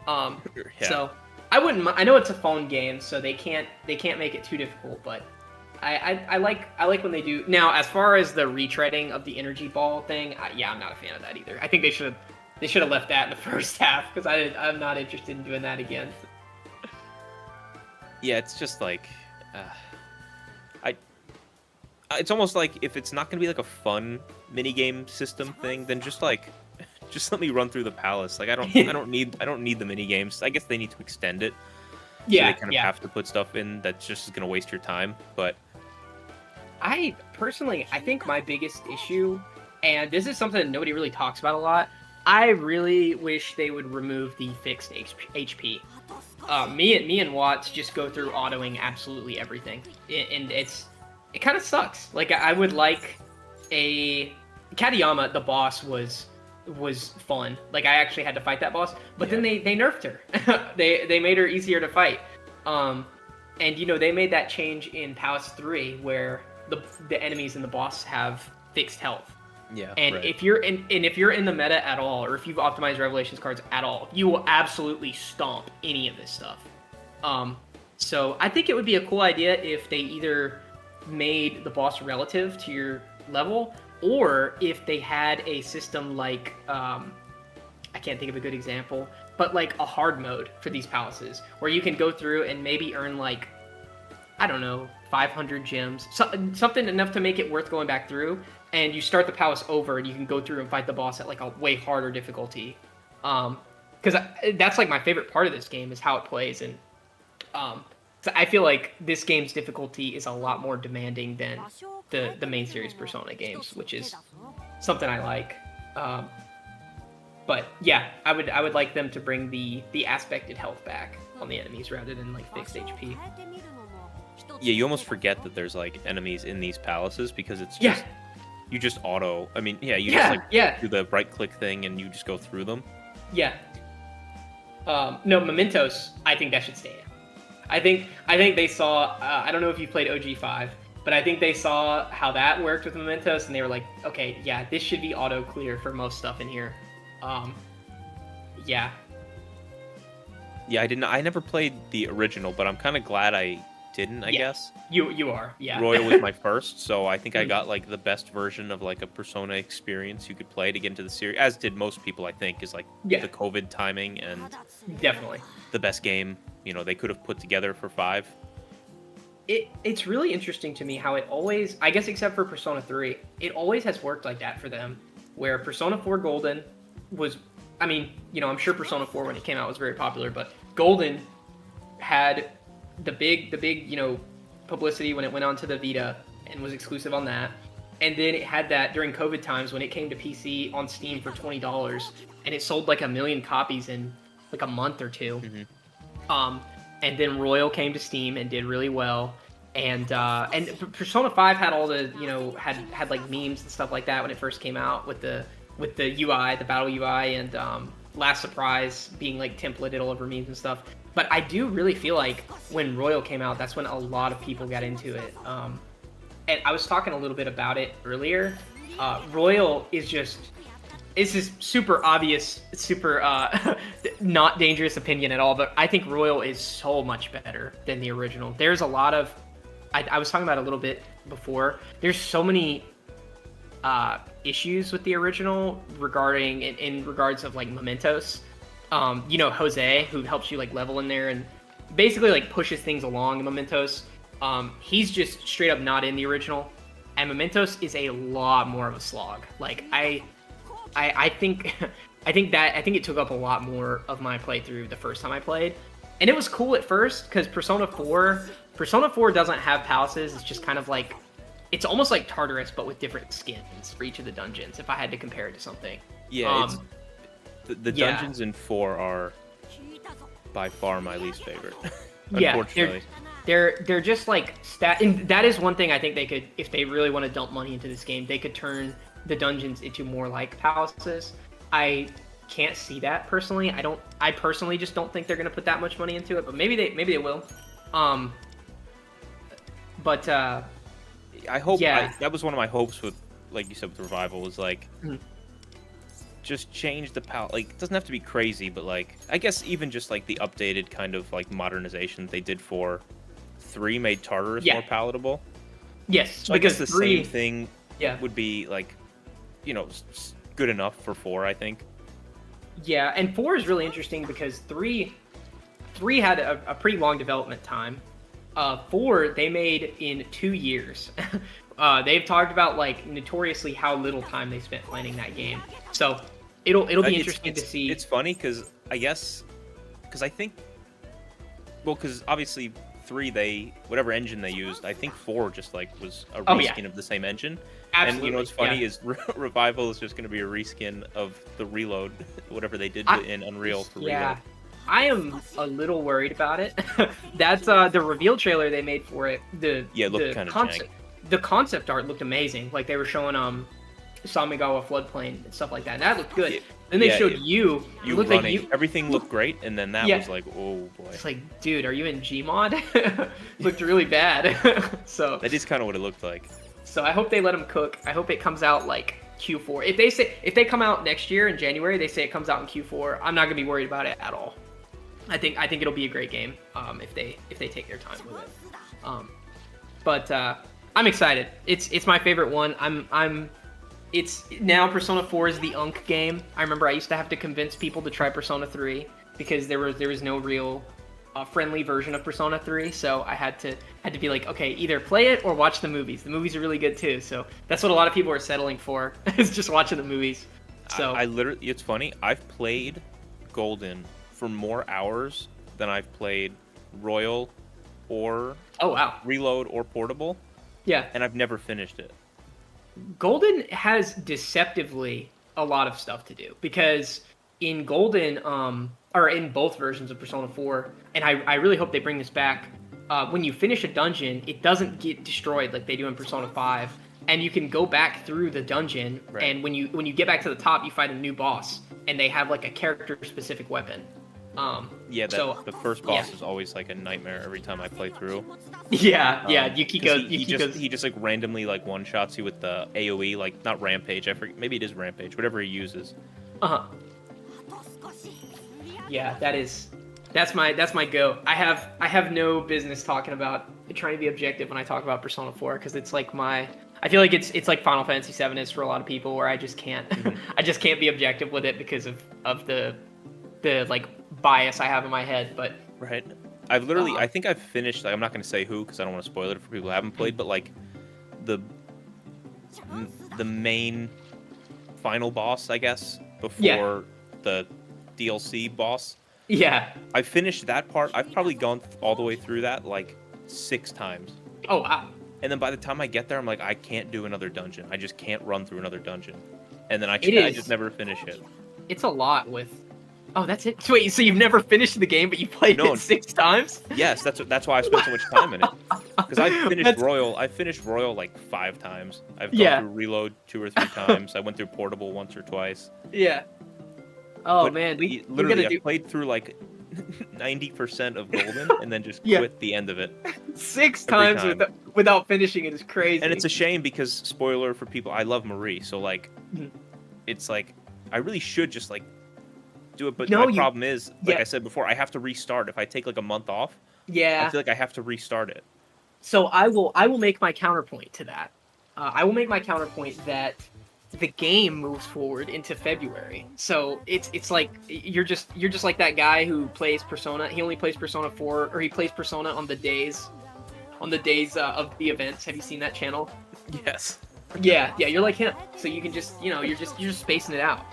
[SPEAKER 3] Yeah.
[SPEAKER 2] So I wouldn't. I know it's a phone game, so they can't make it too difficult. But I like when they do. Now, as far as the retreading of the energy ball thing, I'm not a fan of that either. I think they should have left that in the first half, because I'm not interested in doing that again.
[SPEAKER 3] yeah, it's just like, it's almost like if it's not gonna be like a fun minigame system thing, then just let me run through the palace. Like I don't need the mini games. I guess they need to extend it.
[SPEAKER 2] Yeah,
[SPEAKER 3] so they kind of have to put stuff in that's just going to waste your time. But
[SPEAKER 2] I think my biggest issue, and this is something that nobody really talks about a lot, I really wish they would remove the fixed HP. Me and Watts just go through autoing absolutely everything, and it kind of sucks. Like I would like a Katayama, the boss was fun. Like I actually had to fight that boss, but then they nerfed her. they made her easier to fight. And they made that change in Palace 3 where the enemies and the boss have fixed health.
[SPEAKER 3] Yeah.
[SPEAKER 2] And
[SPEAKER 3] right.
[SPEAKER 2] if you're in the meta at all, or if you've optimized Revelations cards at all, you will absolutely stomp any of this stuff. So I think it would be a cool idea if they either made the boss relative to your level, or if they had a system like, I can't think of a good example, but like a hard mode for these palaces, where you can go through and maybe earn like, I don't know, 500 gems, something enough to make it worth going back through, and you start the palace over and you can go through and fight the boss at like a way harder difficulty. Because that's like my favorite part of this game is how it plays, and so I feel like this game's difficulty is a lot more demanding than the main series Persona games, which is something I like. But yeah, I would like them to bring the aspected health back on the enemies rather than like fixed HP.
[SPEAKER 3] Yeah, you almost forget that there's like enemies in these palaces because it's just you just auto. I mean, just do the right click thing and you just go through them.
[SPEAKER 2] Yeah. No, Mementos, I think that should stay in. I think they saw. I don't know if you played OG5, but I think they saw how that worked with Mementos, and they were like, okay, yeah, this should be auto clear for most stuff in here. Yeah.
[SPEAKER 3] Yeah, I never played the original, but I'm kind of glad I didn't. I guess
[SPEAKER 2] you are. Yeah.
[SPEAKER 3] Royal was my first, so I think I got like the best version of like a Persona experience you could play to get into the series, as did most people. I think is like the COVID timing and
[SPEAKER 2] definitely
[SPEAKER 3] the best game they could have put together for 5.
[SPEAKER 2] It's really interesting to me how it always, I guess except for Persona 3, it always has worked like that for them, where Persona 4 Golden was, I mean, I'm sure Persona 4 when it came out was very popular, but Golden had the big publicity when it went on to the Vita and was exclusive on that, and then it had that during COVID times when it came to PC on Steam for $20, and it sold like 1 million copies in like a month or two.
[SPEAKER 3] Mm-hmm.
[SPEAKER 2] And then Royal came to Steam and did really well. Persona 5 had all the, you know, had like memes and stuff like that when it first came out with the UI, the battle UI, and Last Surprise being like templated all over memes and stuff. But I do really feel like when Royal came out, that's when a lot of people got into it. And I was talking a little bit about it earlier. Royal is just, it's this super obvious, super not dangerous opinion at all, but I think Royal is so much better than the original. There's a lot of, I was talking about it a little bit before, there's so many issues with the original regarding, in regards of like mementos. You know, Jose, who helps you like level in there and basically like pushes things along in mementos. He's just straight up not in the original, and mementos is a lot more of a slog. Like I think it took up a lot more of my playthrough the first time I played, and it was cool at first because Persona 4 doesn't have palaces. It's just kind of like, it's almost like Tartarus but with different skins for each of the dungeons. If I had to compare it to something,
[SPEAKER 3] yeah, the dungeons in 4 are by far my least favorite. Unfortunately.
[SPEAKER 2] Yeah, they're just like and that is one thing I think they could, if they really want to dump money into this game, they could turn the dungeons into more like palaces. I can't see that personally. I personally just don't think they're gonna put that much money into it, but maybe they will.
[SPEAKER 3] I hope.
[SPEAKER 2] Yeah.
[SPEAKER 3] That was one of my hopes with, like you said, with Revival, was like, just change the palette. Like, it doesn't have to be crazy, but like, I guess even just like the updated kind of like modernization they did for 3 made Tartarus more palatable.
[SPEAKER 2] Yes,
[SPEAKER 3] so
[SPEAKER 2] because
[SPEAKER 3] I guess the
[SPEAKER 2] 3,
[SPEAKER 3] same thing would be like, you know, good enough for 4, I think.
[SPEAKER 2] Yeah, and 4 is really interesting because 3 had a pretty long development time. 4 they made in 2 years. They've talked about like notoriously how little time they spent planning that game. So it'll be interesting to see.
[SPEAKER 3] It's funny because I think, well, because obviously 3 whatever engine they used, I think 4 just like was a reskin of the same engine.
[SPEAKER 2] Absolutely.
[SPEAKER 3] And you know what's funny is Revival is just going to be a reskin of the Reload, whatever they did in Unreal for Reload.
[SPEAKER 2] I am a little worried about it. That's the reveal trailer they made for it. It looked kind of jank. The concept art looked amazing. Like they were showing Samigawa floodplain and stuff like that. And that looked good. Then they showed you looked
[SPEAKER 3] running.
[SPEAKER 2] like you.
[SPEAKER 3] Everything looked great, and then that was like, oh boy.
[SPEAKER 2] It's like, dude, are you in Gmod? Looked really bad. So
[SPEAKER 3] that is kind of what it looked like.
[SPEAKER 2] So I hope they let them cook. I hope it comes out like Q4. If they come out next year in January, they say it comes out in Q4. I'm not gonna be worried about it at all. I think it'll be a great game if they take their time with it. I'm excited. It's my favorite one. It's now Persona 4 is the Unk game. I remember I used to have to convince people to try Persona 3 because there was no real friendly version of Persona 3. So I had to be like, okay, either play it or watch the movies. The movies are really good too. So that's what a lot of people are settling for is just watching the movies. So
[SPEAKER 3] I literally, it's funny. I've played Golden for more hours than I've played Royal or Reload or Portable.
[SPEAKER 2] Yeah.
[SPEAKER 3] And I've never finished it.
[SPEAKER 2] Golden has deceptively a lot of stuff to do because in Golden, or in both versions of Persona 4, and I really hope they bring this back, when you finish a dungeon, it doesn't get destroyed like they do in Persona 5, and you can go back through the dungeon, and when you get back to the top, you fight a new boss, and they have like a character-specific weapon.
[SPEAKER 3] The first boss is always like a nightmare every time I play through.
[SPEAKER 2] Yukiko.
[SPEAKER 3] He just like randomly like one shots you with the AOE, like not Rampage. I forget, maybe it is Rampage, whatever he uses.
[SPEAKER 2] Yeah, that's my go. I have no business talking about trying to be objective when I talk about Persona 4 because it's like I feel like it's like Final Fantasy 7 is for a lot of people where I just can't I just can't be objective with it because of the like bias I have in my head. But
[SPEAKER 3] I've literally I think I've finished, like, I'm not going to say who because I don't want to spoil it for people who haven't played, but like the main final boss, I guess, before the DLC boss. I finished that part. I've probably gone all the way through that like 6 times.
[SPEAKER 2] Oh wow.
[SPEAKER 3] And then by the time I get there, I'm like, I can't do another dungeon. I just can't run through another dungeon. And then I just never finish it.
[SPEAKER 2] It's a lot with. Oh, that's it. Wait, so you've never finished the game, but you played it 6 times?
[SPEAKER 3] Yes, that's why I spent so much time in it. Because I finished Royal like 5 times. I've gone through Reload 2 or 3 times. I went through Portable once or twice.
[SPEAKER 2] Yeah. Oh
[SPEAKER 3] But
[SPEAKER 2] man,
[SPEAKER 3] literally, I played through like 90% of Golden and then just quit the end of it.
[SPEAKER 2] 6 times without finishing it is crazy.
[SPEAKER 3] And it's a shame because, spoiler for people, I love Marie, so like, it's like I really should just like do it. But my problem is, like I said before, I have to restart if I take like a month off.
[SPEAKER 2] Yeah.
[SPEAKER 3] I feel like I have to restart it.
[SPEAKER 2] So I will make my counterpoint to that. I will make my counterpoint that the game moves forward into February. So it's like you're just like that guy who plays Persona. He only plays Persona 4, or he plays Persona on the days of the events. Have you seen that channel?
[SPEAKER 3] Yes.
[SPEAKER 2] Yeah, you're like him. So you can just, you're just spacing it out.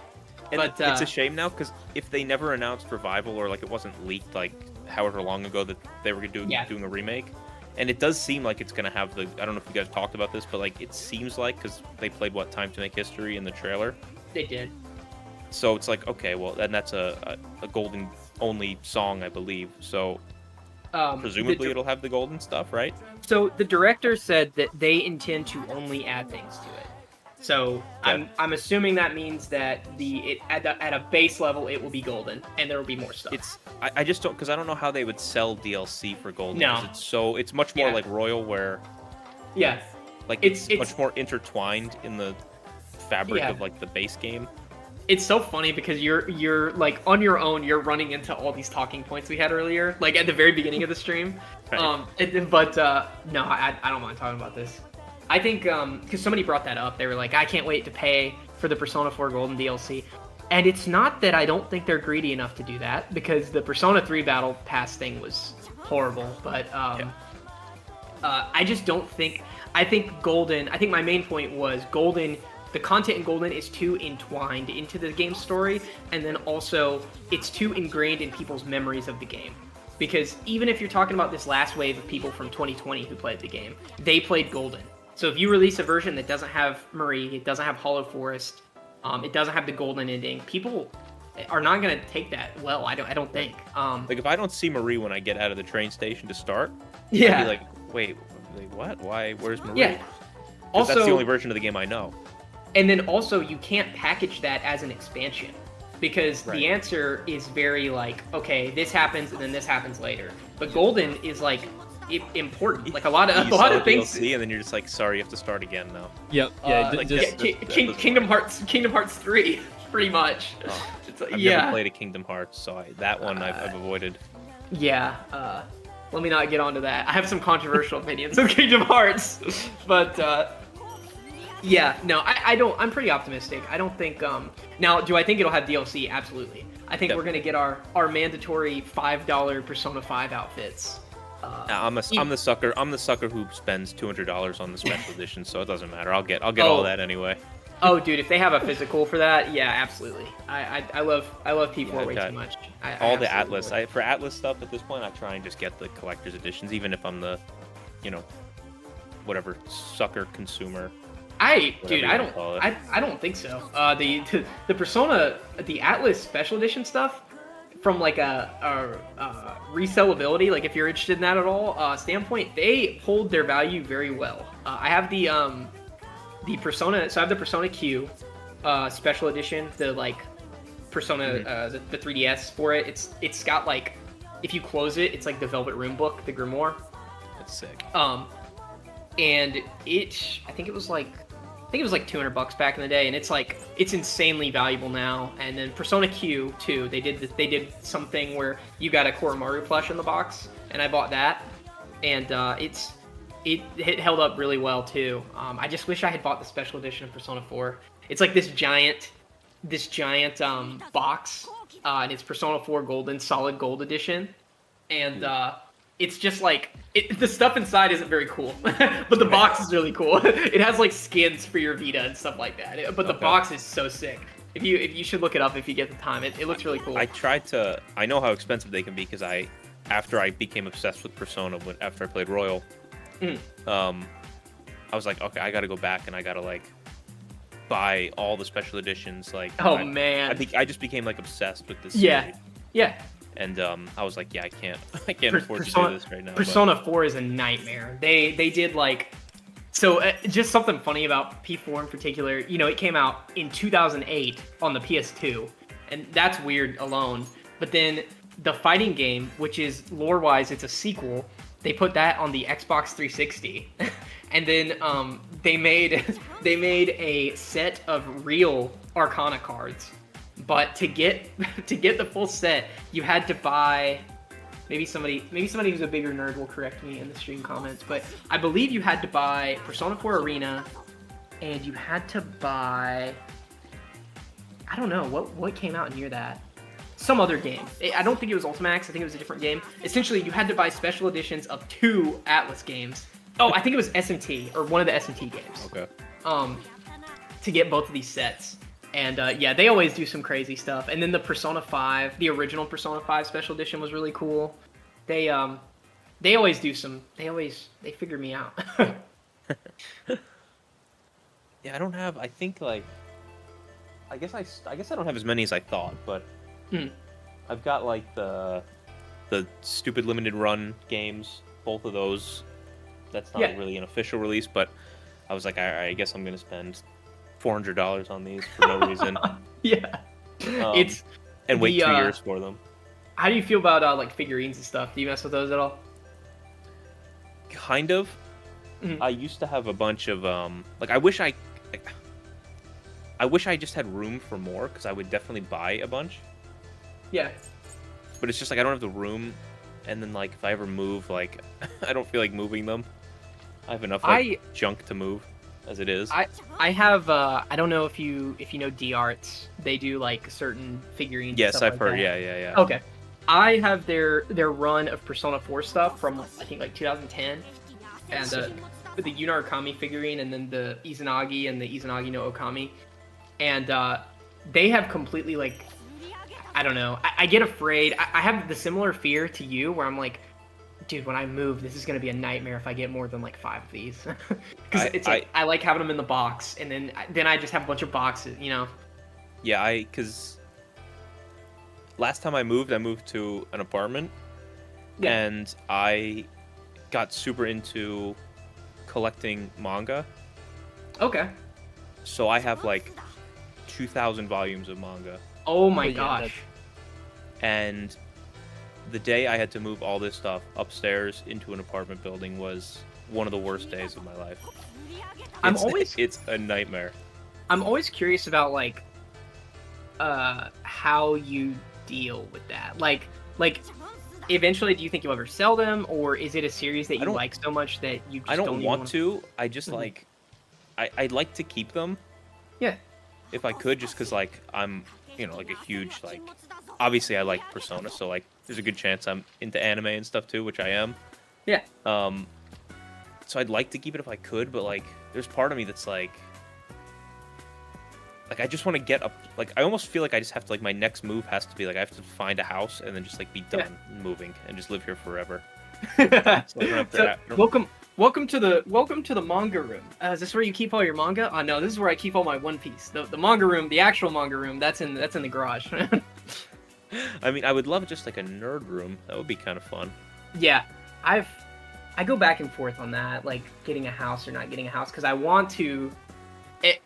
[SPEAKER 3] And
[SPEAKER 2] but
[SPEAKER 3] it's a shame now, because if they never announced Revival, or like it wasn't leaked like however long ago that they were doing a remake, and it does seem like it's going to have the, I don't know if you guys talked about this, but like it seems like, because they played Time to Make History in the trailer.
[SPEAKER 2] They did.
[SPEAKER 3] So it's like, okay, well, then that's a Golden only song, I believe. So presumably it'll have the Golden stuff, right?
[SPEAKER 2] So the director said that they intend to only add things to it. So I'm assuming that means that at a base level it will be Golden, and there will be more stuff.
[SPEAKER 3] I just don't, because I don't know how they would sell DLC for Golden.
[SPEAKER 2] No.
[SPEAKER 3] It's much more like Royal, where like it's much more intertwined in the fabric of like the base game.
[SPEAKER 2] It's so funny because you're like on your own, you're running into all these talking points we had earlier, like at the very beginning of the stream.
[SPEAKER 3] Right.
[SPEAKER 2] No, I don't mind talking about this. I think because somebody brought that up, they were like, I can't wait to pay for the Persona 4 Golden DLC. And it's not that I don't think they're greedy enough to do that, because the Persona 3 Battle Pass thing was horrible. But I just don't think... I think my main point was Golden... The content in Golden is too entwined into the game's story, and then also it's too ingrained in people's memories of the game. Because even if you're talking about this last wave of people from 2020 who played the game, they played Golden. So if you release a version that doesn't have Marie, it doesn't have Hollow Forest, it doesn't have the Golden ending, people are not going to take that well, I don't think.
[SPEAKER 3] Like, if I don't see Marie when I get out of the train station to start, I'd be like, wait, what? Why? Where's Marie?
[SPEAKER 2] Yeah.
[SPEAKER 3] Also, that's the only version of the game I know.
[SPEAKER 2] And then also, you can't package that as an expansion, because the answer is very like, okay, this happens and then this happens later. But Golden is like important, like a lot of things.
[SPEAKER 3] DLC, and then you're just like, sorry, you have to start again now.
[SPEAKER 1] Yep.
[SPEAKER 2] Kingdom Hearts 3, pretty much.
[SPEAKER 3] Oh, I've never played a Kingdom Hearts, so that one I've avoided.
[SPEAKER 2] Yeah. Let me not get onto that. I have some controversial opinions of Kingdom Hearts, but. Yeah, no, I don't. I'm pretty optimistic. I don't think. Now, do I think it'll have DLC? Absolutely. I think we're gonna get our mandatory $5 Persona 5 outfits.
[SPEAKER 3] I'm the sucker. I'm the sucker who spends $200 on the special edition, so it doesn't matter. I'll get all that anyway.
[SPEAKER 2] Oh, dude, if they have a physical for that, yeah, absolutely. I love P4 way too much.
[SPEAKER 3] All the Atlas. For Atlas stuff at this point, I try and just get the collector's editions, even if I'm the, whatever sucker consumer.
[SPEAKER 2] I don't think so. The Persona, the Atlas Special Edition stuff, from like a resellability, like if you're interested in that at all, standpoint, they hold their value very well. I have the Persona, so I have the Persona Q Special Edition, the like Persona the 3DS for it. It's got like, if you close it, it's like the Velvet Room book, the Grimoire.
[SPEAKER 3] That's sick.
[SPEAKER 2] And I think it was like $200 back in the day, and it's insanely valuable now. And then Persona Q too, they did something where you got a Koromaru plush in the box, and I bought that, and it held up really well too. I just wish I had bought the special edition of Persona 4. It's like this giant box, and it's Persona 4 Golden Solid Gold Edition, and it's just like the stuff inside isn't very cool, but the box is really cool. It has like skins for your Vita and stuff like that. But the box is so sick. If you should look it up if you get the time. It looks really cool.
[SPEAKER 3] I know how expensive they can be, because after I became obsessed with Persona, after I played Royal, I was like, okay, I got to go back and I got to like buy all the special editions. Like,
[SPEAKER 2] man,
[SPEAKER 3] I just became like obsessed with this.
[SPEAKER 2] Yeah.
[SPEAKER 3] And I was like, yeah, I can't afford to do this right now.
[SPEAKER 2] Persona 4 is a nightmare. They did like, so just something funny about P4 in particular. You know, it came out in 2008 on the PS2, and that's weird alone. But then the fighting game, which is lore-wise, it's a sequel. They put that on the Xbox 360, and then they made a set of real Arcana cards. But to get the full set, you had to buy. Maybe somebody who's a bigger nerd will correct me in the stream comments, but I believe you had to buy Persona 4 Arena, and you had to buy. I don't know what came out near that. Some other game. I don't think it was Ultimax. I think it was a different game. Essentially, you had to buy special editions of 2 Atlas games. Oh, I think it was SMT or one of the SMT games.
[SPEAKER 3] Okay.
[SPEAKER 2] To get both of these sets. And yeah, they always do some crazy stuff. And then the Persona 5, the original Persona 5 special edition was really cool. They always do some. They figure me out.
[SPEAKER 3] Yeah, I don't have. I think like. I guess I don't have as many as I thought, but I've got like the stupid limited run games, both of those. That's not really an official release, but I was like, I guess I'm gonna spend $400 on these for no reason.
[SPEAKER 2] Yeah, it's
[SPEAKER 3] and wait 2 years for them.
[SPEAKER 2] How do you feel about like figurines and stuff? Do you mess with those at all?
[SPEAKER 3] Kind of. I used to have a bunch of like I wish I just had room for more, because I would definitely buy a bunch.
[SPEAKER 2] Yeah.
[SPEAKER 3] But it's just like I don't have the room, and then like if I ever move, like I don't feel like moving them. I have enough junk to move as it is.
[SPEAKER 2] I have I don't know if you know D-Arts. They do like certain figurines.
[SPEAKER 3] Yes,
[SPEAKER 2] and stuff
[SPEAKER 3] I've
[SPEAKER 2] like
[SPEAKER 3] heard.
[SPEAKER 2] that.
[SPEAKER 3] Yeah.
[SPEAKER 2] Okay. I have their run of Persona 4 stuff from I think like 2010, and the Yuna Okami figurine, and then the Izanagi and the Izanagi no Okami, and they have completely like, I don't know. I get afraid. I have the similar fear to you, where I'm like, dude, when I move, this is gonna be a nightmare if I get more than like 5 of these. Because it's like I like having them in the box, and then I just have a bunch of boxes, you know.
[SPEAKER 3] Yeah, because last time I moved to an apartment, and I got super into collecting manga.
[SPEAKER 2] Okay.
[SPEAKER 3] So I have like 2,000 volumes of manga.
[SPEAKER 2] Oh my gosh.
[SPEAKER 3] And the day I had to move all this stuff upstairs into an apartment building was one of the worst days of my life. It's a nightmare.
[SPEAKER 2] I'm always curious about like how you deal with that. Like eventually, do you think you'll ever sell them, or is it a series that you like so much that you just
[SPEAKER 3] I don't want
[SPEAKER 2] want
[SPEAKER 3] to. I just like I'd like to keep them.
[SPEAKER 2] Yeah.
[SPEAKER 3] If I could, just because like I'm, like a huge like. Obviously, I like Persona, so like there's a good chance I'm into anime and stuff too, which I am.
[SPEAKER 2] Yeah.
[SPEAKER 3] So I'd like to keep it if I could, but like there's part of me that's like I just want to get up. Like I almost feel like I just have to my next move has to be like I have to find a house and then just like be done moving and just live here forever.
[SPEAKER 2] Welcome to the manga room. Is this where you keep all your manga? Oh no, this is where I keep all my One Piece. The manga room, the actual manga room, that's in the garage.
[SPEAKER 3] I mean, I would love just like a nerd room. That would be kind of fun.
[SPEAKER 2] Yeah, I go back and forth on that, like getting a house or not getting a house, because I want to.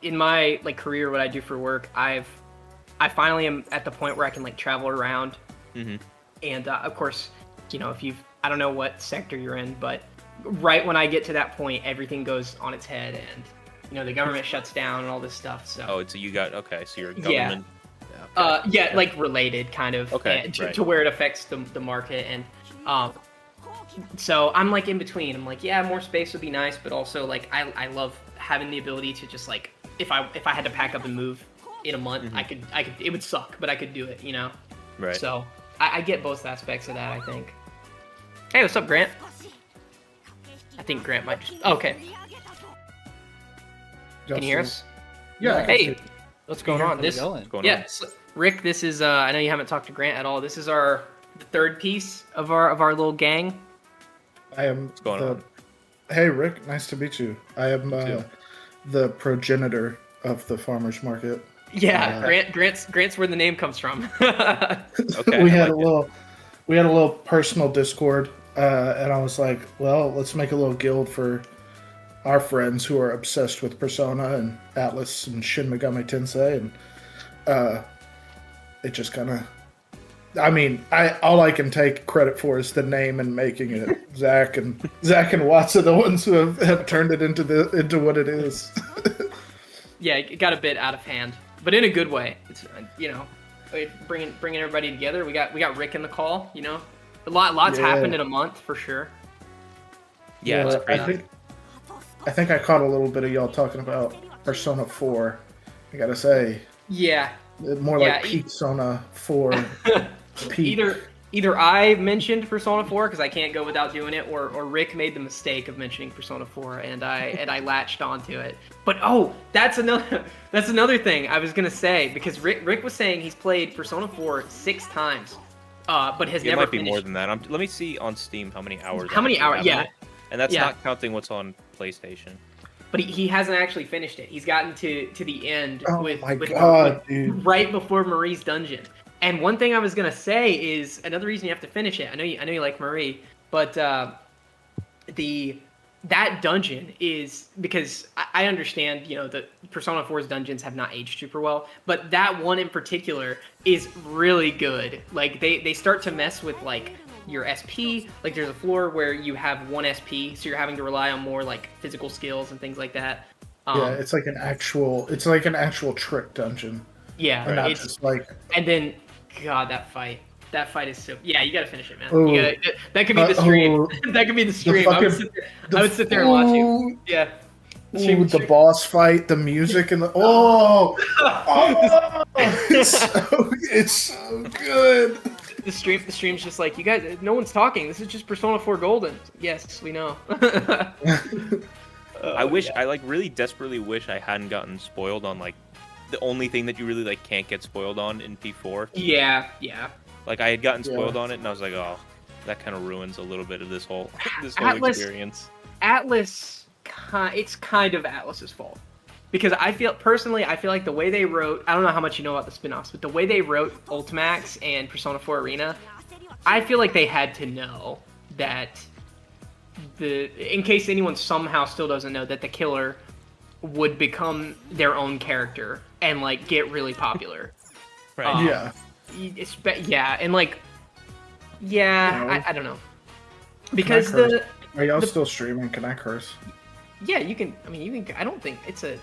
[SPEAKER 2] In my like career, what I do for work, I finally am at the point where I can like travel around.
[SPEAKER 3] Mm-hmm.
[SPEAKER 2] And of course, I don't know what sector you're in, but right when I get to that point, everything goes on its head, and the government shuts down and all this stuff. So
[SPEAKER 3] so you're a government.
[SPEAKER 2] Yeah, like related kind of.
[SPEAKER 3] Okay,
[SPEAKER 2] to where it affects the market, and so I'm like in between. I'm like, yeah, more space would be nice, but also like I love having the ability to just like if I had to pack up and move in a month,
[SPEAKER 3] mm-hmm.
[SPEAKER 2] I could it would suck, but I could do it,
[SPEAKER 3] Right.
[SPEAKER 2] So I get both aspects of that, I think. Hey, what's up, Grant? I think Grant might just... Okay. Can you hear us?
[SPEAKER 4] Yeah.
[SPEAKER 2] Hey, what's going on?
[SPEAKER 1] What's going on?
[SPEAKER 2] So, Rick, this is... I know you haven't talked to Grant at all. This is the third piece of our little gang.
[SPEAKER 4] I am...
[SPEAKER 3] What's going on?
[SPEAKER 4] Hey, Rick. Nice to meet you. I am the progenitor of the farmer's market.
[SPEAKER 2] Yeah, Grant's where the name comes from.
[SPEAKER 3] Okay.
[SPEAKER 4] We had a little we had a little personal Discord, and I was like, well, let's make a little guild for our friends who are obsessed with Persona and Atlas and Shin Megami Tensei, and it just kind of. I mean, all I can take credit for is the name and making it. Zach and Watts are the ones who have turned it into what it is.
[SPEAKER 2] Yeah, it got a bit out of hand, but in a good way. It's bringing everybody together. We got Rick in the call. Lots happened in a month for sure.
[SPEAKER 3] Yeah, it's crazy.
[SPEAKER 4] I think I caught a little bit of y'all talking about Persona 4. I gotta say.
[SPEAKER 2] Yeah.
[SPEAKER 4] More like Persona 4.
[SPEAKER 2] Either I mentioned Persona 4 because I can't go without doing it, or Rick made the mistake of mentioning Persona 4 and I latched onto it. But that's another thing I was gonna say, because Rick was saying he's played Persona 4 6 times, but has never
[SPEAKER 3] might be
[SPEAKER 2] finished.
[SPEAKER 3] more than that. Let me see on Steam how many hours.
[SPEAKER 2] How many hours? Yeah,
[SPEAKER 3] and that's not counting what's on PlayStation.
[SPEAKER 2] But he hasn't actually finished it. He's gotten to the end with
[SPEAKER 4] dude.
[SPEAKER 2] right before Marie's dungeon. And one thing I was gonna say is another reason you have to finish it. I know you like Marie, but that dungeon is because I understand the Persona 4's dungeons have not aged super well, but that one in particular is really good. Like they start to mess with like your SP. Like there's a floor where you have 1 SP, so you're having to rely on more like physical skills and things like that.
[SPEAKER 4] It's like an actual trick dungeon.
[SPEAKER 2] Yeah,
[SPEAKER 4] and not just like.
[SPEAKER 2] And then, God, that fight is so. Yeah, you gotta finish it, man. That could be the stream. That could be the stream. I would sit there and watch you. Yeah.
[SPEAKER 4] The boss fight, the music, and the it's so good.
[SPEAKER 2] The stream's just like, you guys, no one's talking. This is just Persona 4 Golden. Yes, we know.
[SPEAKER 3] I really desperately wish I hadn't gotten spoiled on like the only thing that you really like can't get spoiled on in P4.
[SPEAKER 2] Yeah.
[SPEAKER 3] Like I had gotten spoiled on it, and I was like, oh, that kind of ruins a little bit of this whole experience.
[SPEAKER 2] Atlas, it's kind of Atlas's fault. Because I feel like the way they wrote, I don't know how much you know about the spin-offs, but the way they wrote Ultimax and Persona 4 Arena, I feel like they had to know that in case anyone somehow still doesn't know, that the killer would become their own character and like get really popular.
[SPEAKER 3] Right.
[SPEAKER 2] And like, I don't know. Because
[SPEAKER 4] are y'all still streaming? Can I curse?
[SPEAKER 2] Yeah, you can. I mean, you can. I don't think it's a.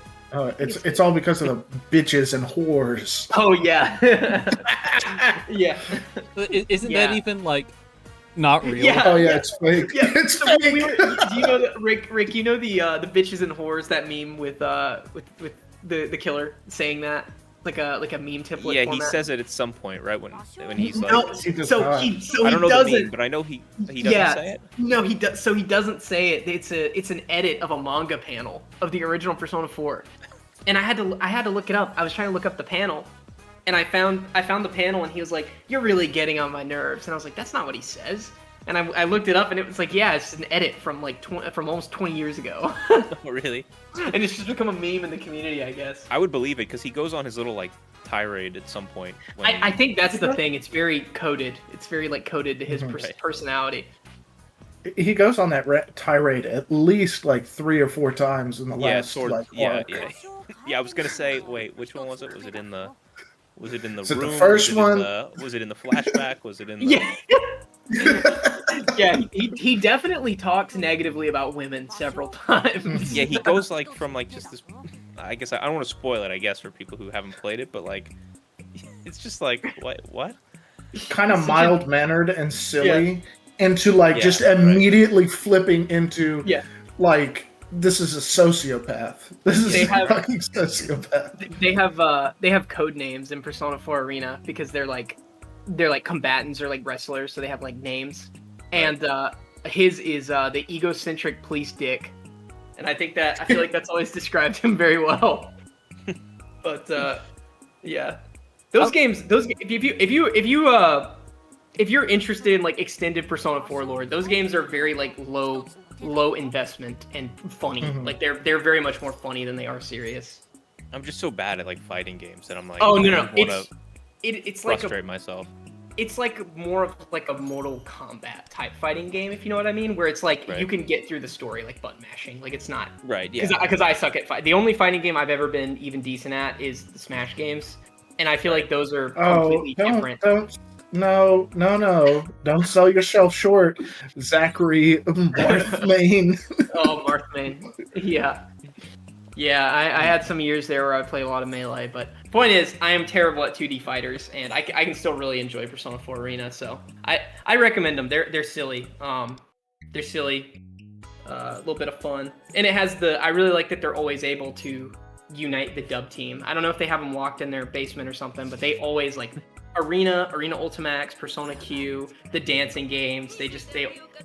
[SPEAKER 4] It's all because of the bitches and whores.
[SPEAKER 2] Oh yeah. Yeah.
[SPEAKER 1] Isn't that even like not real?
[SPEAKER 2] Yeah.
[SPEAKER 4] Oh yeah, it's fake.
[SPEAKER 2] Yeah.
[SPEAKER 4] It's
[SPEAKER 2] so
[SPEAKER 4] fake.
[SPEAKER 2] do you know that, Rick? You know the bitches and whores, that meme with the killer saying that, like a meme template.
[SPEAKER 3] Yeah,
[SPEAKER 2] format?
[SPEAKER 3] he says it at some point, right when he's like.
[SPEAKER 2] No,
[SPEAKER 4] he
[SPEAKER 3] I don't know
[SPEAKER 2] doesn't.
[SPEAKER 3] the meme, but I know he doesn't say it.
[SPEAKER 2] No, he does. So he doesn't say it. It's an edit of a manga panel of the original Persona 4, and I had to look it up. I was trying to look up the panel, and I found the panel, and he was like, "You're really getting on my nerves," and I was like, "That's not what he says." And I looked it up, and it was like, "Yeah, it's an edit from like from almost 20 years ago."
[SPEAKER 3] Oh, really?
[SPEAKER 2] And it's just become a meme in the community, I guess.
[SPEAKER 3] I would believe it because he goes on his little like tirade at some point.
[SPEAKER 2] I think that's the thing. It's very coded. It's very like coded to his personality.
[SPEAKER 4] He goes on that tirade at least like 3 or 4 times in the last arc.
[SPEAKER 3] Yeah. I was gonna say, wait, which one was it? Was it in the room?
[SPEAKER 4] The first one?
[SPEAKER 3] Was it in the flashback? Was it in the?
[SPEAKER 2] Yeah, he definitely talks negatively about women several times.
[SPEAKER 3] Yeah, he goes like from like just this. I guess I don't want to spoil it. I guess for people who haven't played it, but like, it's just like what?
[SPEAKER 4] Kind of mild mannered and silly, into like just immediately flipping into like this is a sociopath. This is a fucking sociopath.
[SPEAKER 2] They have code names in Persona 4 Arena because they're like combatants or like wrestlers, so they have like names. And his is the egocentric police dick, and I feel like that's always described him very well. But yeah, those games. If you're interested in like extended Persona 4 lore, those games are very like low investment and funny. Mm-hmm. Like they're very much more funny than they are serious.
[SPEAKER 3] I'm just so bad at like fighting games that I'm like,
[SPEAKER 2] oh no, it's like
[SPEAKER 3] frustrate myself.
[SPEAKER 2] it's like more of like a Mortal Kombat type fighting game, if you know what I mean, where it's like you can get through the story like button mashing. Like it's not
[SPEAKER 3] right. Yeah.
[SPEAKER 2] Because I suck at fight. The only fighting game I've ever been even decent at is the Smash games, and I feel like those are completely different.
[SPEAKER 4] No. Don't sell yourself short, Zachary Marthmain.
[SPEAKER 2] Oh, Marthmain. Yeah. Yeah, I had some years there where I played a lot of Melee, but point is, I am terrible at 2D fighters, and I can still really enjoy Persona 4 Arena, so I recommend them. They're silly. They're silly. A little bit of fun. And it has I really like that they're always able to unite the dub team. I don't know if they have them locked in their basement or something, but they always, like, Arena Ultimax, Persona Q, the dancing games, they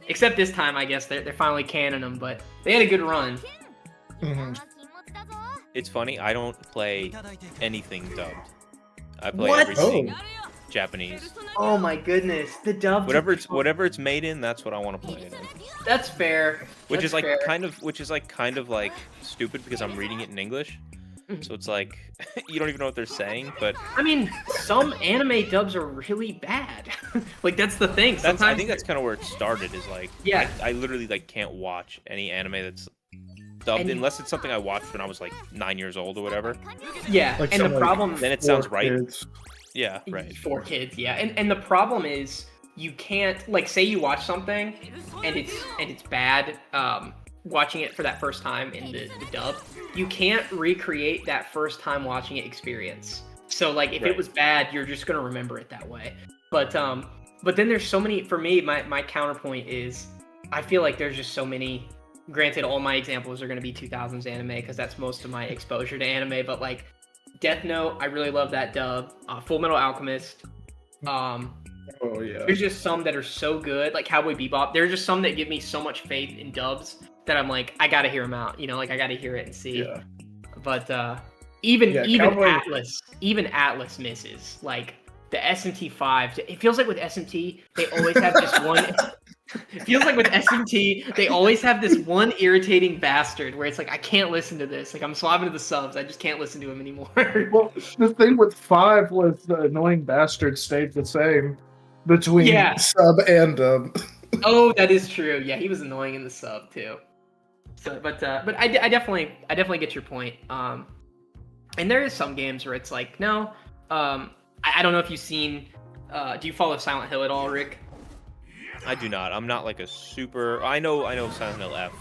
[SPEAKER 2] except this time, I guess, they're finally canning them, but they had a good run.
[SPEAKER 4] Mm-hmm.
[SPEAKER 3] It's funny, I don't play anything dubbed. I play
[SPEAKER 2] What?
[SPEAKER 3] everything Japanese.
[SPEAKER 2] Oh my goodness, the dub.
[SPEAKER 3] Whatever it's made in, that's what I want to play it in.
[SPEAKER 2] That's fair.
[SPEAKER 3] Which is like kind of like stupid because I'm reading it in English. So it's like you don't even know what they're saying, but
[SPEAKER 2] I mean, some anime dubs are really bad. Like that's the thing.
[SPEAKER 3] I think that's kind of where it started. Is like
[SPEAKER 2] yeah,
[SPEAKER 3] I literally like can't watch any anime that's dubbed unless it's something I watched when I was like 9 years old or whatever.
[SPEAKER 2] Yeah,
[SPEAKER 4] like
[SPEAKER 2] and the problem
[SPEAKER 3] then it sounds right.
[SPEAKER 4] Kids.
[SPEAKER 3] Yeah, right.
[SPEAKER 2] 4 kids. Yeah, and the problem is you can't like say you watch something and it's bad. Watching it for that first time in the dub, you can't recreate that first time watching it experience. So like if it was bad, you're just gonna remember it that way. But then there's so many. For me, my counterpoint is I feel like there's just so many. Granted, all my examples are gonna be 2000s anime because that's most of my exposure to anime. But like Death Note, I really love that dub. Full Metal Alchemist.
[SPEAKER 4] Oh yeah.
[SPEAKER 2] There's just some that are so good, like Cowboy Bebop. There's just some that give me so much faith in dubs that I'm like, I gotta hear them out, you know, like I gotta hear it and see.
[SPEAKER 4] Yeah.
[SPEAKER 2] But even
[SPEAKER 4] Cowboy...
[SPEAKER 2] Atlas misses. Like the SMT5, it feels like with SMT they always have this one. It feels like with SMT they always have this one irritating bastard where it's like I can't listen to this. Like I'm swapping to the subs, I just can't listen to him anymore.
[SPEAKER 4] Well, the thing with 5 was the annoying bastard stayed the same between sub and dub.
[SPEAKER 2] Oh, that is true. Yeah, he was annoying in the sub too. So, but I definitely get your point. And there is some games where it's like, no, I don't know if you've seen. Do you follow Silent Hill at all, Rick?
[SPEAKER 3] I do not. I'm not like a super. I know Silent Hill F.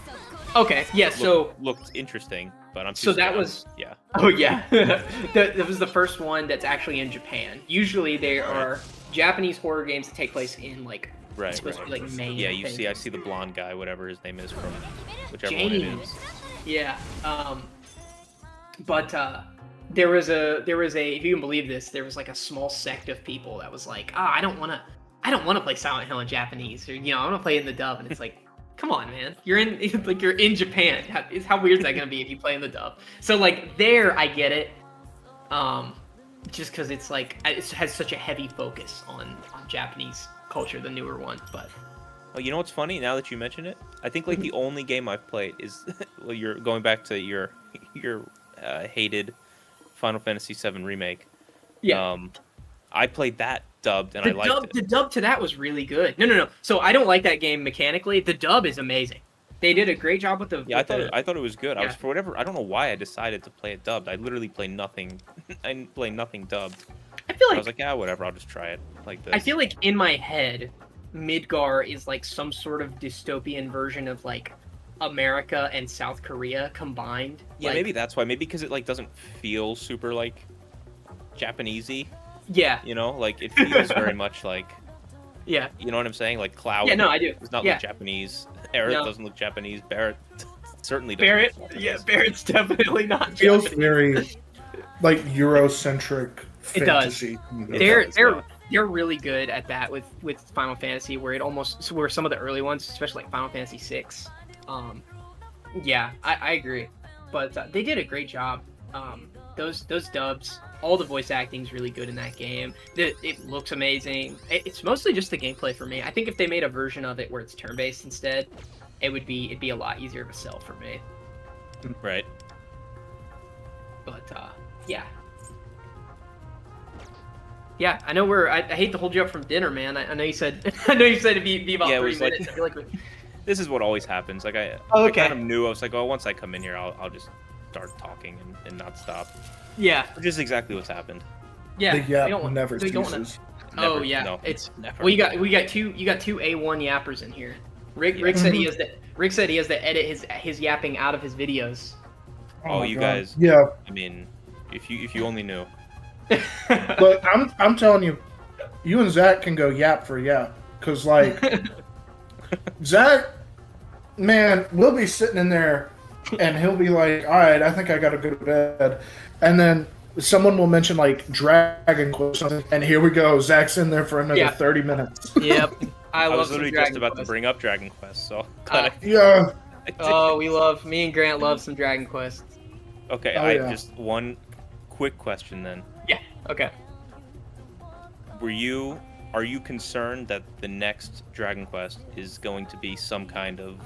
[SPEAKER 2] Okay, yeah. So
[SPEAKER 3] looked interesting, but I'm.
[SPEAKER 2] So that was.
[SPEAKER 3] Yeah.
[SPEAKER 2] Oh yeah, that was the first one that's actually in Japan. Usually there are Japanese horror games that take place in like.
[SPEAKER 3] Right.
[SPEAKER 2] Supposed to be like Maine.
[SPEAKER 3] Yeah, I see the blonde guy, whatever his name is from whichever
[SPEAKER 2] James.
[SPEAKER 3] one it is.
[SPEAKER 2] Yeah. But there was a if you can believe this, there was like a small sect of people that was like, I don't want to play Silent Hill in Japanese, or I want to play it in the dub, and it's like, come on, man, you're in Japan. How weird is that gonna be if you play in the dub? So like there, I get it. Just because it's like it has such a heavy focus on Japanese culture, the newer one, but.
[SPEAKER 3] Oh, you know what's funny? Now that you mention it, I think like the only game I've played is well, you're going back to your hated Final Fantasy VII remake.
[SPEAKER 2] Yeah.
[SPEAKER 3] I played that dubbed and I liked it.
[SPEAKER 2] The dub to that was really good. No. So I don't like that game mechanically. The dub is amazing. They did a great job with the.
[SPEAKER 3] Yeah, I thought it was good.
[SPEAKER 2] Yeah.
[SPEAKER 3] I was I don't know why I decided to play it dubbed. I literally play nothing. I didn't play nothing dubbed.
[SPEAKER 2] I feel like
[SPEAKER 3] I was like, yeah, whatever. I'll just try it like this.
[SPEAKER 2] I feel like in my head, Midgar is like some sort of dystopian version of like America and South Korea combined.
[SPEAKER 3] Yeah,
[SPEAKER 2] like,
[SPEAKER 3] maybe that's why. Maybe because it like doesn't feel super like Japanesey.
[SPEAKER 2] Yeah.
[SPEAKER 3] Like it feels very much like.
[SPEAKER 2] Yeah.
[SPEAKER 3] You know what I'm saying? Like Cloud.
[SPEAKER 2] Yeah, no, I do.
[SPEAKER 3] Does not look Japanese. Aerith doesn't look Japanese. Barrett certainly doesn't.
[SPEAKER 2] Barrett's definitely not.
[SPEAKER 4] Feels
[SPEAKER 2] Japanese.
[SPEAKER 4] very like Eurocentric.
[SPEAKER 2] It does.
[SPEAKER 4] Fantasy.
[SPEAKER 2] They're really good at that with Final Fantasy, where where some of the early ones, especially like Final Fantasy VI. Yeah, I agree, but they did a great job. Those dubs, all the voice acting is really good in that game. It looks amazing. It's mostly just the gameplay for me. I think if they made a version of it where it's turn-based instead, it'd be a lot easier to sell for me.
[SPEAKER 3] Right.
[SPEAKER 2] But yeah. Yeah, I know I hate to hold you up from dinner, man. I know you said I know you said it'd be about 3 minutes. I feel like
[SPEAKER 3] this is what always happens. Like I kind of knew. I was like, oh, once I come in here, I'll just start talking and not stop.
[SPEAKER 2] Yeah.
[SPEAKER 3] Which is exactly what's happened.
[SPEAKER 2] Yeah.
[SPEAKER 4] Never ceases.
[SPEAKER 2] Oh
[SPEAKER 3] Never,
[SPEAKER 2] yeah,
[SPEAKER 3] no,
[SPEAKER 2] it's
[SPEAKER 3] never.
[SPEAKER 2] well. You got two A1 yappers in here. Rick said he has to. Rick said he has to edit his yapping out of his videos.
[SPEAKER 3] Oh, you guys.
[SPEAKER 4] Yeah.
[SPEAKER 3] I mean, if you only knew.
[SPEAKER 4] But I'm telling you, you and Zach can go yap for yap, because like Zach, man, we'll be sitting in there, and he'll be like, "All right, I think I gotta go to bed," and then someone will mention like Dragon Quest, and here we go. Zach's in there for another 30 minutes.
[SPEAKER 2] Yep.
[SPEAKER 3] I was literally just about to bring up Dragon Quest, so.
[SPEAKER 4] Yeah.
[SPEAKER 2] Oh, me and Grant love some Dragon Quest.
[SPEAKER 3] Okay, just one quick question then.
[SPEAKER 2] Yeah. Okay.
[SPEAKER 3] Are you concerned that the next Dragon Quest is going to be some kind of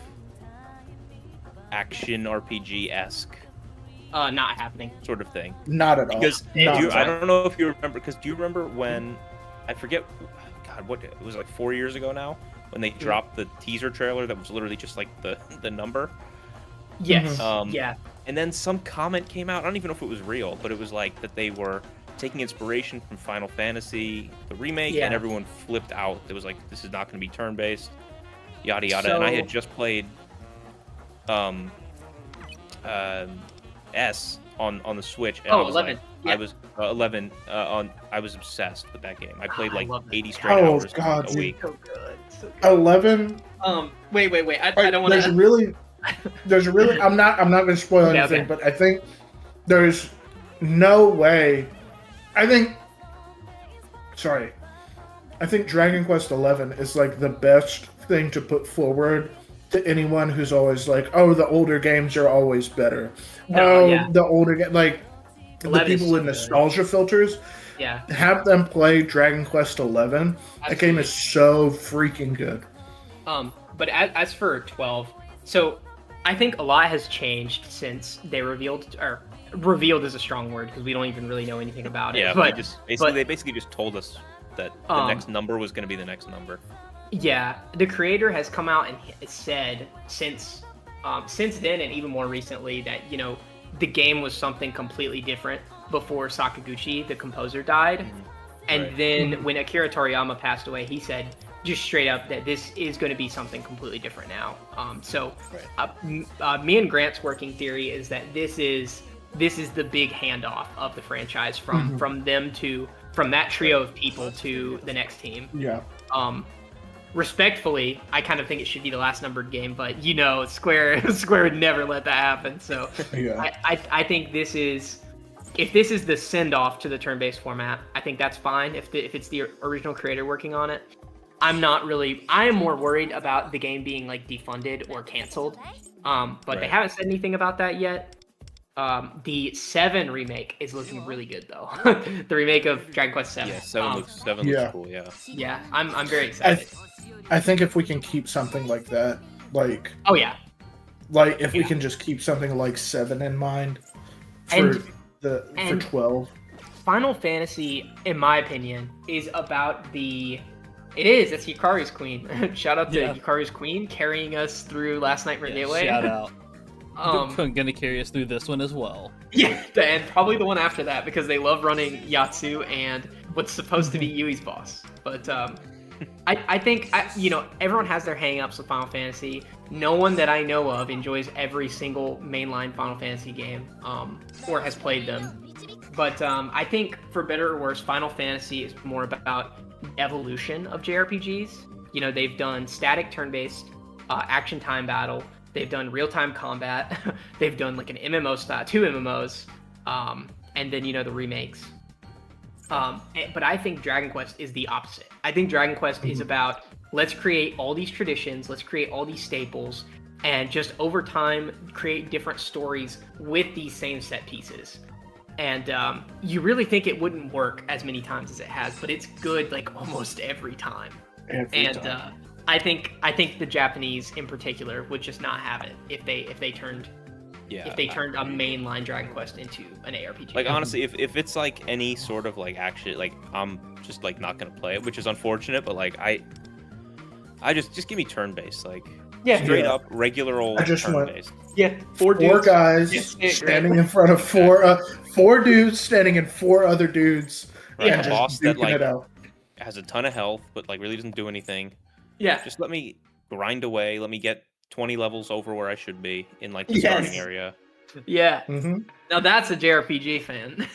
[SPEAKER 3] action RPG-esque?
[SPEAKER 2] Not happening.
[SPEAKER 3] Sort of thing.
[SPEAKER 4] Not at all.
[SPEAKER 3] Because I don't know if you remember. Because do you remember when? I forget. God, what it was like 4 years ago now when they dropped the teaser trailer that was literally just like the number.
[SPEAKER 2] Yes.
[SPEAKER 3] Yeah. And then some comment came out. I don't even know if it was real, but it was like that they were taking inspiration from Final Fantasy, the remake, and everyone flipped out. It was like, this is not going to be turn-based, yada yada. And I had just played S on the Switch. And
[SPEAKER 2] 11.
[SPEAKER 3] I was 11 I was obsessed with that game. I played like 80 straight hours a week.
[SPEAKER 2] So good.
[SPEAKER 4] 11.
[SPEAKER 2] Wait. I don't want to.
[SPEAKER 4] There's really. I'm not going to spoil anything, but I think there's no way. I think Dragon Quest 11 is like the best thing to put forward to anyone who's always like, oh, the older games are always better. The older like the people with nostalgia filters.
[SPEAKER 2] Yeah.
[SPEAKER 4] Have them play Dragon Quest 11. That game is so freaking good.
[SPEAKER 2] But as for 12, so I think a lot has changed since they revealed is a strong word because we don't even really know anything about it.
[SPEAKER 3] Yeah, but they basically just told us that the next number was going to be the next number.
[SPEAKER 2] Yeah, the creator has come out and said since then and even more recently that the game was something completely different before Sakaguchi, the composer, died. And then when Akira Toriyama passed away, he said just straight up that this is going to be something completely different now. Me and Grant's working theory is that this is the big handoff of the franchise from that trio of people to the next team.
[SPEAKER 4] Yeah.
[SPEAKER 2] Respectfully, I kind of think it should be the last numbered game, but Square would never let that happen. So I think if this is the send off to the turn-based format, I think that's fine. If it's the original creator working on it, I am more worried about the game being like defunded or canceled. But they haven't said anything about that yet. The 7 remake is looking really good though. The remake of Dragon Quest 7.
[SPEAKER 3] Yeah, 7 looks cool. Yeah.
[SPEAKER 2] Yeah, I'm very excited.
[SPEAKER 4] I think if we can keep something like that, like if we can just keep something like 7 in mind for 12.
[SPEAKER 2] Final Fantasy, in my opinion, is about it's Hikaru's queen. Shout out to Hikaru's queen carrying us through Last Nightmare Gateway.
[SPEAKER 1] Shout out. Gonna carry us through this one as well. Yeah,
[SPEAKER 2] and probably the one after that because they love running Yatsu and what's supposed to be Yui's boss. But I think everyone has their hang-ups with Final Fantasy. No one that I know of enjoys every single mainline Final Fantasy game or has played them. But I think for better or worse, Final Fantasy is more about evolution of JRPGs. They've done static turn-based action time battle. They've done real-time combat. They've done like an MMO style, 2 MMOs, and then the remakes. But I think Dragon Quest is the opposite. I think Dragon Quest is about let's create all these traditions, let's create all these staples, and just over time create different stories with these same set pieces. And you really think it wouldn't work as many times as it has, but it's good like almost every time. I think the Japanese in particular would just not have it if they turned
[SPEAKER 3] Yeah.
[SPEAKER 2] if they turned a mainline Dragon Quest into an ARPG.
[SPEAKER 3] Like honestly, if it's like any sort of like action, like I'm just like not gonna play it, which is unfortunate. But like I just give me turn based, like straight up regular old turn based.
[SPEAKER 2] Yeah,
[SPEAKER 4] four guys standing in front of four dudes standing in four other dudes.
[SPEAKER 3] Right,
[SPEAKER 4] and
[SPEAKER 3] a
[SPEAKER 4] just
[SPEAKER 3] boss that
[SPEAKER 4] duking
[SPEAKER 3] like
[SPEAKER 4] it out.
[SPEAKER 3] has a ton of health, but like really doesn't do anything.
[SPEAKER 2] Yeah.
[SPEAKER 3] Just let me grind away. Let me get 20 levels over where I should be in like the starting area.
[SPEAKER 2] Yeah.
[SPEAKER 4] Mm-hmm.
[SPEAKER 2] Now that's a JRPG fan.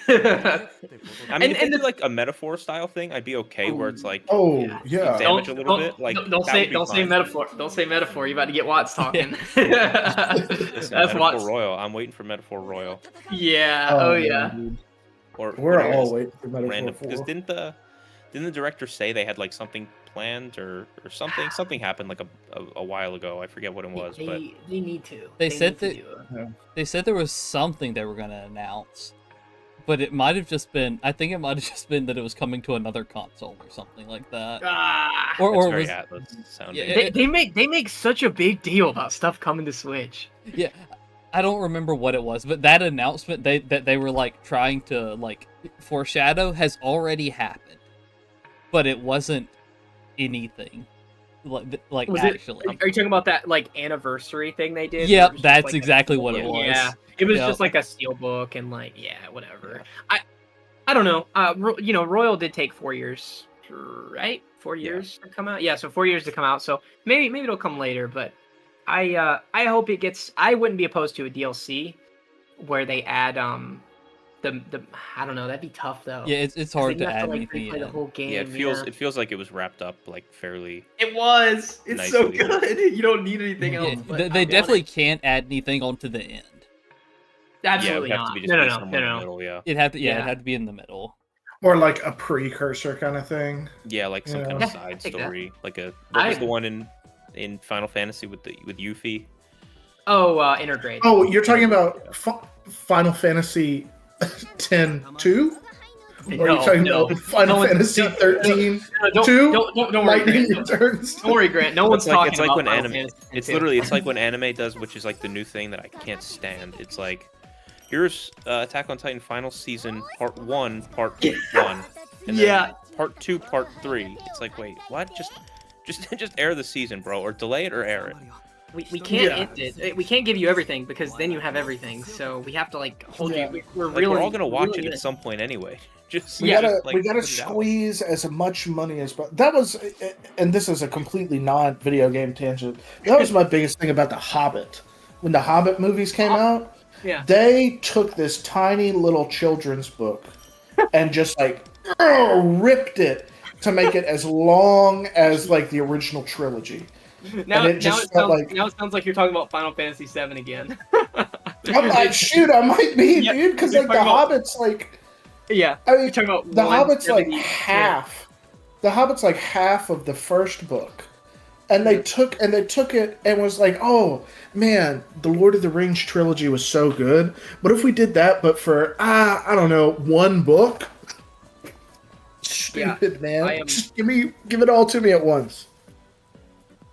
[SPEAKER 3] I mean, if they did like a metaphor style thing, I'd be okay. Where it's like,
[SPEAKER 4] yeah.
[SPEAKER 3] damage a little bit. Like,
[SPEAKER 2] don't say metaphor. Don't say metaphor. You're about to get Watts talking.
[SPEAKER 3] Listen,
[SPEAKER 2] That's
[SPEAKER 3] Metaphor
[SPEAKER 2] Watts.
[SPEAKER 3] Royal. I'm waiting for Metaphor Royal.
[SPEAKER 2] Yeah.
[SPEAKER 4] Oh,
[SPEAKER 2] yeah.
[SPEAKER 4] dude.
[SPEAKER 3] Or
[SPEAKER 4] We're all waiting for Metaphor
[SPEAKER 3] random.
[SPEAKER 4] 4.
[SPEAKER 3] Because didn't the director say they had like something planned or something? Something happened like a while ago. I forget what it was, but
[SPEAKER 2] They need to.
[SPEAKER 1] They said
[SPEAKER 2] need
[SPEAKER 1] that-
[SPEAKER 2] to do it.
[SPEAKER 1] They said there was something they were going to announce, but it might have just been. I think it might have just been that it was coming to another console or something like that.
[SPEAKER 2] Ah.
[SPEAKER 3] that's
[SPEAKER 1] Or
[SPEAKER 3] very
[SPEAKER 1] was
[SPEAKER 3] Atlas sounding.
[SPEAKER 1] Yeah,
[SPEAKER 2] They make such a big deal about stuff coming to Switch.
[SPEAKER 1] yeah. I don't remember what it was, but that announcement that they were like trying to like foreshadow has already happened, but it wasn't anything like
[SPEAKER 2] Was
[SPEAKER 1] actually.
[SPEAKER 2] Are you talking about that like anniversary thing they did?
[SPEAKER 1] Yep,
[SPEAKER 2] It was just,
[SPEAKER 1] that's
[SPEAKER 2] like,
[SPEAKER 1] exactly what it was.
[SPEAKER 2] Yeah, it was
[SPEAKER 1] Yep.
[SPEAKER 2] just like a steelbook and like whatever. I don't know. Royal did take 4 years, right? 4 years to come out. Yeah, so 4 years to come out. So maybe it'll come later, but I hope it gets. I wouldn't be opposed to a DLC where they add the I don't know. That'd be tough though.
[SPEAKER 1] Yeah, it's hard to
[SPEAKER 2] Then you have
[SPEAKER 1] add
[SPEAKER 2] like,
[SPEAKER 1] anything
[SPEAKER 2] replay the
[SPEAKER 1] in.
[SPEAKER 2] whole game.
[SPEAKER 3] Yeah, it feels like it was wrapped up like fairly.
[SPEAKER 2] It was. It's so
[SPEAKER 3] nicely.
[SPEAKER 2] good. You don't need anything else.
[SPEAKER 1] Yeah,
[SPEAKER 2] but
[SPEAKER 1] they
[SPEAKER 2] I'll be
[SPEAKER 1] definitely
[SPEAKER 2] honest.
[SPEAKER 1] can't add anything onto the end.
[SPEAKER 2] Absolutely
[SPEAKER 3] yeah, it would have
[SPEAKER 2] not.
[SPEAKER 3] to be just
[SPEAKER 2] No.
[SPEAKER 3] somewhere in the middle. Yeah,
[SPEAKER 1] It had to,
[SPEAKER 2] Yeah.
[SPEAKER 1] it had to be in the middle.
[SPEAKER 4] Or like a precursor kind of thing.
[SPEAKER 3] yeah, like some
[SPEAKER 4] Yeah.
[SPEAKER 3] kind
[SPEAKER 2] Yeah,
[SPEAKER 3] of side
[SPEAKER 2] take that.
[SPEAKER 3] story. Like what was
[SPEAKER 2] I-
[SPEAKER 3] the one in Final Fantasy with Yuffie?
[SPEAKER 2] Oh, Intergrade.
[SPEAKER 4] Oh, you're talking about Final Fantasy 10-2? Or are you talking about Final Fantasy 13
[SPEAKER 2] don't
[SPEAKER 4] 2?
[SPEAKER 2] worry,
[SPEAKER 4] Lightning
[SPEAKER 2] Grant.
[SPEAKER 4] Returns?
[SPEAKER 2] Don't worry, Grant. No one's
[SPEAKER 3] It's like
[SPEAKER 2] talking
[SPEAKER 3] it's like
[SPEAKER 2] about
[SPEAKER 3] when
[SPEAKER 2] Final
[SPEAKER 3] anime.
[SPEAKER 2] Fantasy
[SPEAKER 3] It's
[SPEAKER 2] 2.
[SPEAKER 3] literally it's like when anime does, which is like the new thing that I can't stand. It's like here's Attack on Titan final season part 1, part 1, and then
[SPEAKER 2] Yeah.
[SPEAKER 3] part 2, part 3. It's like wait, what? Just air the season, bro, or delay it or air it.
[SPEAKER 2] We can't
[SPEAKER 4] Yeah.
[SPEAKER 2] end it. We can't give you everything because then you have everything. So we have to like hold
[SPEAKER 4] Yeah.
[SPEAKER 2] you. We're
[SPEAKER 3] Like,
[SPEAKER 2] really
[SPEAKER 3] we're all gonna watch
[SPEAKER 2] really
[SPEAKER 3] it
[SPEAKER 2] gonna-
[SPEAKER 3] at some point anyway. Just
[SPEAKER 4] We
[SPEAKER 2] Yeah,
[SPEAKER 4] gotta,
[SPEAKER 3] like,
[SPEAKER 4] we gotta
[SPEAKER 3] put it out.
[SPEAKER 4] squeeze as much money as that was, and this is a completely non-video game tangent. That was my biggest thing about The Hobbit. When the Hobbit movies came out,
[SPEAKER 2] Yeah.
[SPEAKER 4] they took this tiny little children's book and just like ripped it to make it as long as like the original trilogy.
[SPEAKER 2] Now,
[SPEAKER 4] and it just felt like-
[SPEAKER 2] now it sounds like you're talking about Final Fantasy VII again.
[SPEAKER 4] I'm like, shoot, I might be,
[SPEAKER 2] Yeah,
[SPEAKER 4] dude, because
[SPEAKER 2] you're
[SPEAKER 4] like the
[SPEAKER 2] talking about-
[SPEAKER 4] Hobbit's like,
[SPEAKER 2] Yeah.
[SPEAKER 4] I mean,
[SPEAKER 2] You're talking about
[SPEAKER 4] the Hobbit's like
[SPEAKER 2] 170
[SPEAKER 4] half. The Hobbit's like half of the first book, and they took it and was like, oh man, the Lord of the Rings trilogy was so good. What if we did that, but for I don't know, one book? Stupid, man. Just give it all to me at once.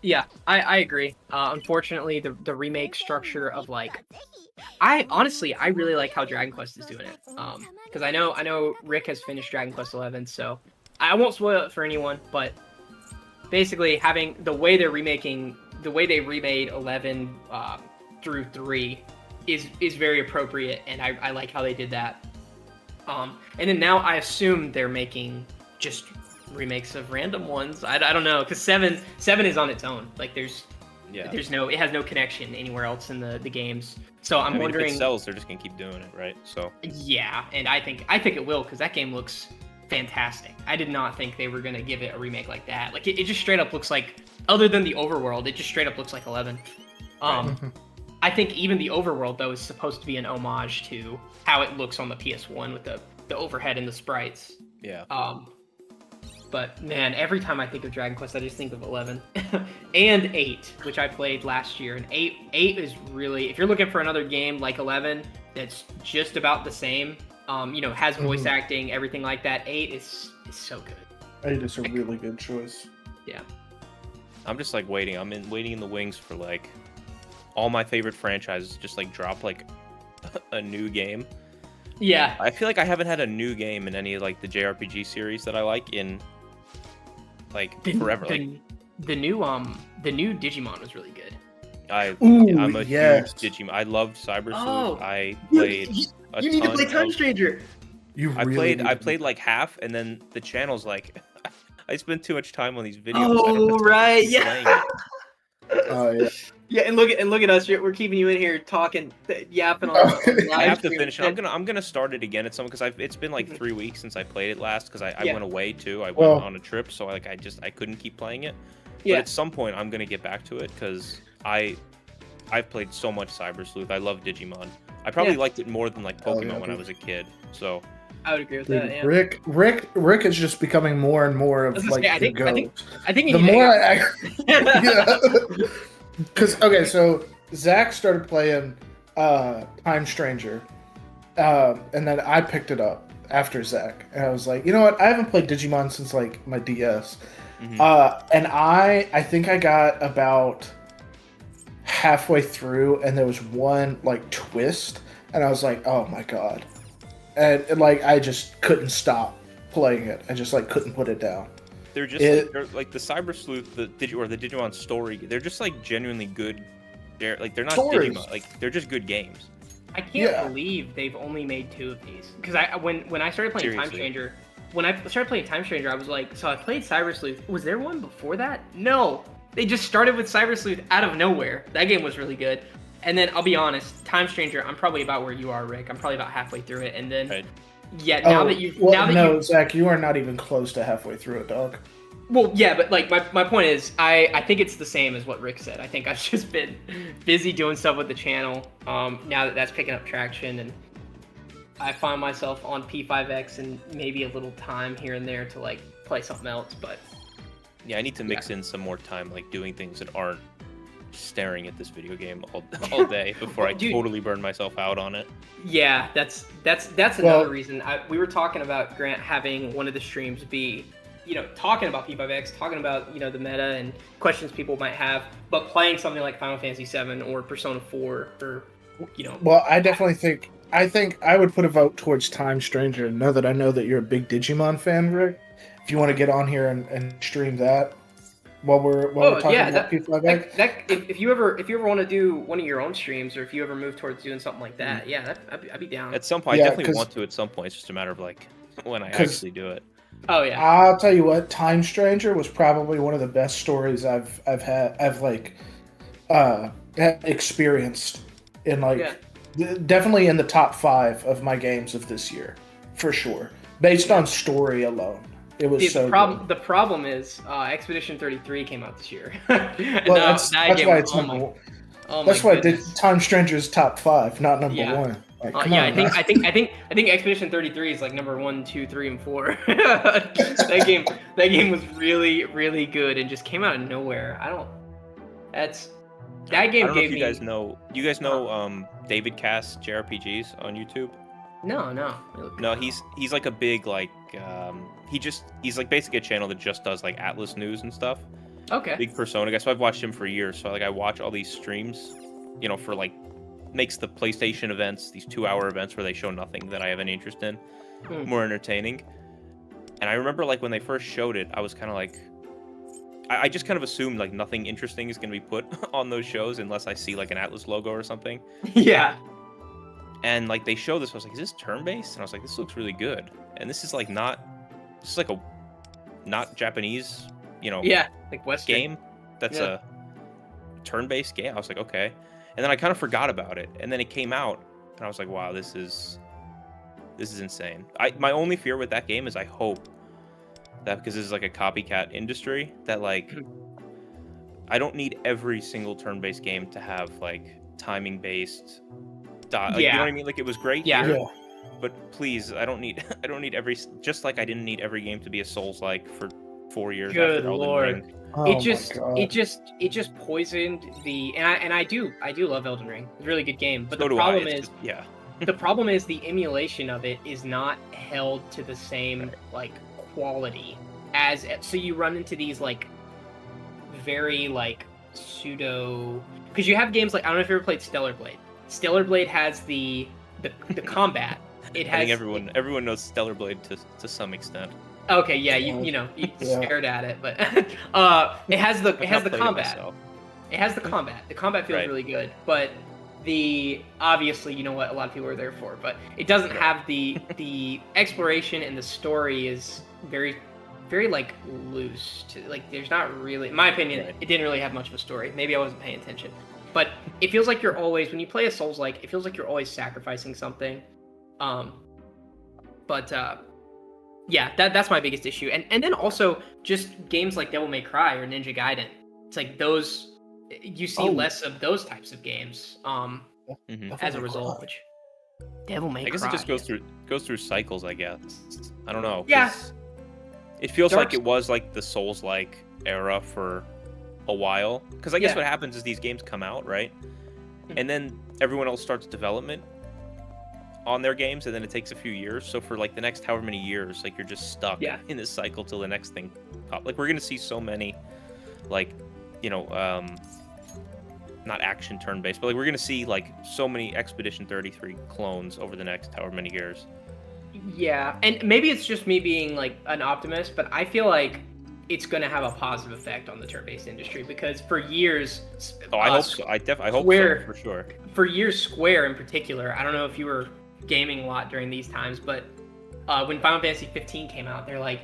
[SPEAKER 2] Yeah, I agree. Unfortunately, the remake structure of like, I really like how Dragon Quest is doing it. Because I know Rick has finished Dragon Quest 11, so I won't spoil it for anyone. But basically, having the way they remade 11 through 3 is very appropriate, and I like how they did that. And then now I assume they're making just remakes of random ones. I don't know, because 7 is on its own. Like it has no connection anywhere else in the games. So I'm wondering.
[SPEAKER 3] If it sells, they're just gonna keep doing it, right? So
[SPEAKER 2] yeah, and I think it will, because that game looks fantastic. I did not think they were gonna give it a remake like that. Like it just straight up looks like, other than the overworld, it just straight up looks like 11. I think even the overworld though is supposed to be an homage to how it looks on the PS1 with the overhead and the sprites.
[SPEAKER 3] yeah.
[SPEAKER 2] But man, every time I think of Dragon Quest, I just think of 11 and 8, which I played last year. And 8 is really, if you're looking for another game like 11 that's just about the same, has voice acting, everything like that, 8 is so good.
[SPEAKER 4] 8 is a really good choice.
[SPEAKER 2] Yeah.
[SPEAKER 3] I'm just like waiting. I'm waiting in the wings for like all my favorite franchises just like drop like a new game.
[SPEAKER 2] Yeah.
[SPEAKER 3] I feel like I haven't had a new game in any of like the JRPG series that I like in like forever.
[SPEAKER 2] The new Digimon was really good.
[SPEAKER 3] I'm a huge Digimon. I loved Cyber Sleuth. I played.
[SPEAKER 2] You need to play Time Stranger.
[SPEAKER 3] I played like half, and then the channel's like, I spent too much time on these videos.
[SPEAKER 2] Oh right, yeah.
[SPEAKER 4] Oh yeah.
[SPEAKER 2] Yeah, and look at us. We're keeping you in here talking, yapping on.
[SPEAKER 3] I have to finish it. I'm gonna start it again at some because it's been like 3 weeks since I played it last because I went away too. I went on a trip, so I couldn't keep playing it. But at some point, I'm gonna get back to it because I've played so much Cyber Sleuth. I love Digimon. I probably liked it more than like Pokemon when I was a kid. So
[SPEAKER 2] I would agree with that. Yeah.
[SPEAKER 4] Rick is just becoming more and more of like
[SPEAKER 2] I think
[SPEAKER 4] the more because okay, so Zach started playing Time Stranger, and then I picked it up after Zach, and I was like, you know what? I haven't played Digimon since like my DS, and I think I got about halfway through, and there was one like twist, and I was like, oh my god, and like I just couldn't stop playing it. I just like couldn't put it down.
[SPEAKER 3] They're just they're like the Cyber Sleuth, the Digimon story. They're just like genuinely good. They're not
[SPEAKER 4] stories.
[SPEAKER 3] Digimon. Like they're just good games.
[SPEAKER 2] I can't believe they've only made 2 of these. Because when I started playing Time Stranger, I was like, so I played Cyber Sleuth. Was there one before that? No, they just started with Cyber Sleuth out of nowhere. That game was really good. And then I'll be honest, Time Stranger, I'm probably about where you are, Rick. I'm probably about halfway through it, and then. Right. Yeah,
[SPEAKER 4] Zach, you are not even close to halfway through it, dog.
[SPEAKER 2] Well, yeah, but like my point is, I think it's the same as what Rick said. I think I've just been busy doing stuff with the channel. Now that's picking up traction, and I find myself on P5X and maybe a little time here and there to like play something else. But
[SPEAKER 3] yeah, I need to mix in some more time, like doing things that aren't staring at this video game all day before I totally burn myself out on it.
[SPEAKER 2] Yeah, that's another reason. We were talking about Grant having one of the streams be, talking about P5X, talking about, the meta and questions people might have, but playing something like Final Fantasy VII or Persona 4 or,
[SPEAKER 4] Well, I definitely think I would put a vote towards Time Stranger. Now that I know that you're a big Digimon fan, Rick, if you want to get on here and stream that while we're talking about P5X.
[SPEAKER 2] If you ever want to do one of your own streams, or if you ever move towards doing something like that, I'd be down.
[SPEAKER 3] At some point, I definitely want to. At some point, it's just a matter of like when I actually do it.
[SPEAKER 2] Oh yeah.
[SPEAKER 4] I'll tell you what, Time Stranger was probably one of the best stories I've experienced in definitely in the top 5 of my games of this year, for sure. Based on story alone. It was good.
[SPEAKER 2] The problem is Expedition 33 came out this year.
[SPEAKER 4] Well, that's why it's number 1. That's why Time Stranger is top 5, not number 1. Like,
[SPEAKER 2] I think Expedition 33 is like number 1, 2, 3, and 4. that game was really, really good and just came out of nowhere. That game
[SPEAKER 3] I don't
[SPEAKER 2] gave
[SPEAKER 3] know if
[SPEAKER 2] me.
[SPEAKER 3] You guys know David Cass JRPGs on YouTube?
[SPEAKER 2] No.
[SPEAKER 3] He's like a big like he's like basically a channel that just does like Atlas news and stuff.
[SPEAKER 2] Okay.
[SPEAKER 3] Big Persona guy. So I've watched him for years. So like I watch all these streams, for like makes the PlayStation events, these 2-hour events where they show nothing that I have any interest in, more entertaining. And I remember like when they first showed it, I was kind of like, I just kind of assumed like nothing interesting is going to be put on those shows unless I see like an Atlas logo or something.
[SPEAKER 2] Yeah.
[SPEAKER 3] And like they show this, I was like, is this turn-based? And I was like, this looks really good. And this is like not Japanese,
[SPEAKER 2] like Western
[SPEAKER 3] game. That's a turn-based game. I was like, okay. And then I kind of forgot about it. And then it came out, and I was like, wow, this is insane. My only fear with that game is I hope that because this is like a copycat industry, that like I don't need every single turn-based game to have like timing-based. You know what I mean? Like it was great.
[SPEAKER 2] Yeah.
[SPEAKER 3] But please, I don't need every, just like I didn't need every game to be a Souls-like for 4 years.
[SPEAKER 2] Good
[SPEAKER 3] after Elden
[SPEAKER 2] Lord.
[SPEAKER 3] Ring.
[SPEAKER 2] It just poisoned the and I do love Elden Ring. It's a really good game. But the problem is the emulation of it is not held to the same like quality as, so you run into these like very like pseudo, because you have games like, I don't know if you ever played Stellar Blade. Stellar Blade has the combat. It has.
[SPEAKER 3] I think everyone knows Stellar Blade to some extent.
[SPEAKER 2] Okay, yeah, you stared at it, but it has the combat. It has the combat. The combat feels really good, but obviously, you know what a lot of people are there for, but it doesn't have the exploration, and the story is very, very like loose. There's not really, in my opinion, it didn't really have much of a story. Maybe I wasn't paying attention, but it feels like you're always, when you play a Souls-like, it feels like you're always sacrificing something. Yeah, that's my biggest issue, and then also just games like Devil May Cry or Ninja Gaiden. It's like those. You see less of those types of games as a result. Which Devil May Cry.
[SPEAKER 3] I guess it just goes through cycles. I guess I don't know.
[SPEAKER 2] Yeah.
[SPEAKER 3] It feels like it was like the Souls-like era for a while. Because I guess what happens is these games come out, right, and then everyone else starts development on their games, and then it takes a few years. So for like the next however many years, like you're just stuck in this cycle till the next thing pop. Like we're gonna see so many, like, not action turn-based, but like we're gonna see like so many Expedition 33 clones over the next however many years.
[SPEAKER 2] Yeah, and maybe it's just me being like an optimist, but I feel like it's gonna have a positive effect on the turn-based industry, because for years,
[SPEAKER 3] I hope so. I hope
[SPEAKER 2] Square,
[SPEAKER 3] so, for sure.
[SPEAKER 2] For years, Square in particular, I don't know if you were gaming a lot during these times, but when Final Fantasy 15 came out, they're like,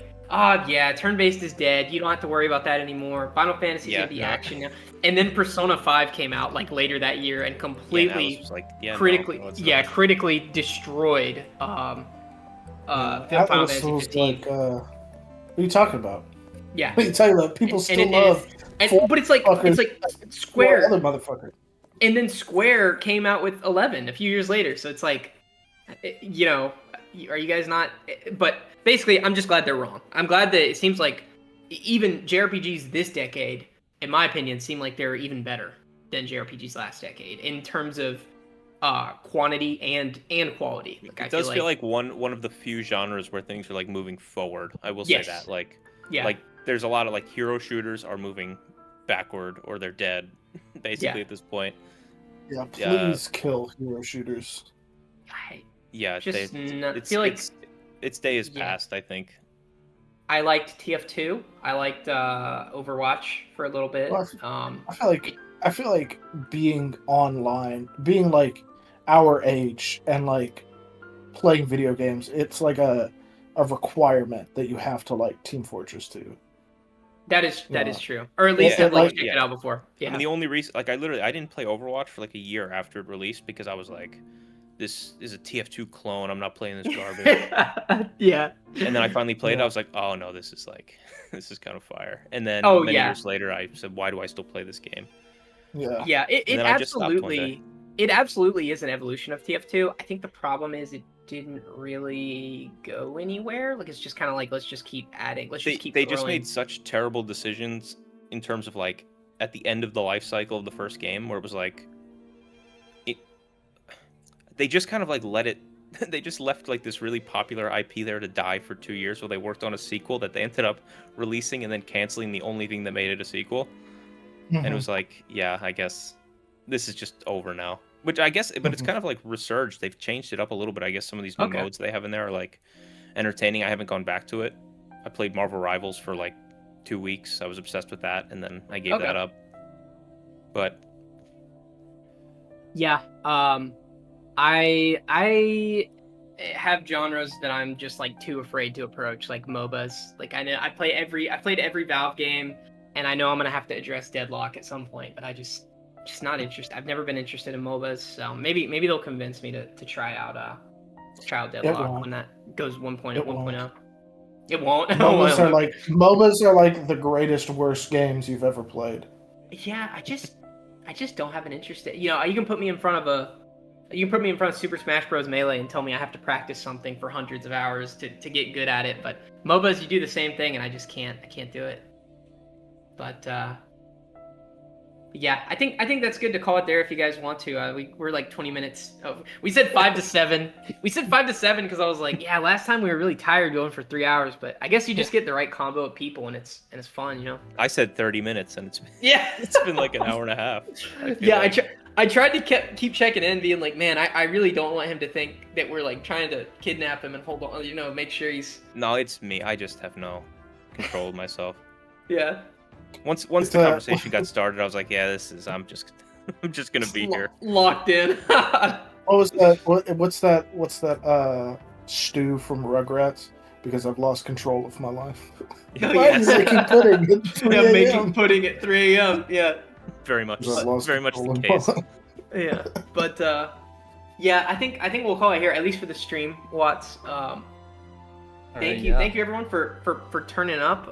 [SPEAKER 2] turn-based is dead. You don't have to worry about that anymore. Final Fantasy's gonna be action now. And then Persona 5 came out like later that year and completely critically destroyed Final Fantasy 15.
[SPEAKER 4] Like, what are you talking about?
[SPEAKER 2] Yeah.
[SPEAKER 4] What are you talking about? People still love.
[SPEAKER 2] But it's like Square.
[SPEAKER 4] Other motherfucker.
[SPEAKER 2] And then Square came out with 11 a few years later. So it's like, are you guys not? But basically, I'm just glad they're wrong. I'm glad that it seems like even JRPGs this decade, in my opinion, seem like they're even better than JRPGs last decade in terms of quantity and quality. Like,
[SPEAKER 3] it does feel like one of the few genres where things are like moving forward. I will say that. Like there's a lot of like hero shooters are moving backward, or they're dead, basically at this point.
[SPEAKER 4] Yeah, please kill hero shooters.
[SPEAKER 3] Its day is past, I think.
[SPEAKER 2] I liked TF2. I liked Overwatch for a little bit.
[SPEAKER 4] Well, I feel like being online, being like our age and like playing video games, it's like a requirement that you have to like Team Fortress 2.
[SPEAKER 2] That is true, or at least checked it out before. Yeah.
[SPEAKER 3] I mean, the only reason, like, I didn't play Overwatch for like a year after it released, because I was like, this is a TF2 clone. I'm not playing this garbage.
[SPEAKER 2] Yeah.
[SPEAKER 3] And then I finally played it. I was like, oh no, this is kind of fire. And then many years later, I said, why do I still play this game?
[SPEAKER 4] Yeah.
[SPEAKER 2] Yeah. It absolutely is an evolution of TF2. I think the problem is it didn't really go anywhere. Like, it's just kind of like, let's just keep adding. They
[SPEAKER 3] just made such terrible decisions in terms of like at the end of the life cycle of the first game, where it was like, they just kind of like they just left like this really popular IP there to die for 2 years while they worked on a sequel that they ended up releasing and then canceling the only thing that made it a sequel. And it was like, yeah, I guess this is just over now. Which I guess, but it's kind of like resurged. They've changed it up a little bit. I guess some of these new modes they have in there are like entertaining. I haven't gone back to it. I played Marvel Rivals for like 2 weeks. I was obsessed with that, and then I gave that up. But
[SPEAKER 2] yeah, I have genres that I'm just like too afraid to approach, like MOBAs. Like, I know I played every Valve game, and I know I'm gonna have to address Deadlock at some point, but I just not interested. I've never been interested in MOBAs, so maybe they'll convince me to try out Deadlock when that goes 1.0. It won't.
[SPEAKER 4] MOBAs are like the greatest worst games you've ever played.
[SPEAKER 2] Yeah, I just don't have an interest in. You can put me in front of Super Smash Bros. Melee and tell me I have to practice something for hundreds of hours to get good at it. But MOBAs, you do the same thing, and I just can't. I can't do it. But Yeah, I think that's good to call it there if you guys want to. We're like 20 minutes. We said 5 to 7. We said 5 to 7 because I was like, yeah, last time we were really tired going for 3 hours, but I guess you just get the right combo of people and it's fun, you know.
[SPEAKER 3] I said 30 minutes and
[SPEAKER 2] Yeah,
[SPEAKER 3] it's been like an hour and a half.
[SPEAKER 2] Yeah, I tried to keep checking in, being like, man, I really don't want him to think that we're like trying to kidnap him and hold on, you know, make sure he's.
[SPEAKER 3] No, it's me. I just have no control of myself.
[SPEAKER 2] Yeah.
[SPEAKER 3] Once the conversation got started, I was like, yeah, I'm just gonna be here.
[SPEAKER 2] Locked in.
[SPEAKER 4] What was that? What's that? Stew from Rugrats? Because I've lost control of my life.
[SPEAKER 2] Oh,
[SPEAKER 4] Why
[SPEAKER 2] yes.
[SPEAKER 4] is making pudding at 3
[SPEAKER 2] Yeah,
[SPEAKER 4] a.m.?
[SPEAKER 2] making pudding at 3 a.m. Yeah.
[SPEAKER 3] Very much
[SPEAKER 4] I've lost
[SPEAKER 3] the
[SPEAKER 4] control
[SPEAKER 3] case.
[SPEAKER 4] of my-
[SPEAKER 2] Yeah. But yeah, I think we'll call it here, at least for the stream, Watts. Thank you everyone for turning up.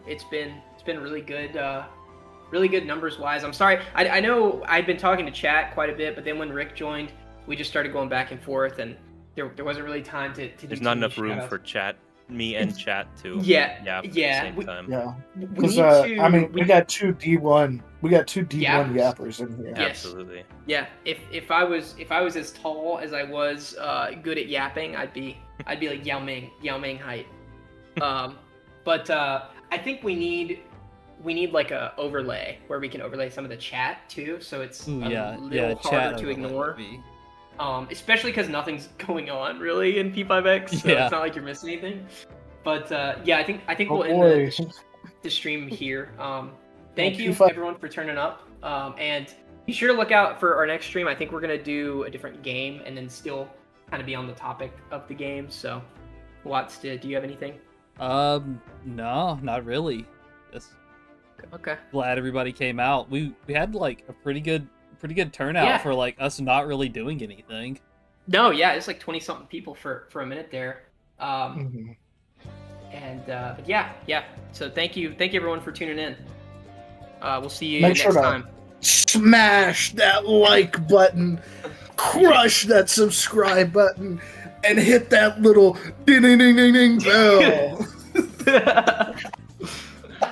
[SPEAKER 2] It's been really good numbers wise. I'm sorry, I know I'd been talking to chat quite a bit, but then when Rick joined, we just started going back and forth, and there wasn't really time to do.
[SPEAKER 3] There's not enough room for chat, me and chat to at the same time.
[SPEAKER 4] Yeah, because I mean, we got two D1 yappers in here.
[SPEAKER 2] Yes.
[SPEAKER 3] Absolutely.
[SPEAKER 2] Yeah, if I was as tall as I was good at yapping, I'd be like Yao Ming height. But I think we need like a overlay where we can overlay some of the chat too, so it's a little harder to ignore. Especially because nothing's going on really in P5X, so it's not like you're missing anything. But yeah, I think we'll end the stream here. Thank you everyone for turning up, and be sure to look out for our next stream. I think we're gonna do a different game and then still kind of be on the topic of the game. So, Watts, do you have anything?
[SPEAKER 1] No, not really. Just
[SPEAKER 2] okay.
[SPEAKER 1] Glad everybody came out. We had like a pretty good turnout for like us not really doing anything.
[SPEAKER 2] No, yeah, it's like 20-something people for a minute there.
[SPEAKER 4] Mhm.
[SPEAKER 2] And but yeah. So thank you everyone for tuning in. We'll see you
[SPEAKER 4] Make sure
[SPEAKER 2] next
[SPEAKER 4] to
[SPEAKER 2] time.
[SPEAKER 4] smash that like button, crush that subscribe button, and hit that little ding ding ding ding ding bell.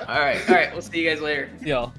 [SPEAKER 2] All right. We'll see you guys later.
[SPEAKER 1] Yo.